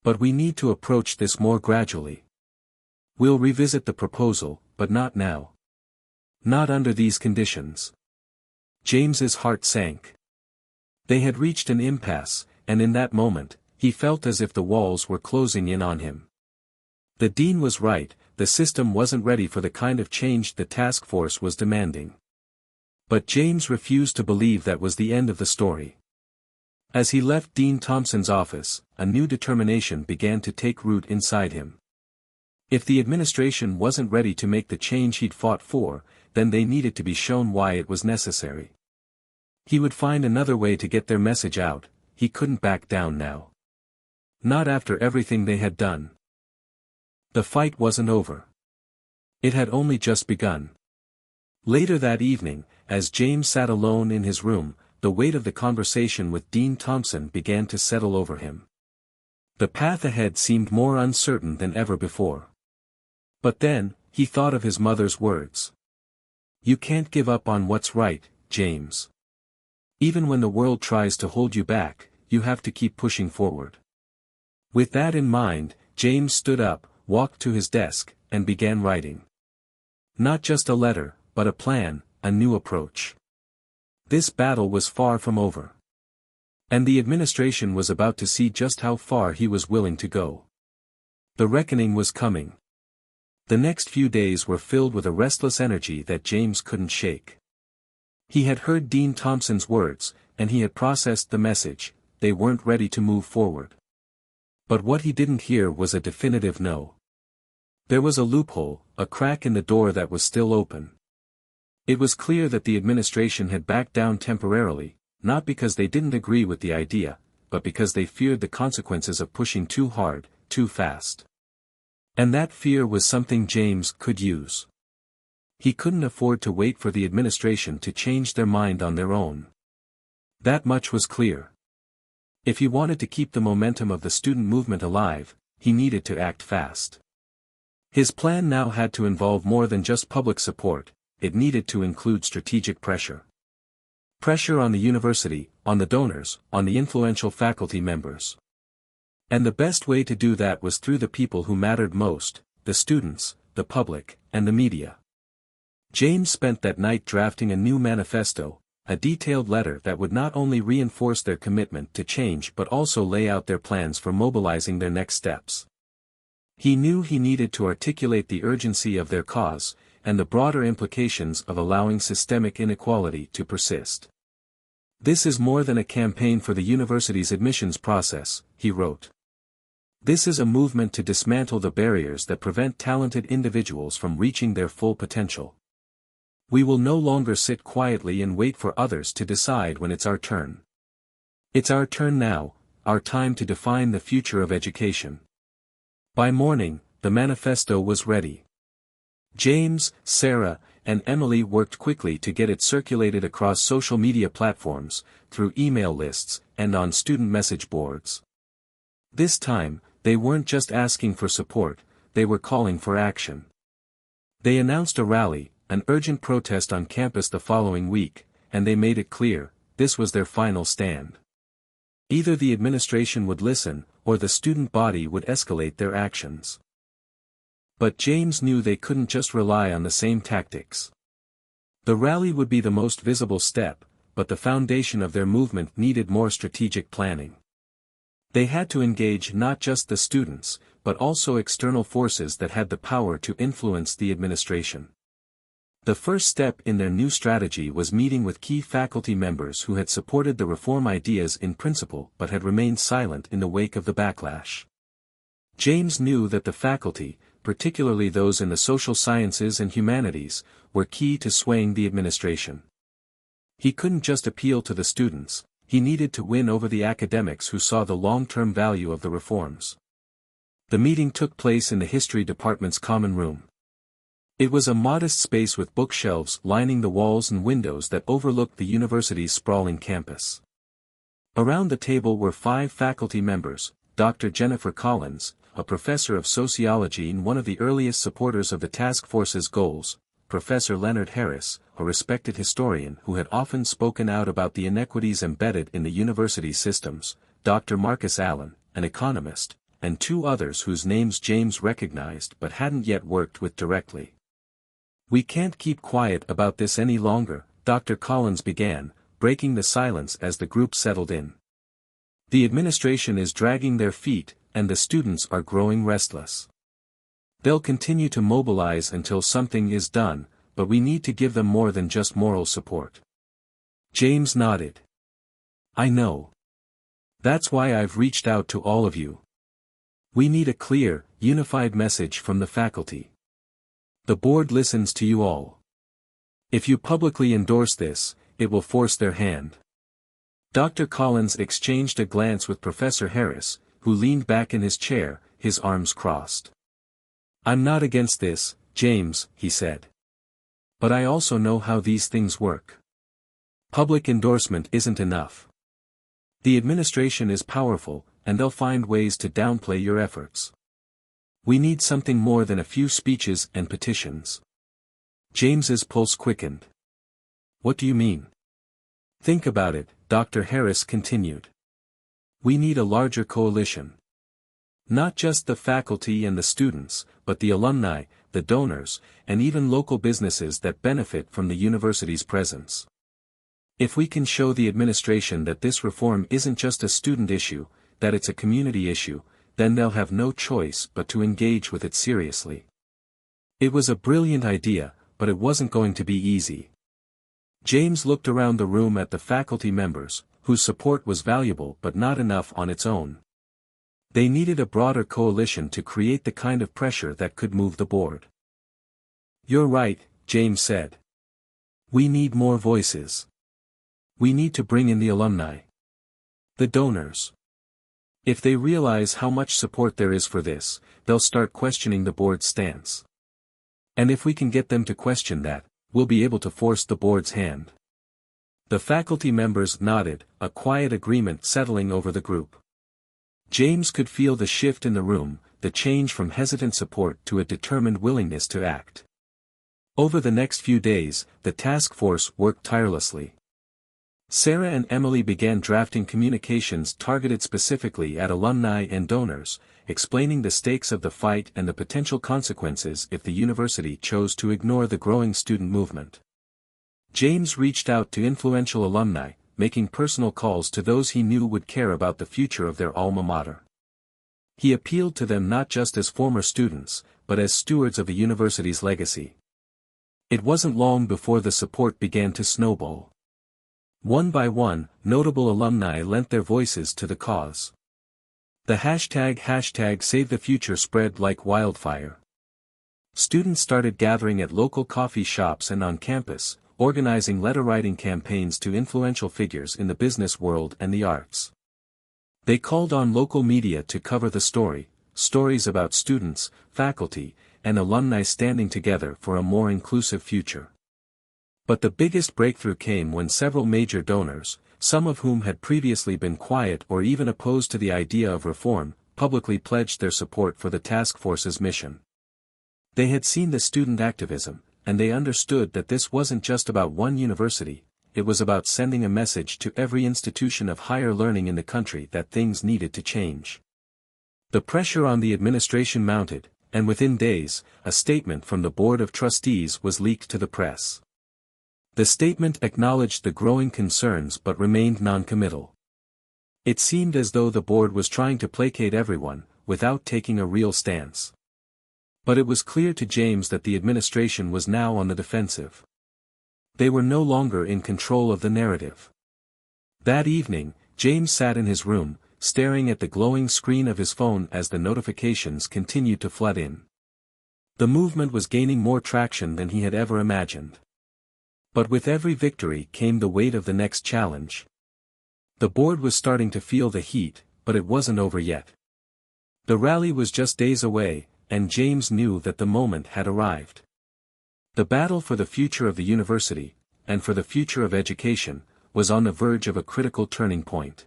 But we need to approach this more gradually. We'll revisit the proposal, but not now. Not under these conditions." James's heart sank. They had reached an impasse, and in that moment, he felt as if the walls were closing in on him. The dean was right, the system wasn't ready for the kind of change the task force was demanding. But James refused to believe that was the end of the story. As he left Dean Thompson's office, a new determination began to take root inside him. If the administration wasn't ready to make the change he'd fought for, then they needed to be shown why it was necessary. He would find another way to get their message out, he couldn't back down now. Not after everything they had done. The fight wasn't over. It had only just begun. Later that evening, as James sat alone in his room, the weight of the conversation with Dean Thompson began to settle over him. The path ahead seemed more uncertain than ever before. But then, he thought of his mother's words. "You can't give up on what's right, James. Even when the world tries to hold you back, you have to keep pushing forward." With that in mind, James stood up, walked to his desk, and began writing. Not just a letter, but a plan, a new approach. This battle was far from over. And the administration was about to see just how far he was willing to go. The reckoning was coming. The next few days were filled with a restless energy that James couldn't shake. He had heard Dean Thompson's words, and he had processed the message, they weren't ready to move forward. But what he didn't hear was a definitive no. There was a loophole, a crack in the door that was still open. It was clear that the administration had backed down temporarily, not because they didn't agree with the idea, but because they feared the consequences of pushing too hard, too fast. And that fear was something James could use. He couldn't afford to wait for the administration to change their mind on their own. That much was clear. If he wanted to keep the momentum of the student movement alive, he needed to act fast. His plan now had to involve more than just public support, it needed to include strategic pressure. Pressure on the university, on the donors, on the influential faculty members. And the best way to do that was through the people who mattered most, the students, the public, and the media. James spent that night drafting a new manifesto, a detailed letter that would not only reinforce their commitment to change but also lay out their plans for mobilizing their next steps. He knew he needed to articulate the urgency of their cause, and the broader implications of allowing systemic inequality to persist. "This is more than a campaign for the university's admissions process," he wrote. "This is a movement to dismantle the barriers that prevent talented individuals from reaching their full potential. We will no longer sit quietly and wait for others to decide when it's our turn. It's our turn now, our time to define the future of education." By morning, the manifesto was ready. James, Sarah, and Emily worked quickly to get it circulated across social media platforms, through email lists, and on student message boards. This time, they weren't just asking for support, they were calling for action. They announced a rally, an urgent protest on campus the following week, and they made it clear, this was their final stand. Either the administration would listen, or the student body would escalate their actions. But James knew they couldn't just rely on the same tactics. The rally would be the most visible step, but the foundation of their movement needed more strategic planning. They had to engage not just the students, but also external forces that had the power to influence the administration. The first step in their new strategy was meeting with key faculty members who had supported the reform ideas in principle but had remained silent in the wake of the backlash. James knew that the faculty, particularly those in the social sciences and humanities, were key to swaying the administration. He couldn't just appeal to the students, he needed to win over the academics who saw the long-term value of the reforms. The meeting took place in the history department's common room. It was a modest space with bookshelves lining the walls and windows that overlooked the university's sprawling campus. Around the table were 5 faculty members: Dr. Jennifer Collins, a professor of sociology and one of the earliest supporters of the task force's goals; Professor Leonard Harris, a respected historian who had often spoken out about the inequities embedded in the university systems; Dr. Marcus Allen, an economist; and 2 others whose names James recognized but hadn't yet worked with directly. "We can't keep quiet about this any longer," Dr. Collins began, breaking the silence as the group settled in. "The administration is dragging their feet, and the students are growing restless. They'll continue to mobilize until something is done, but we need to give them more than just moral support." James nodded. "I know. That's why I've reached out to all of you. We need a clear, unified message from the faculty. The board listens to you all. If you publicly endorse this, it will force their hand." Dr. Collins exchanged a glance with Professor Harris, who leaned back in his chair, his arms crossed. "I'm not against this, James," he said. "But I also know how these things work. Public endorsement isn't enough. The administration is powerful, and they'll find ways to downplay your efforts. We need something more than a few speeches and petitions." James's pulse quickened. "What do you mean?" "Think about it," Dr. Harris continued. "We need a larger coalition. Not just the faculty and the students, but the alumni, the donors, and even local businesses that benefit from the university's presence. If we can show the administration that this reform isn't just a student issue, that it's a community issue, then they'll have no choice but to engage with it seriously." It was a brilliant idea, but it wasn't going to be easy. James looked around the room at the faculty members, whose support was valuable but not enough on its own. They needed a broader coalition to create the kind of pressure that could move the board. "You're right," James said. "We need more voices. We need to bring in the alumni. The donors. If they realize how much support there is for this, they'll start questioning the board's stance. And if we can get them to question that, we'll be able to force the board's hand." The faculty members nodded, a quiet agreement settling over the group. James could feel the shift in the room, the change from hesitant support to a determined willingness to act. Over the next few days, the task force worked tirelessly. Sarah and Emily began drafting communications targeted specifically at alumni and donors, explaining the stakes of the fight and the potential consequences if the university chose to ignore the growing student movement. James reached out to influential alumni, making personal calls to those he knew would care about the future of their alma mater. He appealed to them not just as former students, but as stewards of the university's legacy. It wasn't long before the support began to snowball. One by one, notable alumni lent their voices to the cause. The hashtag #SaveTheFuture spread like wildfire. Students started gathering at local coffee shops and on campus, organizing letter-writing campaigns to influential figures in the business world and the arts. They called on local media to cover the stories about students, faculty, and alumni standing together for a more inclusive future. But the biggest breakthrough came when several major donors, some of whom had previously been quiet or even opposed to the idea of reform, publicly pledged their support for the task force's mission. They had seen the student activism, and they understood that this wasn't just about one university, it was about sending a message to every institution of higher learning in the country that things needed to change. The pressure on the administration mounted, and within days, a statement from the Board of Trustees was leaked to the press. The statement acknowledged the growing concerns but remained non-committal. It seemed as though the board was trying to placate everyone, without taking a real stance. But it was clear to James that the administration was now on the defensive. They were no longer in control of the narrative. That evening, James sat in his room, staring at the glowing screen of his phone as the notifications continued to flood in. The movement was gaining more traction than he had ever imagined. But with every victory came the weight of the next challenge. The board was starting to feel the heat, but it wasn't over yet. The rally was just days away, and James knew that the moment had arrived. The battle for the future of the university, and for the future of education, was on the verge of a critical turning point.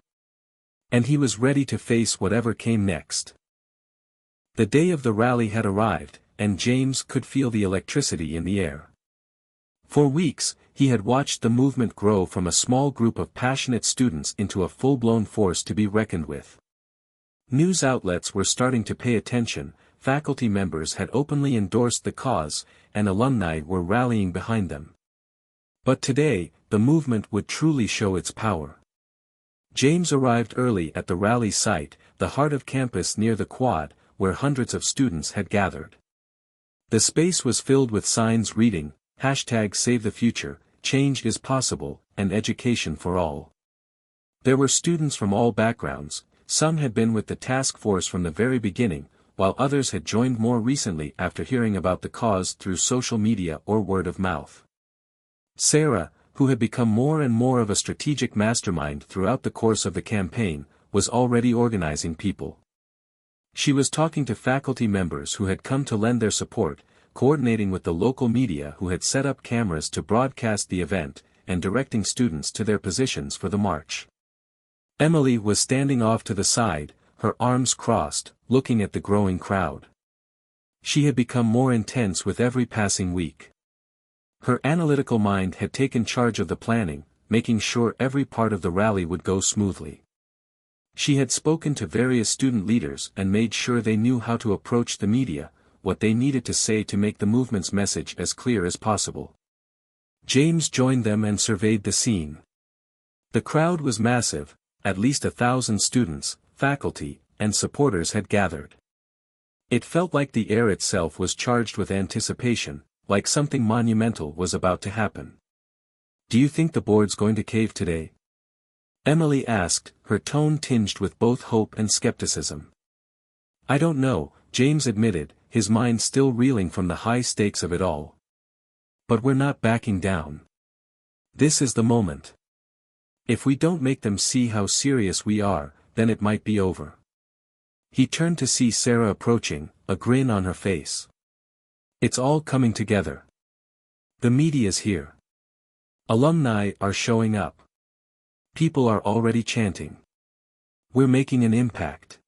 And he was ready to face whatever came next. The day of the rally had arrived, and James could feel the electricity in the air. For weeks, he had watched the movement grow from a small group of passionate students into a full-blown force to be reckoned with. News outlets were starting to pay attention, faculty members had openly endorsed the cause, and alumni were rallying behind them. But today, the movement would truly show its power. James arrived early at the rally site, the heart of campus near the quad, where hundreds of students had gathered. The space was filled with signs reading, #SaveTheFuture, change is possible, and education for all. There were students from all backgrounds, some had been with the task force from the very beginning, while others had joined more recently after hearing about the cause through social media or word of mouth. Sarah, who had become more and more of a strategic mastermind throughout the course of the campaign, was already organizing people. She was talking to faculty members who had come to lend their support, coordinating with the local media who had set up cameras to broadcast the event, and directing students to their positions for the march. Emily was standing off to the side, her arms crossed, looking at the growing crowd. She had become more intense with every passing week. Her analytical mind had taken charge of the planning, making sure every part of the rally would go smoothly. She had spoken to various student leaders and made sure they knew how to approach the media, what they needed to say to make the movement's message as clear as possible. James joined them and surveyed the scene. The crowd was massive, at least 1,000 students, faculty, and supporters had gathered. It felt like the air itself was charged with anticipation, like something monumental was about to happen. "Do you think the board's going to cave today?" Emily asked, her tone tinged with both hope and skepticism. "I don't know," James admitted, his mind still reeling from the high stakes of it all. "But we're not backing down. This is the moment. If we don't make them see how serious we are, then it might be over." He turned to see Sarah approaching, a grin on her face. "It's all coming together. The media's here. Alumni are showing up. People are already chanting. We're making an impact."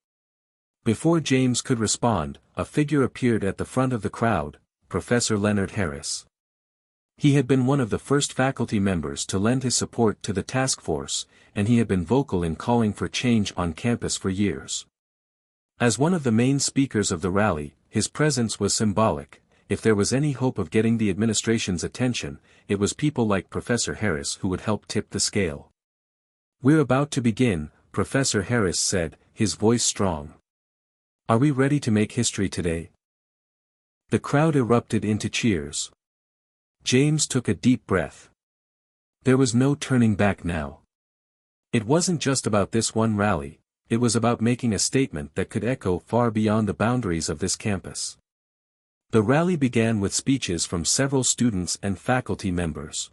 Before James could respond, a figure appeared at the front of the crowd, Professor Leonard Harris. He had been one of the first faculty members to lend his support to the task force, and he had been vocal in calling for change on campus for years. As one of the main speakers of the rally, his presence was symbolic. If there was any hope of getting the administration's attention, it was people like Professor Harris who would help tip the scale. "We're about to begin," Professor Harris said, his voice strong. "Are we ready to make history today?" The crowd erupted into cheers. James took a deep breath. There was no turning back now. It wasn't just about this one rally, it was about making a statement that could echo far beyond the boundaries of this campus. The rally began with speeches from several students and faculty members.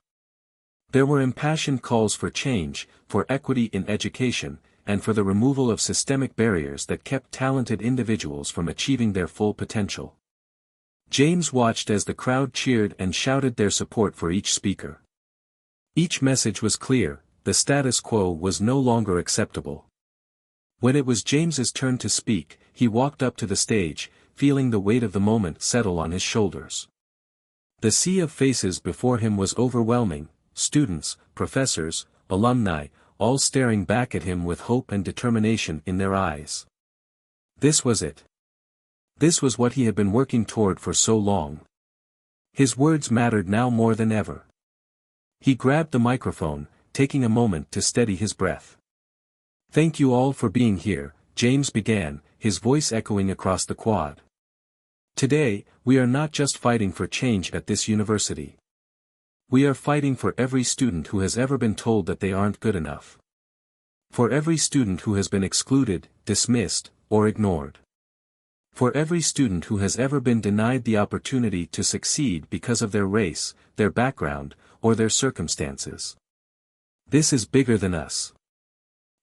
There were impassioned calls for change, for equity in education, and for the removal of systemic barriers that kept talented individuals from achieving their full potential. James watched as the crowd cheered and shouted their support for each speaker. Each message was clear: the status quo was no longer acceptable. When it was James's turn to speak, he walked up to the stage, feeling the weight of the moment settle on his shoulders. The sea of faces before him was overwhelming: students, professors, alumni, all staring back at him with hope and determination in their eyes. This was it. This was what he had been working toward for so long. His words mattered now more than ever. He grabbed the microphone, taking a moment to steady his breath. "Thank you all for being here," James began, his voice echoing across the quad. "Today, we are not just fighting for change at this university. We are fighting for every student who has ever been told that they aren't good enough. For every student who has been excluded, dismissed, or ignored. For every student who has ever been denied the opportunity to succeed because of their race, their background, or their circumstances. This is bigger than us.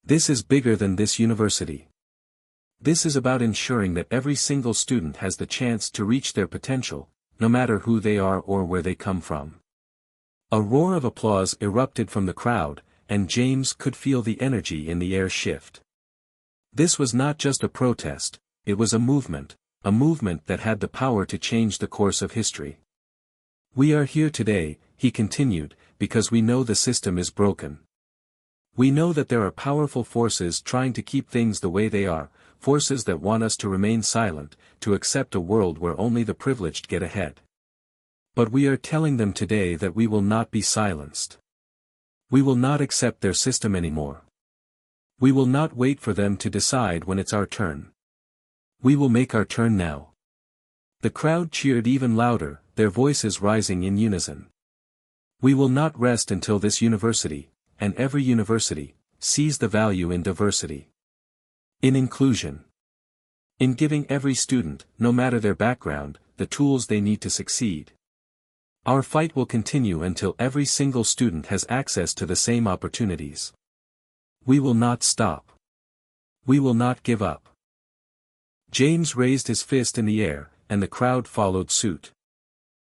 This is bigger than this university. This is about ensuring that every single student has the chance to reach their potential, no matter who they are or where they come from." A roar of applause erupted from the crowd, and James could feel the energy in the air shift. This was not just a protest, it was a movement that had the power to change the course of history. "We are here today," he continued, "because we know the system is broken. We know that there are powerful forces trying to keep things the way they are, forces that want us to remain silent, to accept a world where only the privileged get ahead. But we are telling them today that we will not be silenced. We will not accept their system anymore. We will not wait for them to decide when it's our turn. We will make our turn now." The crowd cheered even louder, their voices rising in unison. "We will not rest until this university, and every university, sees the value in diversity. In inclusion. In giving every student, no matter their background, the tools they need to succeed. Our fight will continue until every single student has access to the same opportunities. We will not stop. We will not give up." James raised his fist in the air, and the crowd followed suit.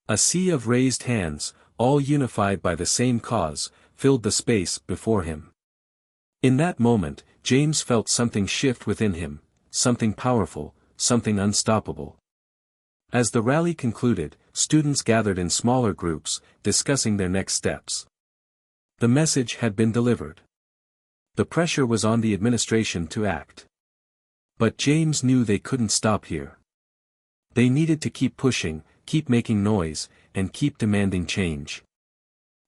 A sea of raised hands, all unified by the same cause, filled the space before him. In that moment, James felt something shift within him, something powerful, something unstoppable. As the rally concluded, students gathered in smaller groups, discussing their next steps. The message had been delivered. The pressure was on the administration to act. But James knew they couldn't stop here. They needed to keep pushing, keep making noise, and keep demanding change.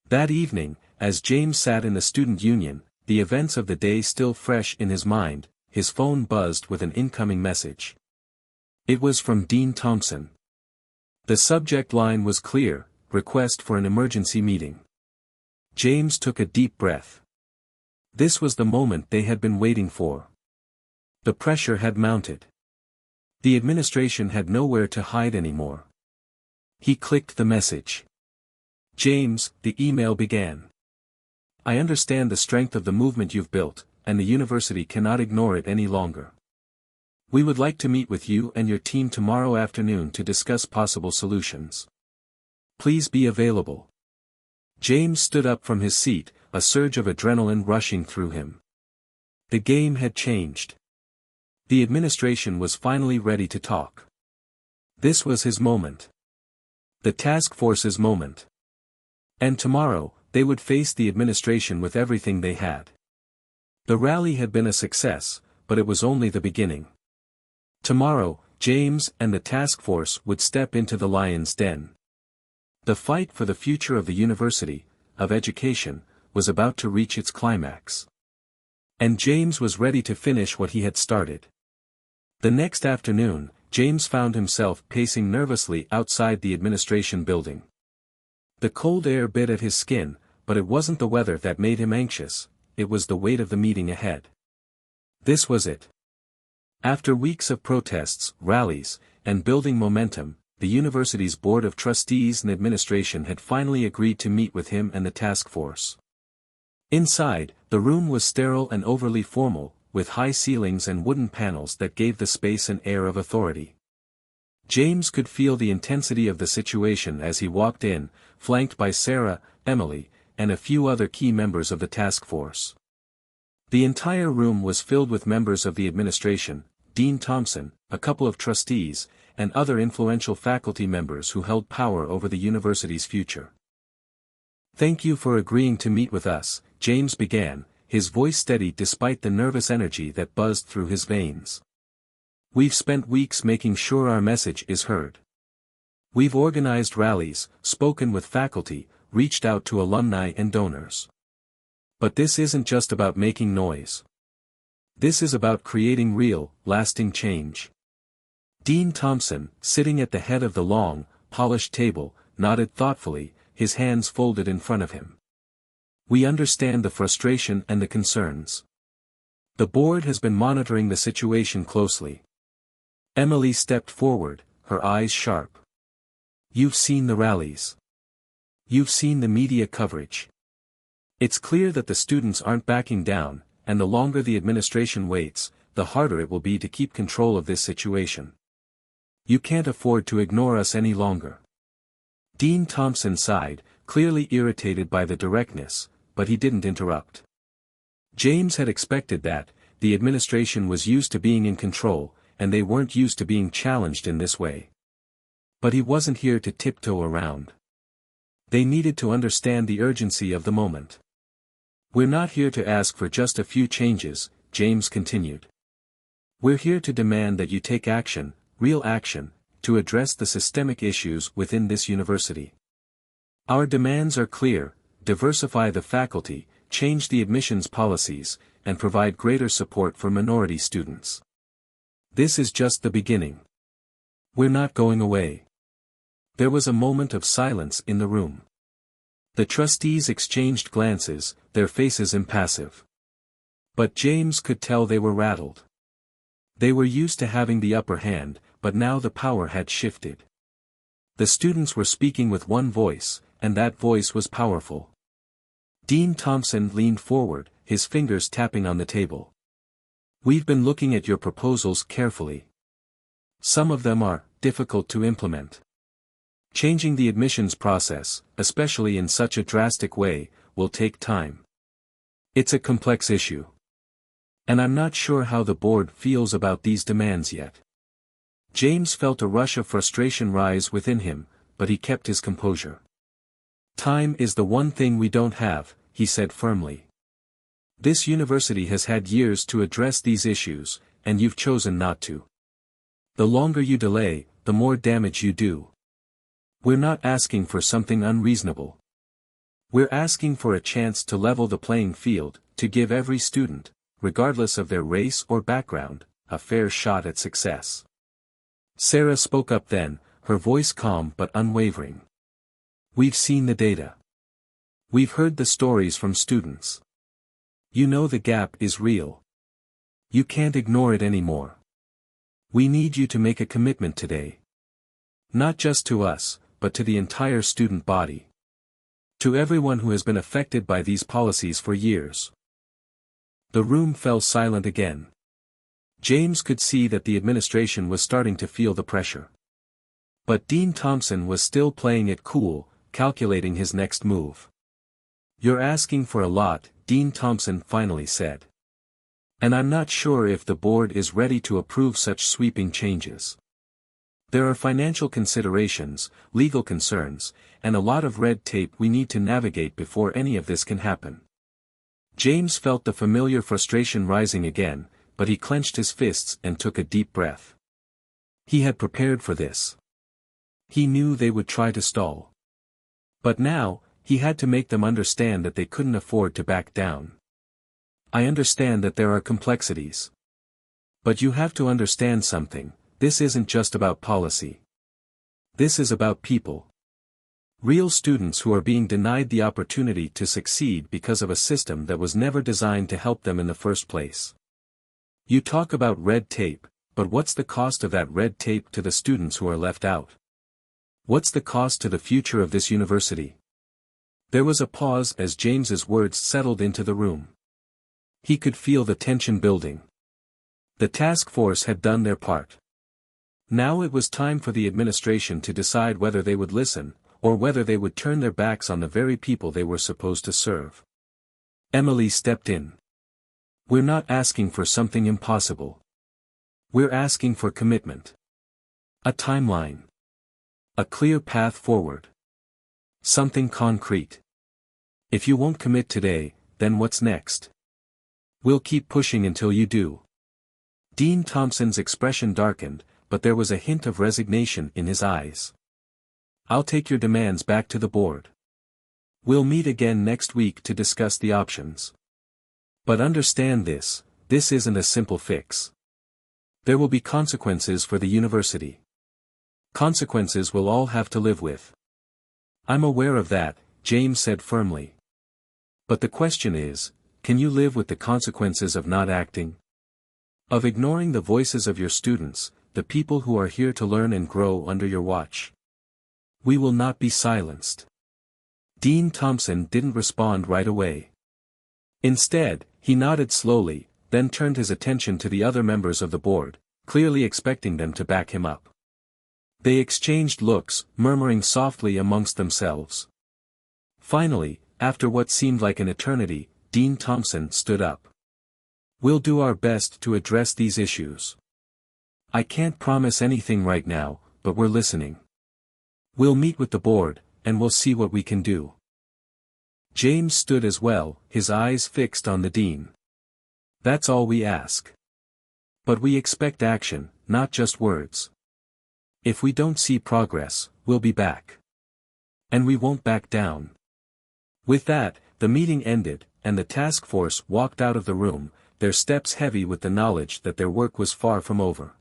That evening, as James sat in the student union, the events of the day still fresh in his mind, his phone buzzed with an incoming message. It was from Dean Thompson. The subject line was clear: request for an emergency meeting. James took a deep breath. This was the moment they had been waiting for. The pressure had mounted. The administration had nowhere to hide anymore. He clicked the message. "James," the email began. "I understand the strength of the movement you've built, and the university cannot ignore it any longer. We would like to meet with you and your team tomorrow afternoon to discuss possible solutions. Please be available." James stood up from his seat, a surge of adrenaline rushing through him. The game had changed. The administration was finally ready to talk. This was his moment. The task force's moment. And tomorrow, they would face the administration with everything they had. The rally had been a success, but it was only the beginning. Tomorrow, James and the task force would step into the lion's den. The fight for the future of the university, of education, was about to reach its climax. And James was ready to finish what he had started. The next afternoon, James found himself pacing nervously outside the administration building. The cold air bit at his skin, but it wasn't the weather that made him anxious, it was the weight of the meeting ahead. This was it. After weeks of protests, rallies, and building momentum, the university's board of trustees and administration had finally agreed to meet with him and the task force. Inside, the room was sterile and overly formal, with high ceilings and wooden panels that gave the space an air of authority. James could feel the intensity of the situation as he walked in, flanked by Sarah, Emily, and a few other key members of the task force. The entire room was filled with members of the administration, Dean Thompson, a couple of trustees, and other influential faculty members who held power over the university's future. "Thank you for agreeing to meet with us," James began, his voice steady despite the nervous energy that buzzed through his veins. "We've spent weeks making sure our message is heard. We've organized rallies, spoken with faculty, reached out to alumni and donors. But this isn't just about making noise. This is about creating real, lasting change." Dean Thompson, sitting at the head of the long, polished table, nodded thoughtfully, his hands folded in front of him. "We understand the frustration and the concerns. The board has been monitoring the situation closely." Emily stepped forward, her eyes sharp. "You've seen the rallies. You've seen the media coverage. It's clear that the students aren't backing down, and the longer the administration waits, the harder it will be to keep control of this situation. You can't afford to ignore us any longer." Dean Thompson sighed, clearly irritated by the directness, but he didn't interrupt. James had expected that. The administration was used to being in control, and they weren't used to being challenged in this way. But he wasn't here to tiptoe around. They needed to understand the urgency of the moment. "We're not here to ask for just a few changes," James continued. "We're here to demand that you take action, real action, to address the systemic issues within this university. Our demands are clear: diversify the faculty, change the admissions policies, and provide greater support for minority students. This is just the beginning. We're not going away." There was a moment of silence in the room. The trustees exchanged glances, their faces impassive. But James could tell they were rattled. They were used to having the upper hand, but now the power had shifted. The students were speaking with one voice, and that voice was powerful. Dean Thompson leaned forward, his fingers tapping on the table. "We've been looking at your proposals carefully. Some of them are difficult to implement. Changing the admissions process, especially in such a drastic way, will take time. It's a complex issue. And I'm not sure how the board feels about these demands yet." James felt a rush of frustration rise within him, but he kept his composure. "Time is the one thing we don't have," he said firmly. "This university has had years to address these issues, and you've chosen not to. The longer you delay, the more damage you do. We're not asking for something unreasonable. We're asking for a chance to level the playing field, to give every student, regardless of their race or background, a fair shot at success." Sarah spoke up then, her voice calm but unwavering. "We've seen the data. We've heard the stories from students. You know the gap is real. You can't ignore it anymore. We need you to make a commitment today. Not just to us, but to the entire student body. To everyone who has been affected by these policies for years." The room fell silent again. James could see that the administration was starting to feel the pressure. But Dean Thompson was still playing it cool, calculating his next move. "You're asking for a lot," Dean Thompson finally said. And I'm not sure if the board is ready to approve such sweeping changes. There are financial considerations, legal concerns, and a lot of red tape we need to navigate before any of this can happen. James felt the familiar frustration rising again, but he clenched his fists and took a deep breath. He had prepared for this. He knew they would try to stall. But now, he had to make them understand that they couldn't afford to back down. I understand that there are complexities. But you have to understand something, this isn't just about policy. This is about people. Real students who are being denied the opportunity to succeed because of a system that was never designed to help them in the first place. You talk about red tape, but what's the cost of that red tape to the students who are left out? What's the cost to the future of this university? There was a pause as James's words settled into the room. He could feel the tension building. The task force had done their part. Now it was time for the administration to decide whether they would listen, or whether they would turn their backs on the very people they were supposed to serve. Emily stepped in. We're not asking for something impossible. We're asking for commitment. A timeline. A clear path forward. Something concrete. If you won't commit today, then what's next? We'll keep pushing until you do. Dean Thompson's expression darkened, but there was a hint of resignation in his eyes. I'll take your demands back to the board. We'll meet again next week to discuss the options. But understand this isn't a simple fix. There will be consequences for the university. Consequences we'll all have to live with. I'm aware of that, James said firmly. But the question is, can you live with the consequences of not acting? Of ignoring the voices of your students, the people who are here to learn and grow under your watch? We will not be silenced. Dean Thompson didn't respond right away. Instead, he nodded slowly, then turned his attention to the other members of the board, clearly expecting them to back him up. They exchanged looks, murmuring softly amongst themselves. Finally, after what seemed like an eternity, Dean Thompson stood up. We'll do our best to address these issues. I can't promise anything right now, but we're listening. We'll meet with the board, and we'll see what we can do. James stood as well, his eyes fixed on the dean. That's all we ask. But we expect action, not just words. If we don't see progress, we'll be back. And we won't back down. With that, the meeting ended, and the task force walked out of the room, their steps heavy with the knowledge that their work was far from over.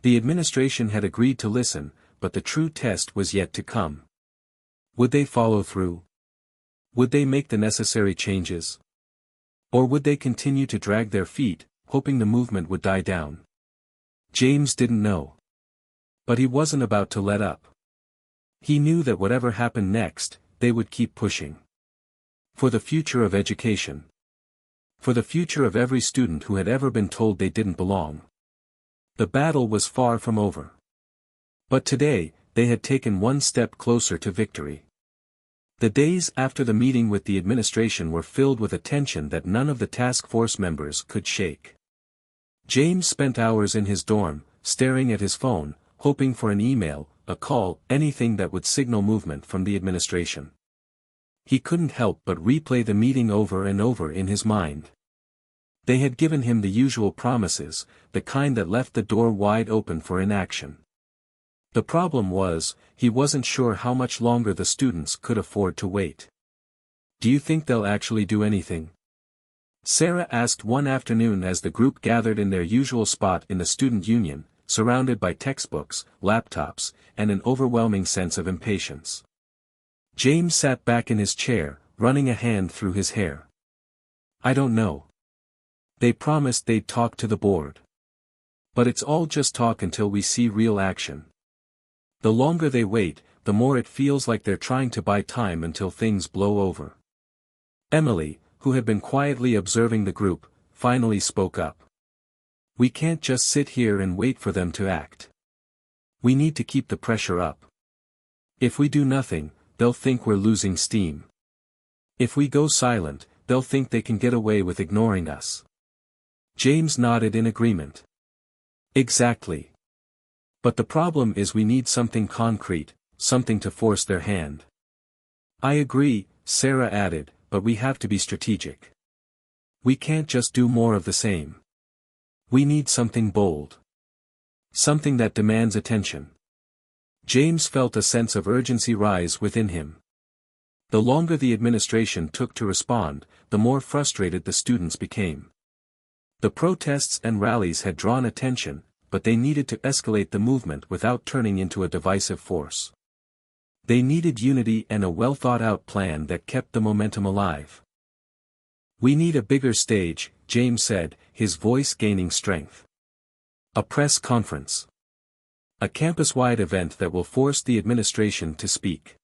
The administration had agreed to listen, but the true test was yet to come. Would they follow through? Would they make the necessary changes? Or would they continue to drag their feet, hoping the movement would die down? James didn't know. But he wasn't about to let up. He knew that whatever happened next, they would keep pushing. For the future of education. For the future of every student who had ever been told they didn't belong. The battle was far from over. But today, they had taken one step closer to victory. The days after the meeting with the administration were filled with a tension that none of the task force members could shake. James spent hours in his dorm, staring at his phone, hoping for an email, a call, anything that would signal movement from the administration. He couldn't help but replay the meeting over and over in his mind. They had given him the usual promises, the kind that left the door wide open for inaction. The problem was, he wasn't sure how much longer the students could afford to wait. Do you think they'll actually do anything? Sarah asked one afternoon as the group gathered in their usual spot in the student union, surrounded by textbooks, laptops, and an overwhelming sense of impatience. James sat back in his chair, running a hand through his hair. I don't know. They promised they'd talk to the board. But it's all just talk until we see real action. The longer they wait, the more it feels like they're trying to buy time until things blow over. Emily, who had been quietly observing the group, finally spoke up. We can't just sit here and wait for them to act. We need to keep the pressure up. If we do nothing, they'll think we're losing steam. If we go silent, they'll think they can get away with ignoring us. James nodded in agreement. Exactly. But the problem is we need something concrete, something to force their hand. I agree, Sarah added, but we have to be strategic. We can't just do more of the same. We need something bold. Something that demands attention. James felt a sense of urgency rise within him. The longer the administration took to respond, the more frustrated the students became. The protests and rallies had drawn attention, but they needed to escalate the movement without turning into a divisive force. They needed unity and a well-thought-out plan that kept the momentum alive. We need a bigger stage, James said, his voice gaining strength. A press conference. A campus-wide event that will force the administration to speak.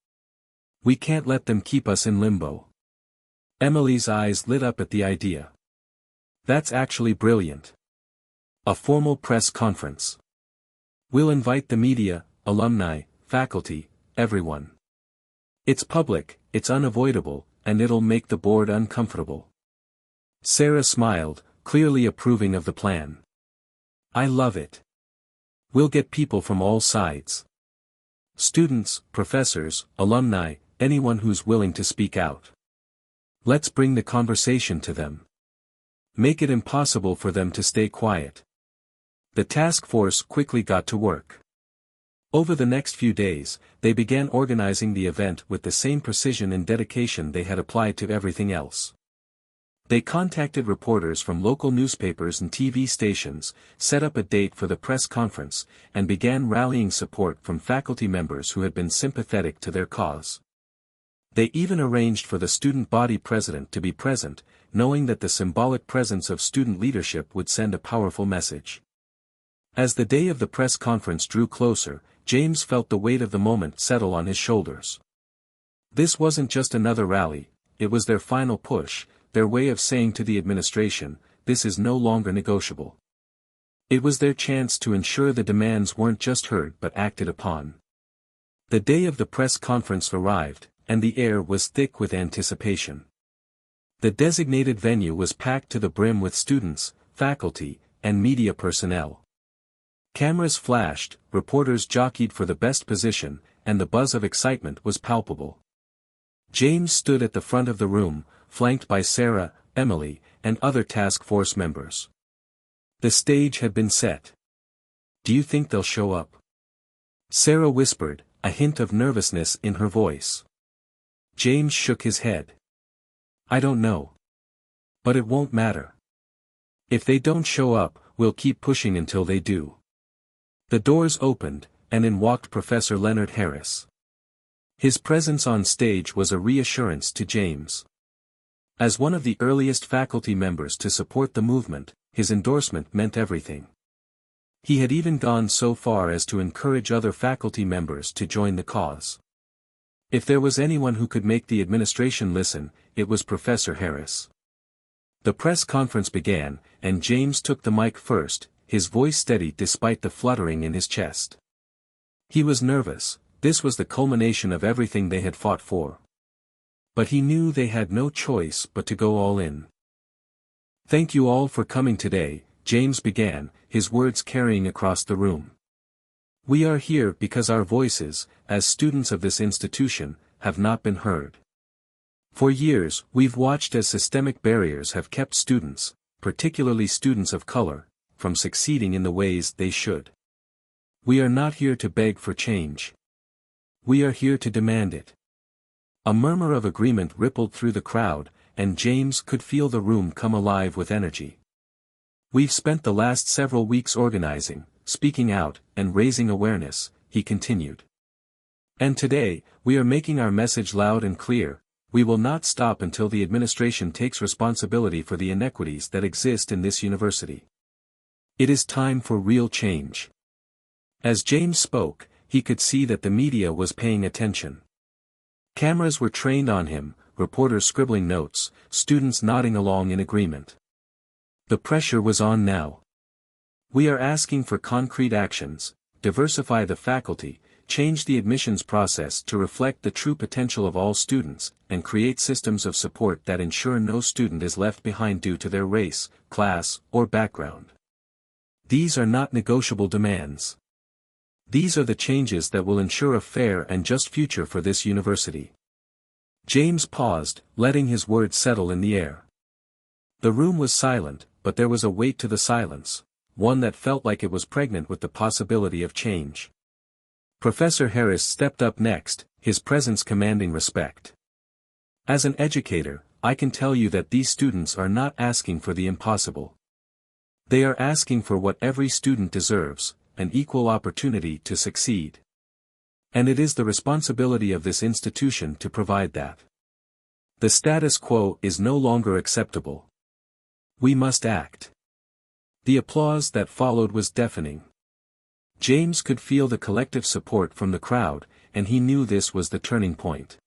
We can't let them keep us in limbo. Emily's eyes lit up at the idea. That's actually brilliant. A formal press conference. We'll invite the media, alumni, faculty, everyone. It's public, it's unavoidable, and it'll make the board uncomfortable. Sarah smiled, clearly approving of the plan. I love it. We'll get people from all sides. Students, professors, alumni, anyone who's willing to speak out. Let's bring the conversation to them. Make it impossible for them to stay quiet. The task force quickly got to work. Over the next few days, they began organizing the event with the same precision and dedication they had applied to everything else. They contacted reporters from local newspapers and TV stations, set up a date for the press conference, and began rallying support from faculty members who had been sympathetic to their cause. They even arranged for the student body president to be present, knowing that the symbolic presence of student leadership would send a powerful message. As the day of the press conference drew closer, James felt the weight of the moment settle on his shoulders. This wasn't just another rally, it was their final push, their way of saying to the administration, this is no longer negotiable. It was their chance to ensure the demands weren't just heard but acted upon. The day of the press conference arrived, and the air was thick with anticipation. The designated venue was packed to the brim with students, faculty, and media personnel. Cameras flashed, reporters jockeyed for the best position, and the buzz of excitement was palpable. James stood at the front of the room, flanked by Sarah, Emily, and other task force members. The stage had been set. Do you think they'll show up? Sarah whispered, a hint of nervousness in her voice. James shook his head. I don't know. But it won't matter. If they don't show up, we'll keep pushing until they do. The doors opened, and in walked Professor Leonard Harris. His presence on stage was a reassurance to James. As one of the earliest faculty members to support the movement, his endorsement meant everything. He had even gone so far as to encourage other faculty members to join the cause. If there was anyone who could make the administration listen, it was Professor Harris. The press conference began, and James took the mic first, his voice steady despite the fluttering in his chest. He was nervous, this was the culmination of everything they had fought for. But he knew they had no choice but to go all in. Thank you all for coming today, James began, his words carrying across the room. We are here because our voices, as students of this institution, have not been heard. For years, we've watched as systemic barriers have kept students, particularly students of color, from succeeding in the ways they should. We are not here to beg for change. We are here to demand it. A murmur of agreement rippled through the crowd, and James could feel the room come alive with energy. We've spent the last several weeks organizing, speaking out, and raising awareness, he continued. And today, we are making our message loud and clear. We will not stop until the administration takes responsibility for the inequities that exist in this university. It is time for real change. As James spoke, he could see that the media was paying attention. Cameras were trained on him, reporters scribbling notes, students nodding along in agreement. The pressure was on now. We are asking for concrete actions, diversify the faculty, change the admissions process to reflect the true potential of all students, and create systems of support that ensure no student is left behind due to their race, class, or background. These are not negotiable demands. These are the changes that will ensure a fair and just future for this university. James paused, letting his words settle in the air. The room was silent, but there was a weight to the silence, one that felt like it was pregnant with the possibility of change. Professor Harris stepped up next, his presence commanding respect. As an educator, I can tell you that these students are not asking for the impossible. They are asking for what every student deserves, an equal opportunity to succeed. And it is the responsibility of this institution to provide that. The status quo is no longer acceptable. We must act. The applause that followed was deafening. James could feel the collective support from the crowd, and he knew this was the turning point.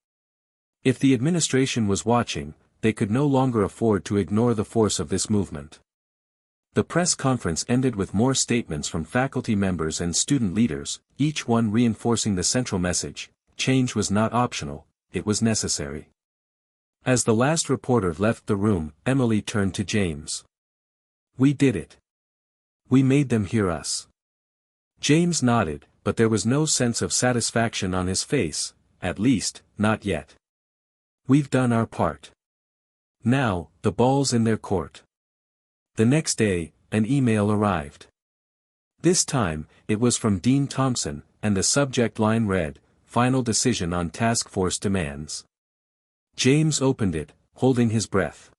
If the administration was watching, they could no longer afford to ignore the force of this movement. The press conference ended with more statements from faculty members and student leaders, each one reinforcing the central message: change was not optional, it was necessary. As the last reporter left the room, Emily turned to James. "We did it. We made them hear us." James nodded, but there was no sense of satisfaction on his face, at least, not yet. "We've done our part. Now, the ball's in their court." The next day, an email arrived. This time, it was from Dean Thompson, and the subject line read, "Final decision on task force demands." James opened it, holding his breath.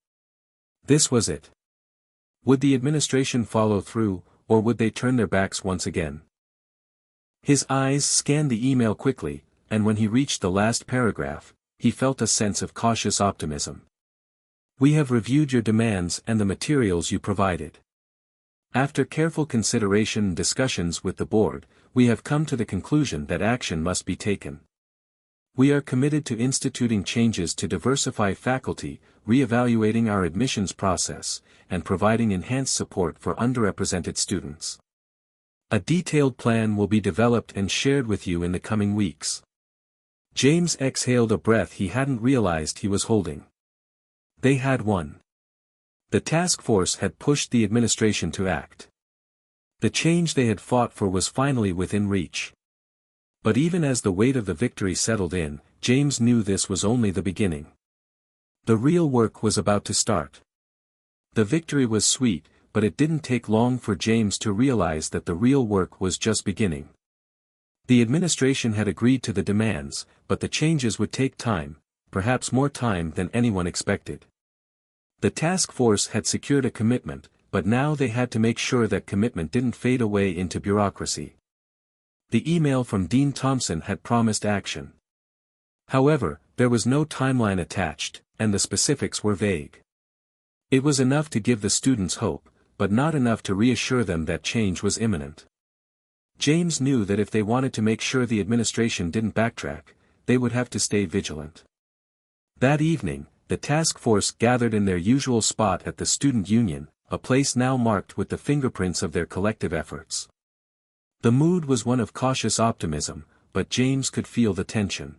This was it. Would the administration follow through, or would they turn their backs once again? His eyes scanned the email quickly, and when he reached the last paragraph, he felt a sense of cautious optimism. "We have reviewed your demands and the materials you provided. After careful consideration and discussions with the board, we have come to the conclusion that action must be taken. We are committed to instituting changes to diversify faculty, re-evaluating our admissions process, and providing enhanced support for underrepresented students. A detailed plan will be developed and shared with you in the coming weeks." James exhaled a breath he hadn't realized he was holding. They had won. The task force had pushed the administration to act. The change they had fought for was finally within reach. But even as the weight of the victory settled in, James knew this was only the beginning. The real work was about to start. The victory was sweet, but it didn't take long for James to realize that the real work was just beginning. The administration had agreed to the demands, but the changes would take time, perhaps more time than anyone expected. The task force had secured a commitment, but now they had to make sure that commitment didn't fade away into bureaucracy. The email from Dean Thompson had promised action. However, there was no timeline attached, and the specifics were vague. It was enough to give the students hope, but not enough to reassure them that change was imminent. James knew that if they wanted to make sure the administration didn't backtrack, they would have to stay vigilant. That evening, the task force gathered in their usual spot at the student union, a place now marked with the fingerprints of their collective efforts. The mood was one of cautious optimism, but James could feel the tension.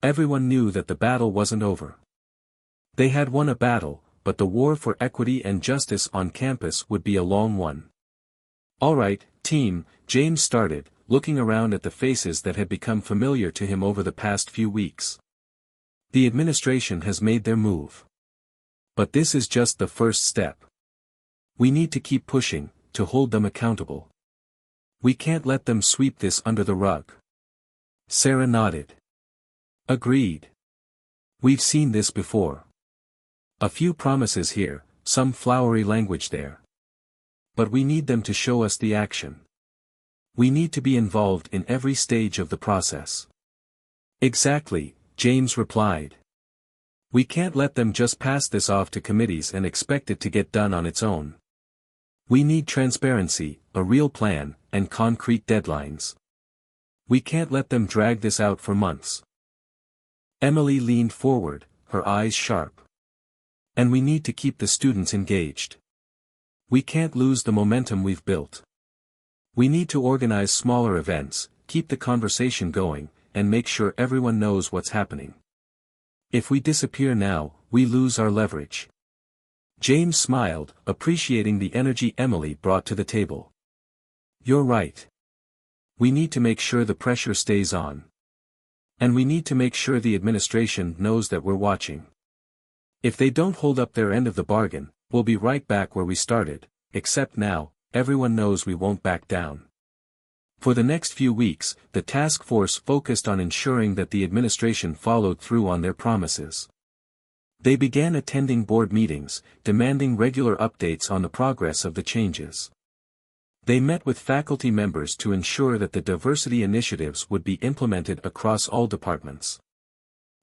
Everyone knew that the battle wasn't over. They had won a battle, but the war for equity and justice on campus would be a long one. "All right, team," James started, looking around at the faces that had become familiar to him over the past few weeks. "The administration has made their move. But this is just the first step. We need to keep pushing, to hold them accountable. We can't let them sweep this under the rug." Sarah nodded. "Agreed. We've seen this before. A few promises here, some flowery language there. But we need them to show us the action. We need to be involved in every stage of the process." "Exactly," James replied. "We can't let them just pass this off to committees and expect it to get done on its own. We need transparency, a real plan, and concrete deadlines. We can't let them drag this out for months." Emily leaned forward, her eyes sharp. "And we need to keep the students engaged. We can't lose the momentum we've built. We need to organize smaller events, keep the conversation going, and make sure everyone knows what's happening. If we disappear now, we lose our leverage. James smiled, appreciating the energy Emily brought to the table. You're right. We need to make sure the pressure stays on. And we need to make sure the administration knows that we're watching. If they don't hold up their end of the bargain, we'll be right back where we started, except now, everyone knows we won't back down. For the next few weeks, the task force focused on ensuring that the administration followed through on their promises. They began attending board meetings, demanding regular updates on the progress of the changes. They met with faculty members to ensure that the diversity initiatives would be implemented across all departments.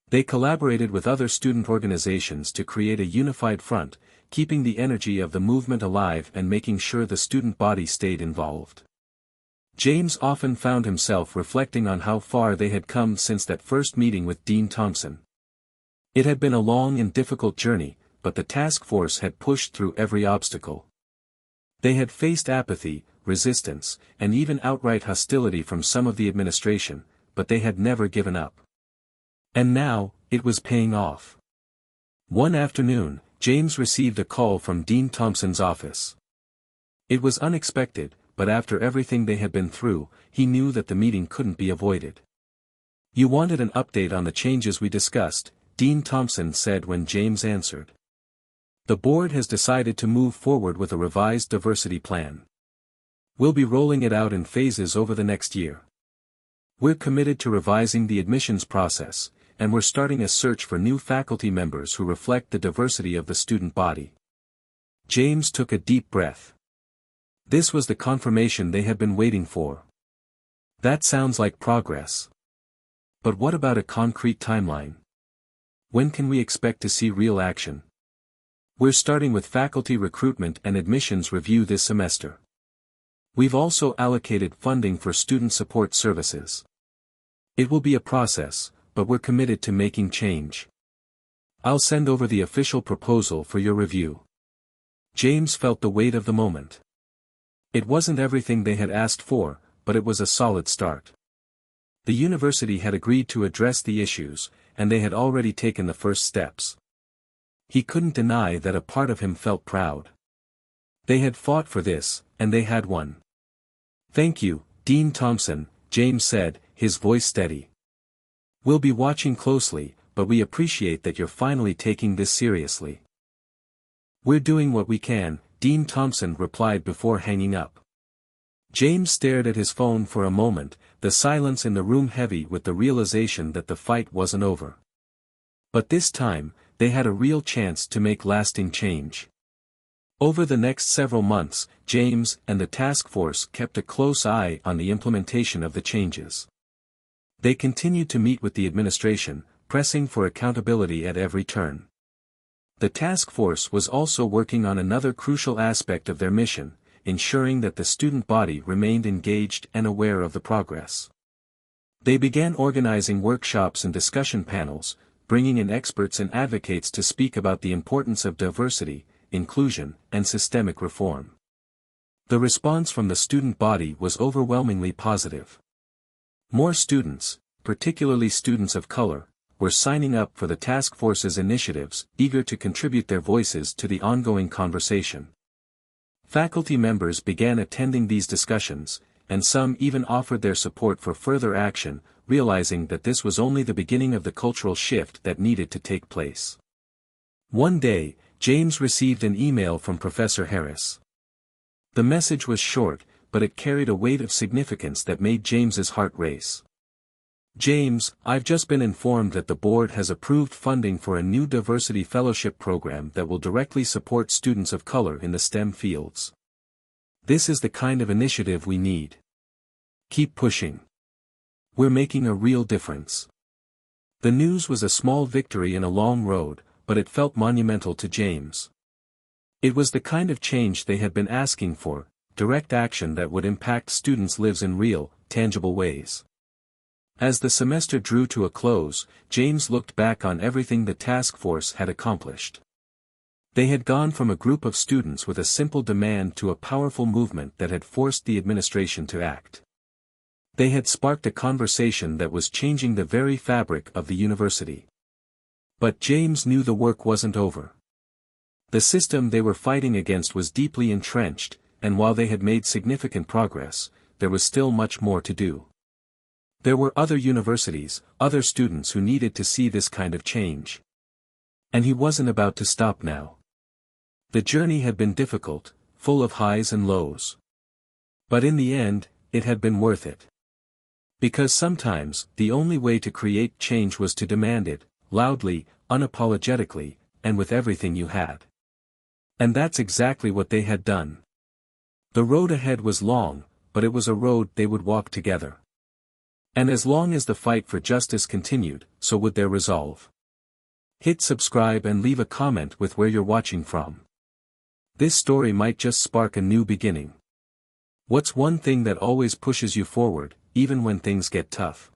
They collaborated with other student organizations to create a unified front, keeping the energy of the movement alive and making sure the student body stayed involved. James often found himself reflecting on how far they had come since that first meeting with Dean Thompson. It had been a long and difficult journey, but the task force had pushed through every obstacle. They had faced apathy, resistance, and even outright hostility from some of the administration, but they had never given up. And now, it was paying off. One afternoon, James received a call from Dean Thompson's office. It was unexpected, but after everything they had been through, he knew that the meeting couldn't be avoided. You wanted an update on the changes we discussed, Dean Thompson said when James answered. The board has decided to move forward with a revised diversity plan. We'll be rolling it out in phases over the next year. We're committed to revising the admissions process, and we're starting a search for new faculty members who reflect the diversity of the student body. James took a deep breath. This was the confirmation they had been waiting for. That sounds like progress. But what about a concrete timeline? When can we expect to see real action? We're starting with faculty recruitment and admissions review this semester. We've also allocated funding for student support services. It will be a process, but we're committed to making change. I'll send over the official proposal for your review. James felt the weight of the moment. It wasn't everything they had asked for, but it was a solid start. The university had agreed to address the issues, and they had already taken the first steps. He couldn't deny that a part of him felt proud. They had fought for this, and they had won. Thank you, Dean Thompson, James said, his voice steady. We'll be watching closely, but we appreciate that you're finally taking this seriously. We're doing what we can, Dean Thompson replied before hanging up. James stared at his phone for a moment, the silence in the room heavy with the realization that the fight wasn't over. But this time, they had a real chance to make lasting change. Over the next several months, James and the task force kept a close eye on the implementation of the changes. They continued to meet with the administration, pressing for accountability at every turn. The task force was also working on another crucial aspect of their mission, ensuring that the student body remained engaged and aware of the progress. They began organizing workshops and discussion panels, bringing in experts and advocates to speak about the importance of diversity, inclusion, and systemic reform. The response from the student body was overwhelmingly positive. More students, particularly students of color, were signing up for the task force's initiatives, eager to contribute their voices to the ongoing conversation. Faculty members began attending these discussions, and some even offered their support for further action, realizing that this was only the beginning of the cultural shift that needed to take place. One day, James received an email from Professor Harris. The message was short, but it carried a weight of significance that made James's heart race. James, I've just been informed that the board has approved funding for a new diversity fellowship program that will directly support students of color in the STEM fields. This is the kind of initiative we need. Keep pushing. We're making a real difference. The news was a small victory in a long road, but it felt monumental to James. It was the kind of change they had been asking for, direct action that would impact students' lives in real, tangible ways. As the semester drew to a close, James looked back on everything the task force had accomplished. They had gone from a group of students with a simple demand to a powerful movement that had forced the administration to act. They had sparked a conversation that was changing the very fabric of the university. But James knew the work wasn't over. The system they were fighting against was deeply entrenched, and while they had made significant progress, there was still much more to do. There were other universities, other students who needed to see this kind of change. And he wasn't about to stop now. The journey had been difficult, full of highs and lows. But in the end, it had been worth it. Because sometimes, the only way to create change was to demand it, loudly, unapologetically, and with everything you had. And that's exactly what they had done. The road ahead was long, but it was a road they would walk together. And as long as the fight for justice continued, so would their resolve. Hit subscribe and leave a comment with where you're watching from. This story might just spark a new beginning. What's one thing that always pushes you forward, even when things get tough?